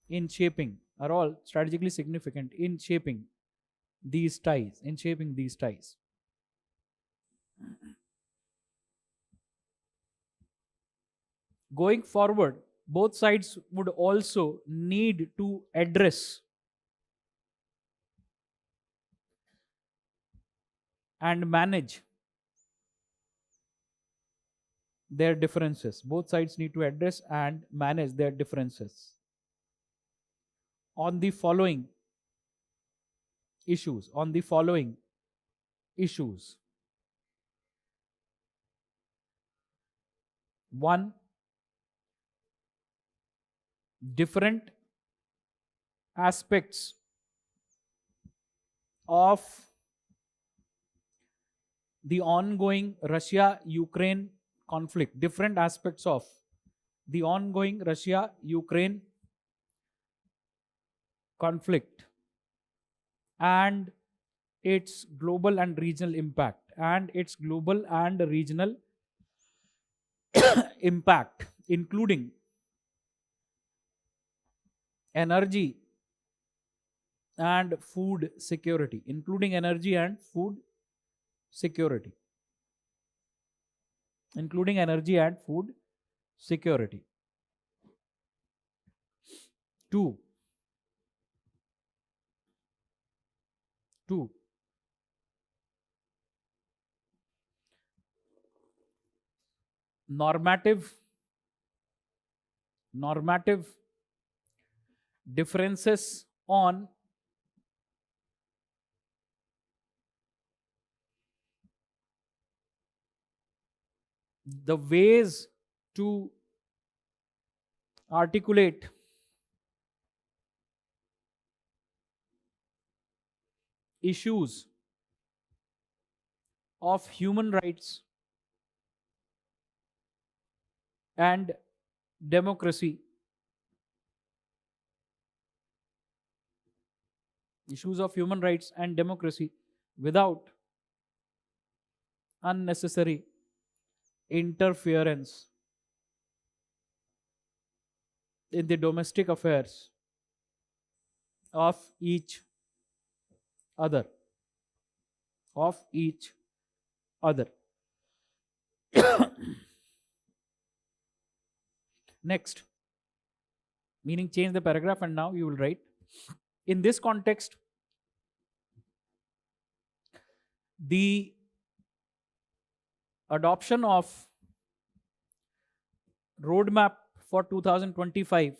in shaping are all strategically significant in shaping these ties. Going forward, both sides would also need to address and manage their differences. Both sides need to address and manage their differences on the following issues. One, different aspects of the ongoing Russia Ukraine conflict, different aspects of the ongoing Russia Ukraine conflict and its global and regional impact, impact, including energy and food security, security, including energy and food security. Two, two, normative normative differences on the ways to articulate issues of human rights and democracy, issues of human rights and democracy without unnecessary interference in the domestic affairs of each other, of each other. Next, meaning change the paragraph and now you will write. In this context, the adoption of roadmap for 2025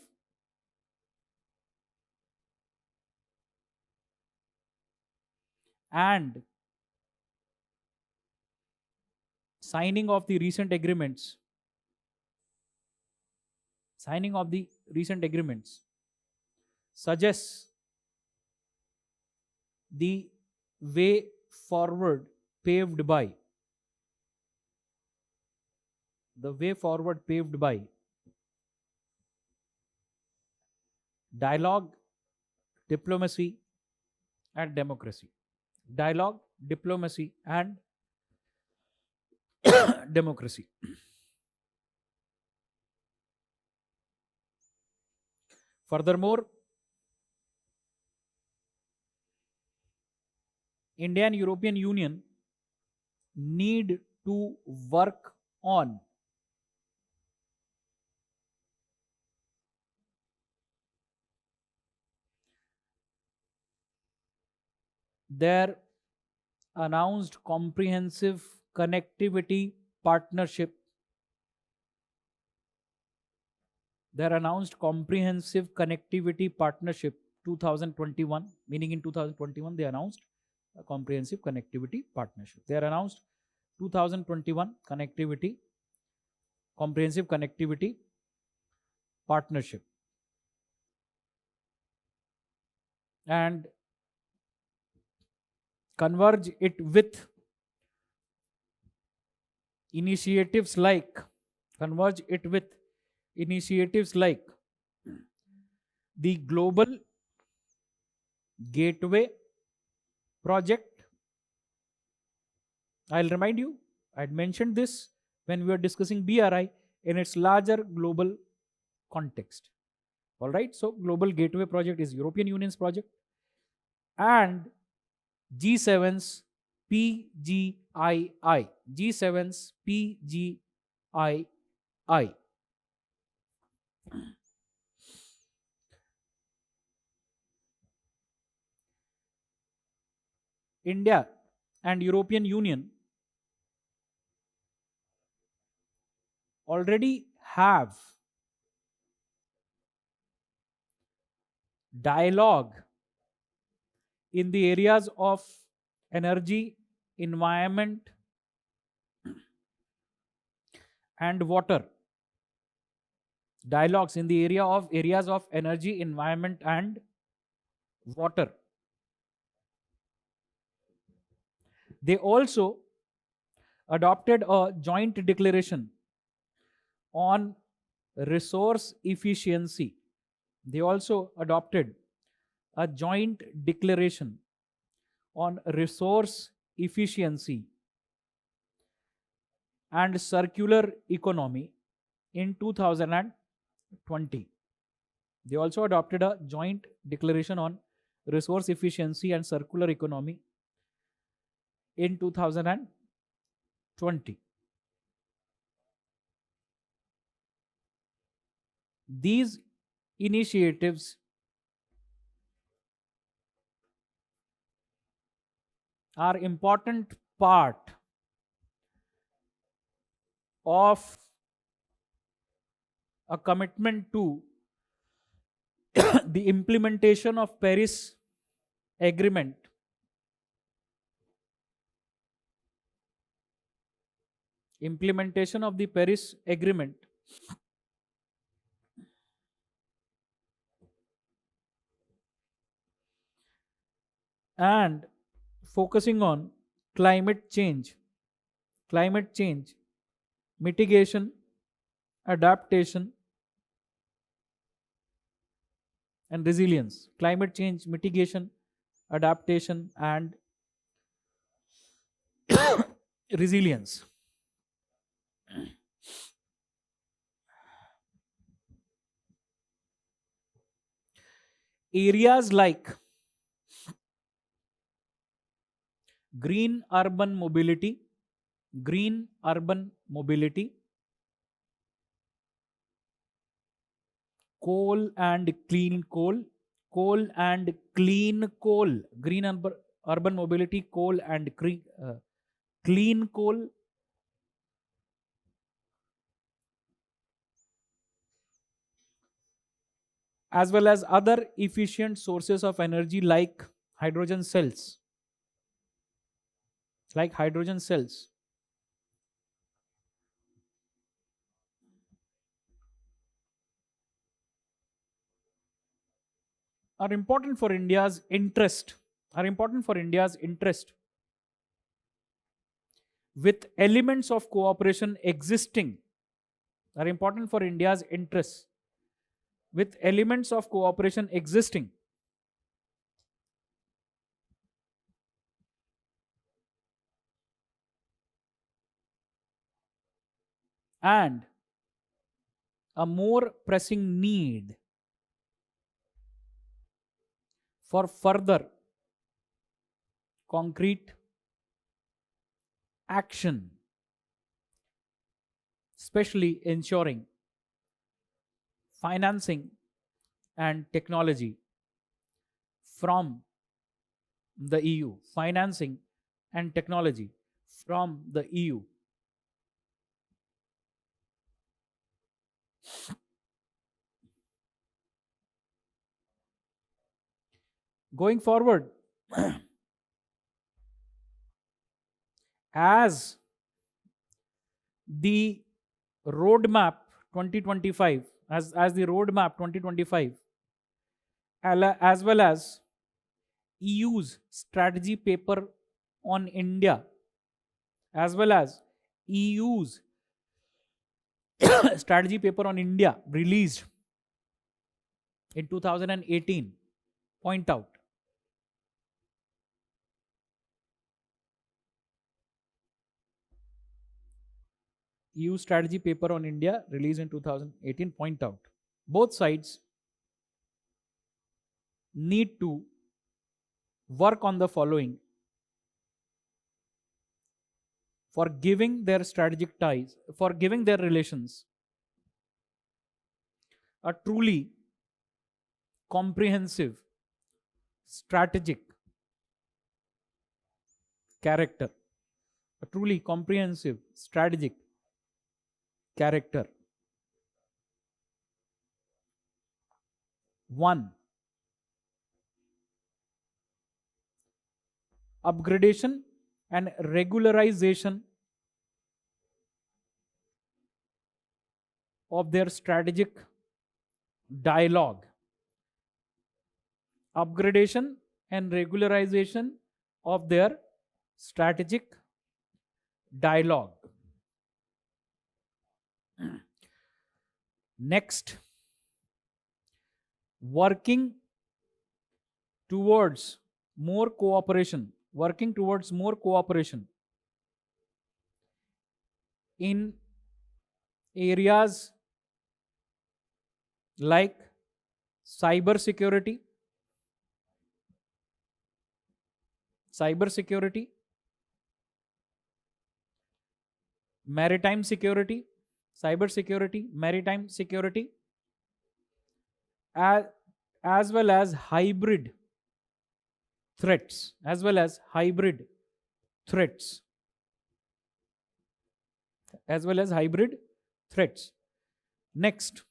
and signing of the recent agreements, signing of the recent agreements suggests the way forward paved by the way forward paved by dialogue, diplomacy, and democracy. Dialogue, diplomacy, and democracy. Furthermore, India and European Union need to work on their announced comprehensive connectivity partnership, their announced comprehensive connectivity partnership 2021, meaning in 2021 they announced a comprehensive connectivity partnership. They are announced 2021 connectivity, comprehensive connectivity partnership, and converge it with initiatives like converge it with initiatives like the Global Gateway Project. I'll remind you, I'd mentioned this when we were discussing BRI in its larger global context. All right, so Global Gateway Project is European Union's project, and G7's PGII. G7's PGII. India and European Union already have dialogue in the areas of energy, environment, and water. Dialogues in the areas of energy, environment, and water. They also adopted a joint declaration on resource efficiency. They also adopted a joint declaration on resource efficiency and circular economy in 2020. They also adopted a joint declaration on resource efficiency and circular economy in 2020. These initiatives are important part of a commitment to the implementation of Paris Agreement, implementation of the Paris Agreement, and focusing on climate change climate change, mitigation, adaptation, and resilience. Climate change, mitigation, adaptation, and resilience. Areas like green urban mobility, green urban mobility, coal and clean coal, coal and clean coal, green urban mobility, coal and clean coal, as well as other efficient sources of energy hydrogen cells, like hydrogen cells, are important for India's interest, are important for India's interest with elements of cooperation existing, are important for India's interests with elements of cooperation existing and a more pressing need for further concrete action, especially ensuring financing and technology from the EU, financing and technology from the EU. Going forward, as the roadmap 2025, as the roadmap 2025, as well as EU's strategy paper on India, as well as EU's strategy paper on India released in 2018 point out EU strategy paper on India released in 2018 point out both sides need to work on the following for giving their strategic ties, for giving their relations a truly comprehensive strategic character, a truly comprehensive strategic character. One, upgradation and regularization of their strategic dialogue. Upgradation and regularization of their strategic dialogue. Next, working towards more cooperation, working towards more cooperation in areas like cyber security, maritime security, cyber security, maritime security, as, as well as hybrid threats, as well as hybrid threats, as well as hybrid threats. Next,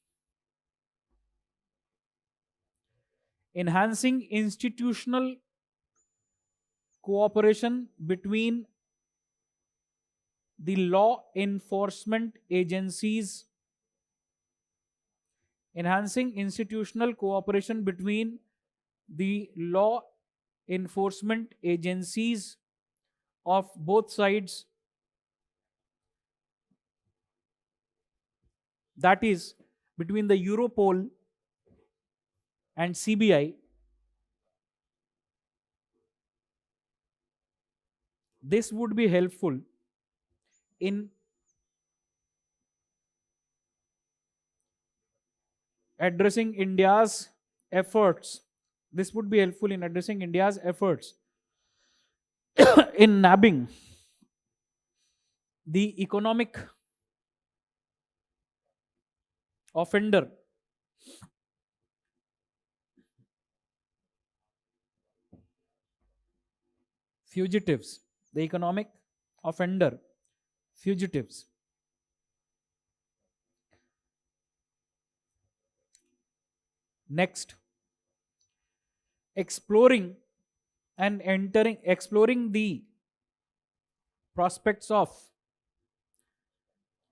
enhancing institutional cooperation between the law enforcement agencies, enhancing institutional cooperation between the law enforcement agencies of both sides that is between the Europol and CBI, this would be helpful in addressing India's efforts. This would be helpful in addressing India's efforts in nabbing the economic offender, fugitives, the economic offender, fugitives. Next, exploring the prospects of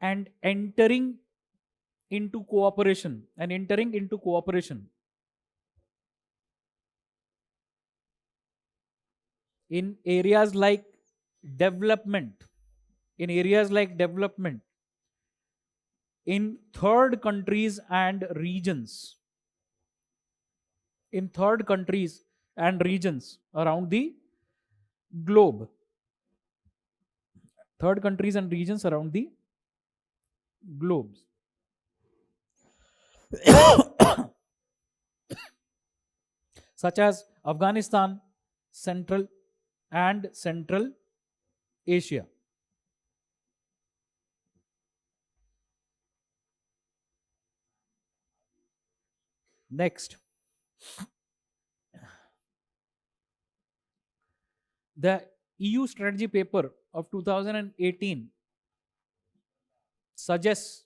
and entering into cooperation in areas like development, in areas like development in third countries and regions, in third countries and regions around the globe, third countries and regions around the globes, such as Afghanistan, Central Asia. Next, the EU strategy paper of 2018 suggests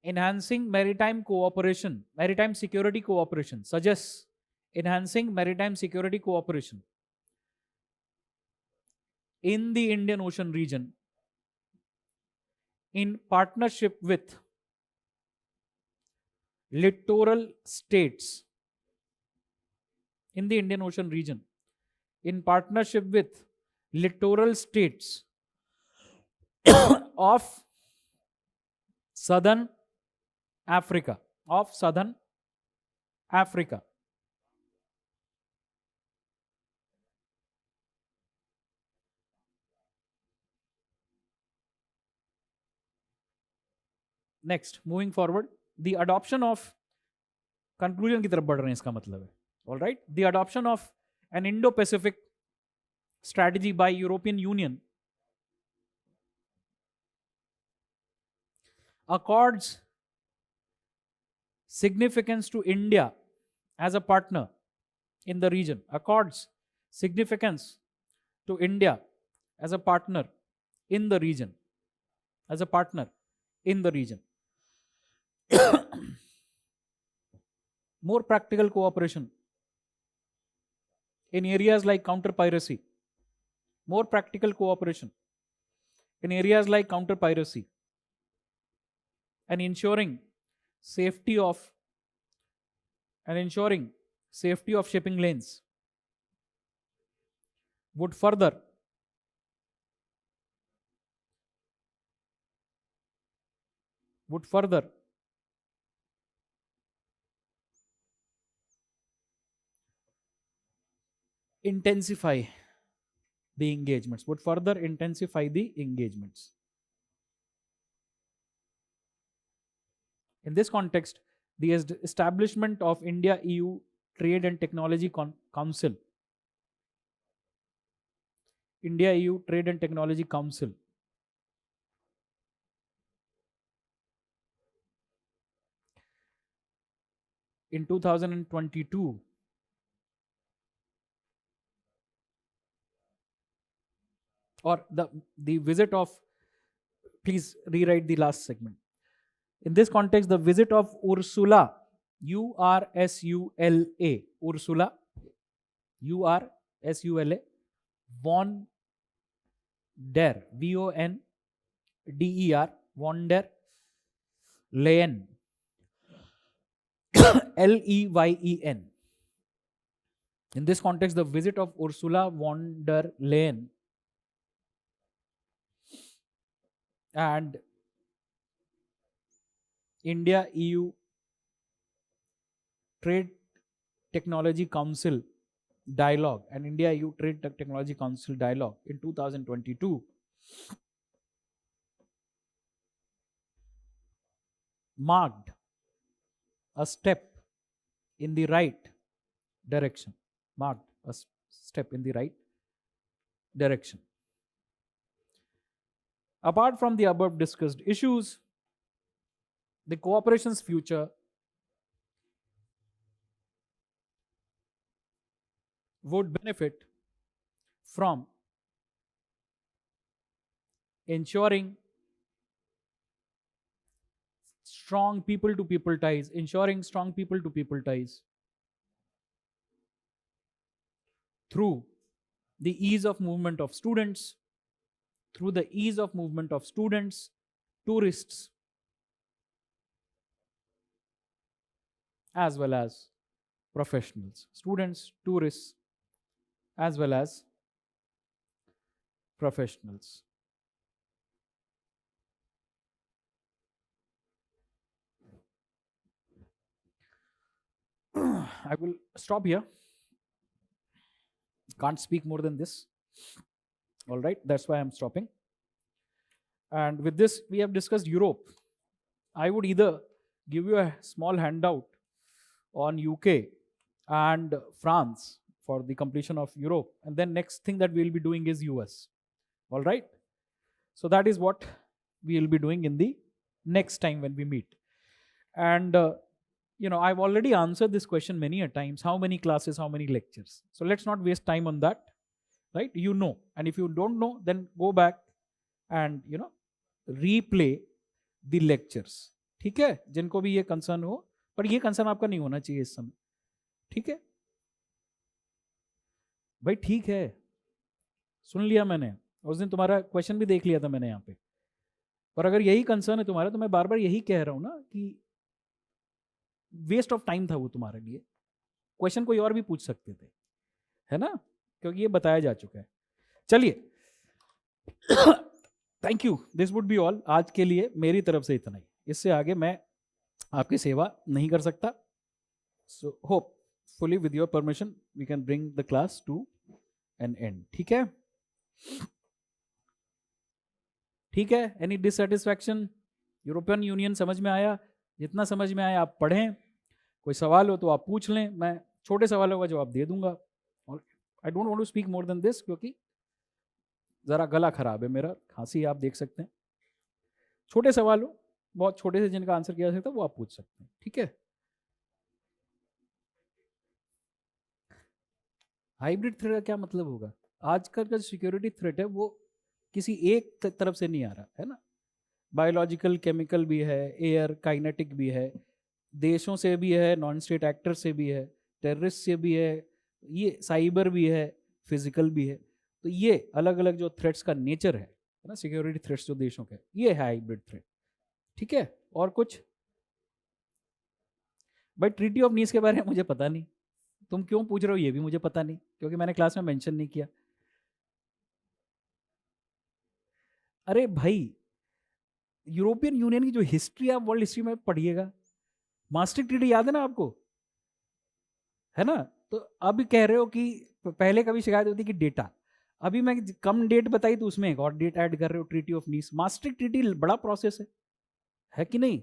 enhancing maritime security cooperation, suggests enhancing maritime security cooperation in the Indian Ocean region in partnership with littoral states, in the Indian Ocean region in partnership with littoral states of southern Africa. Next, moving forward, the adoption of conclusion की तरफ बढ़ रहे हैं, इसका मतलब है, all right, the adoption of an Indo-Pacific strategy by European Union accords significance to India as a partner in the region, accords significance to India as a partner in the region, as a partner in the region. More practical cooperation in areas like counter piracy, more practical cooperation in areas like counter piracy, and ensuring safety of shipping lanes would further intensify the engagements, In this context, the establishment of India EU Trade and Technology Council, India EU Trade and Technology Council, in 2022 or the visit of, please rewrite the last segment. In this context, the visit of Ursula, Ursula, Ursula, Ursula von der, Vonder, von der Leyen, Leyen. In this context, the visit of Ursula von der Leyen and India EU Trade Technology Council dialogue and India EU Trade Technology Council dialogue in 2022 marked a step in the right direction. Marked a step in the right direction. Apart from the above discussed issues, the cooperation's future would benefit from ensuring strong people to people ties, ensuring strong people to people ties through the ease of movement of students, through the ease of movement of students, tourists, as well as professionals. Students, tourists, as well as professionals. I will stop here. Can't speak more than this. All right, that's why I'm stopping. And with this, we have discussed Europe. I would either give you a small handout on UK and France for the completion of Europe, and then next thing that we will be doing is US. All right. So that is what we will be doing in the next time when we meet. And I've already answered this question many a times. How many classes? How many lectures? So let's not waste time on that. Right? You know, and if you don't know, then go back and replay the lectures. ठीक है, जिनको भी ये concern हो, पर ये concern आपका नहीं होना चाहिए इस समय. ठीक है भाई, ठीक है, सुन लिया मैंने. उस दिन तुम्हारा क्वेश्चन भी देख लिया था मैंने यहाँ पे. पर अगर यही कंसर्न है तुम्हारा, तो मैं बार बार यही कह रहा हूँ ना कि वेस्ट ऑफ टाइम था वो तुम्हारे लिए. क्वेश्चन कोई और भी पूछ सकते थे, है ना, क्योंकि ये बताया जा चुका है. चलिए, thank you. This would be all आज के लिए मेरी तरफ से इतना ही. इससे आगे मैं आपकी सेवा नहीं कर सकता. So hope fully with your permission we can bring the class to an end. ठीक है, ठीक है. Any dissatisfaction? यूरोपियन यूनियन समझ में आया? जितना समझ में आया आप पढ़ें. कोई सवाल हो तो आप पूछ लें, मैं छोटे सवालों का जवाब दे दूंगा. और I don't want to speak more than this, क्योंकि ज़रा गला खराब है मेरा, खांसी आप देख सकते हैं. छोटे सवाल हो, बहुत छोटे से जिनका आंसर किया जा सकता है, वो आप पूछ सकते हैं. ठीक है. हाइब्रिड थ्रेट का क्या मतलब होगा? आजकल का सिक्योरिटी थ्रेट है वो किसी एक तरफ से नहीं आ रहा है ना. बायोलॉजिकल, केमिकल भी है, एयर, काइनेटिक भी है, देशों से भी है, नॉन स्टेट एक्टर से भी है, टेररिस्ट से भी है, ये साइबर भी है, फिजिकल भी है. तो ये अलग अलग जो थ्रेट्स का नेचर है ना, सिक्योरिटी थ्रेट्स जो देशों के, ये है हाइब्रिड थ्रेट. ठीक है. और कुछ? भाई, ट्रीटी ऑफ नीस के बारे में मुझे पता नहीं. तुम क्यों पूछ रहे हो ये भी मुझे पता नहीं, क्योंकि मैंने क्लास में मेंशन नहीं किया. अरे भाई, यूरोपियन यूनियन की जो हिस्ट्री आप वर्ल्ड हिस्ट्री में पढ़िएगा. मास्ट्रिक्ट ट्रीटी याद है ना आपको, है ना. तो अब कह रहे हो कि पहले कभी शिकायत होती कि डेटा, अभी मैं कम डेट बताई तो उसमें एक और डेट ऐड कर रहे हो, ट्रीटी ऑफ नीस. मास्ट्रिक्ट ट्रीटी बड़ा प्रोसेस है कि नहीं?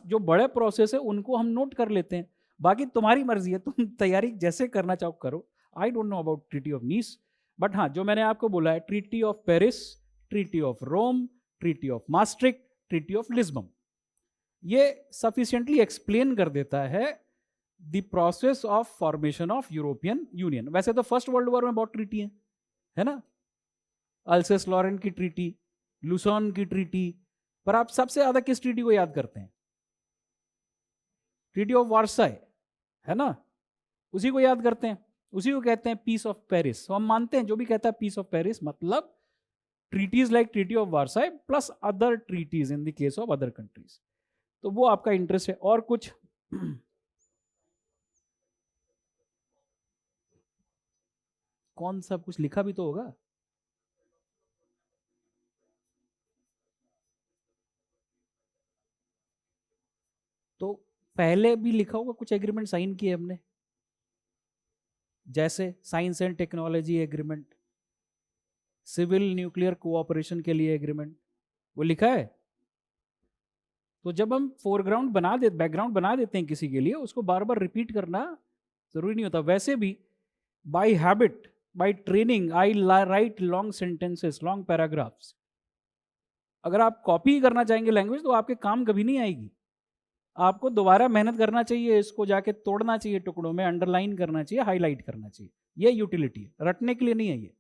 जो बड़े प्रोसेस है उनको हम नोट कर लेते हैं. बाकी तुम्हारी मर्जी है, तुम तैयारी जैसे करना चाहो करो. I don't know about treaty of Nice, but हाँ, जो मैंने आपको बोला है, treaty of Paris, treaty of Rome, treaty of Maastricht, treaty of Lisbon, ये सफिशिएंटली एक्सप्लेन कर देता है the process of formation of European Union. वैसे तो फर्स्ट वर्ल्ड वॉर में बहुत ट्रीटी है ना, अल्सेस लॉरेन की ट्रीटी, लुसॉन की ट्रीटी. पर आप सबसे ज्यादा किस ट्रीटी को याद करते हैं? ट्रीटी ऑफ वार्साई, है ना, उसी को याद करते हैं. उसी को कहते हैं पीस ऑफ पेरिस. तो हम मानते हैं जो भी कहता है पीस ऑफ पेरिस मतलब treaties like treaty of Versailles plus other treaties in the case of other countries. तो वो आपका इंटरेस्ट है. और कुछ? कौन सा? कुछ लिखा भी तो होगा. पहले भी लिखा होगा कुछ एग्रीमेंट साइन किए हमने, जैसे science and technology agreement, civil nuclear cooperation के लिए एग्रीमेंट, वो लिखा है। तो जब हम फोरग्राउंड बना दे बैकग्राउंड बना देते हैं किसी के लिए, उसको बार बार रिपीट करना जरूरी नहीं होता। वैसे भी by habit, by training, I write long sentences, long paragraphs. अगर आप कॉपी करना चाहेंगे लैंग्वेज तो आपके काम कभी नहीं आएगी। आपको दोबारा मेहनत करना चाहिए, इसको जाके तोड़ना चाहिए टुकड़ों में, अंडरलाइन करना चाहिए, हाईलाइट करना चाहिए। ये यूटिलिटी है, रटने के लिए नहीं है ये।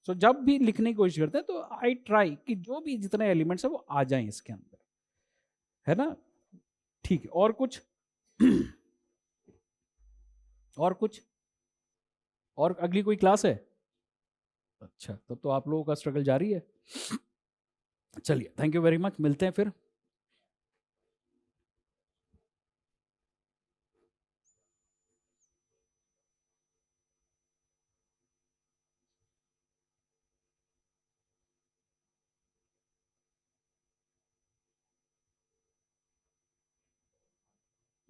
सो जब भी लिखने की कोशिश करते हैं तो आई ट्राई कि जो भी जितने एलिमेंट्स है वो आ जाएं इसके अंदर, है ना। ठीक है, और कुछ और कुछ, और अगली कोई क्लास है? अच्छा, तब तो आप लोगों का स्ट्रगल जारी है। चलिए, थैंक यू वेरी मच, मिलते हैं फिर।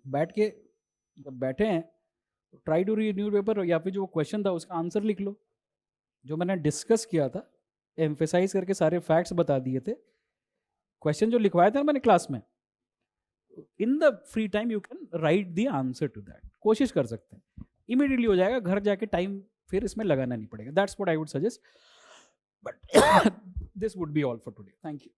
बैठ के, जब बैठे हैं तो try to read newspaper, या फिर जो क्वेश्चन था उसका आंसर लिख लो, जो मैंने डिस्कस किया था, एम्फेसाइज करके सारे फैक्ट्स बता दिए थे। क्वेश्चन जो लिखवाया था ना मैंने क्लास में, in the free time you can write the answer to that, कोशिश कर सकते हैं, इमीडिएटली हो जाएगा, घर जाके टाइम फिर इसमें लगाना नहीं पड़ेगा। That's what I would suggest, but this would be all for today, thank you.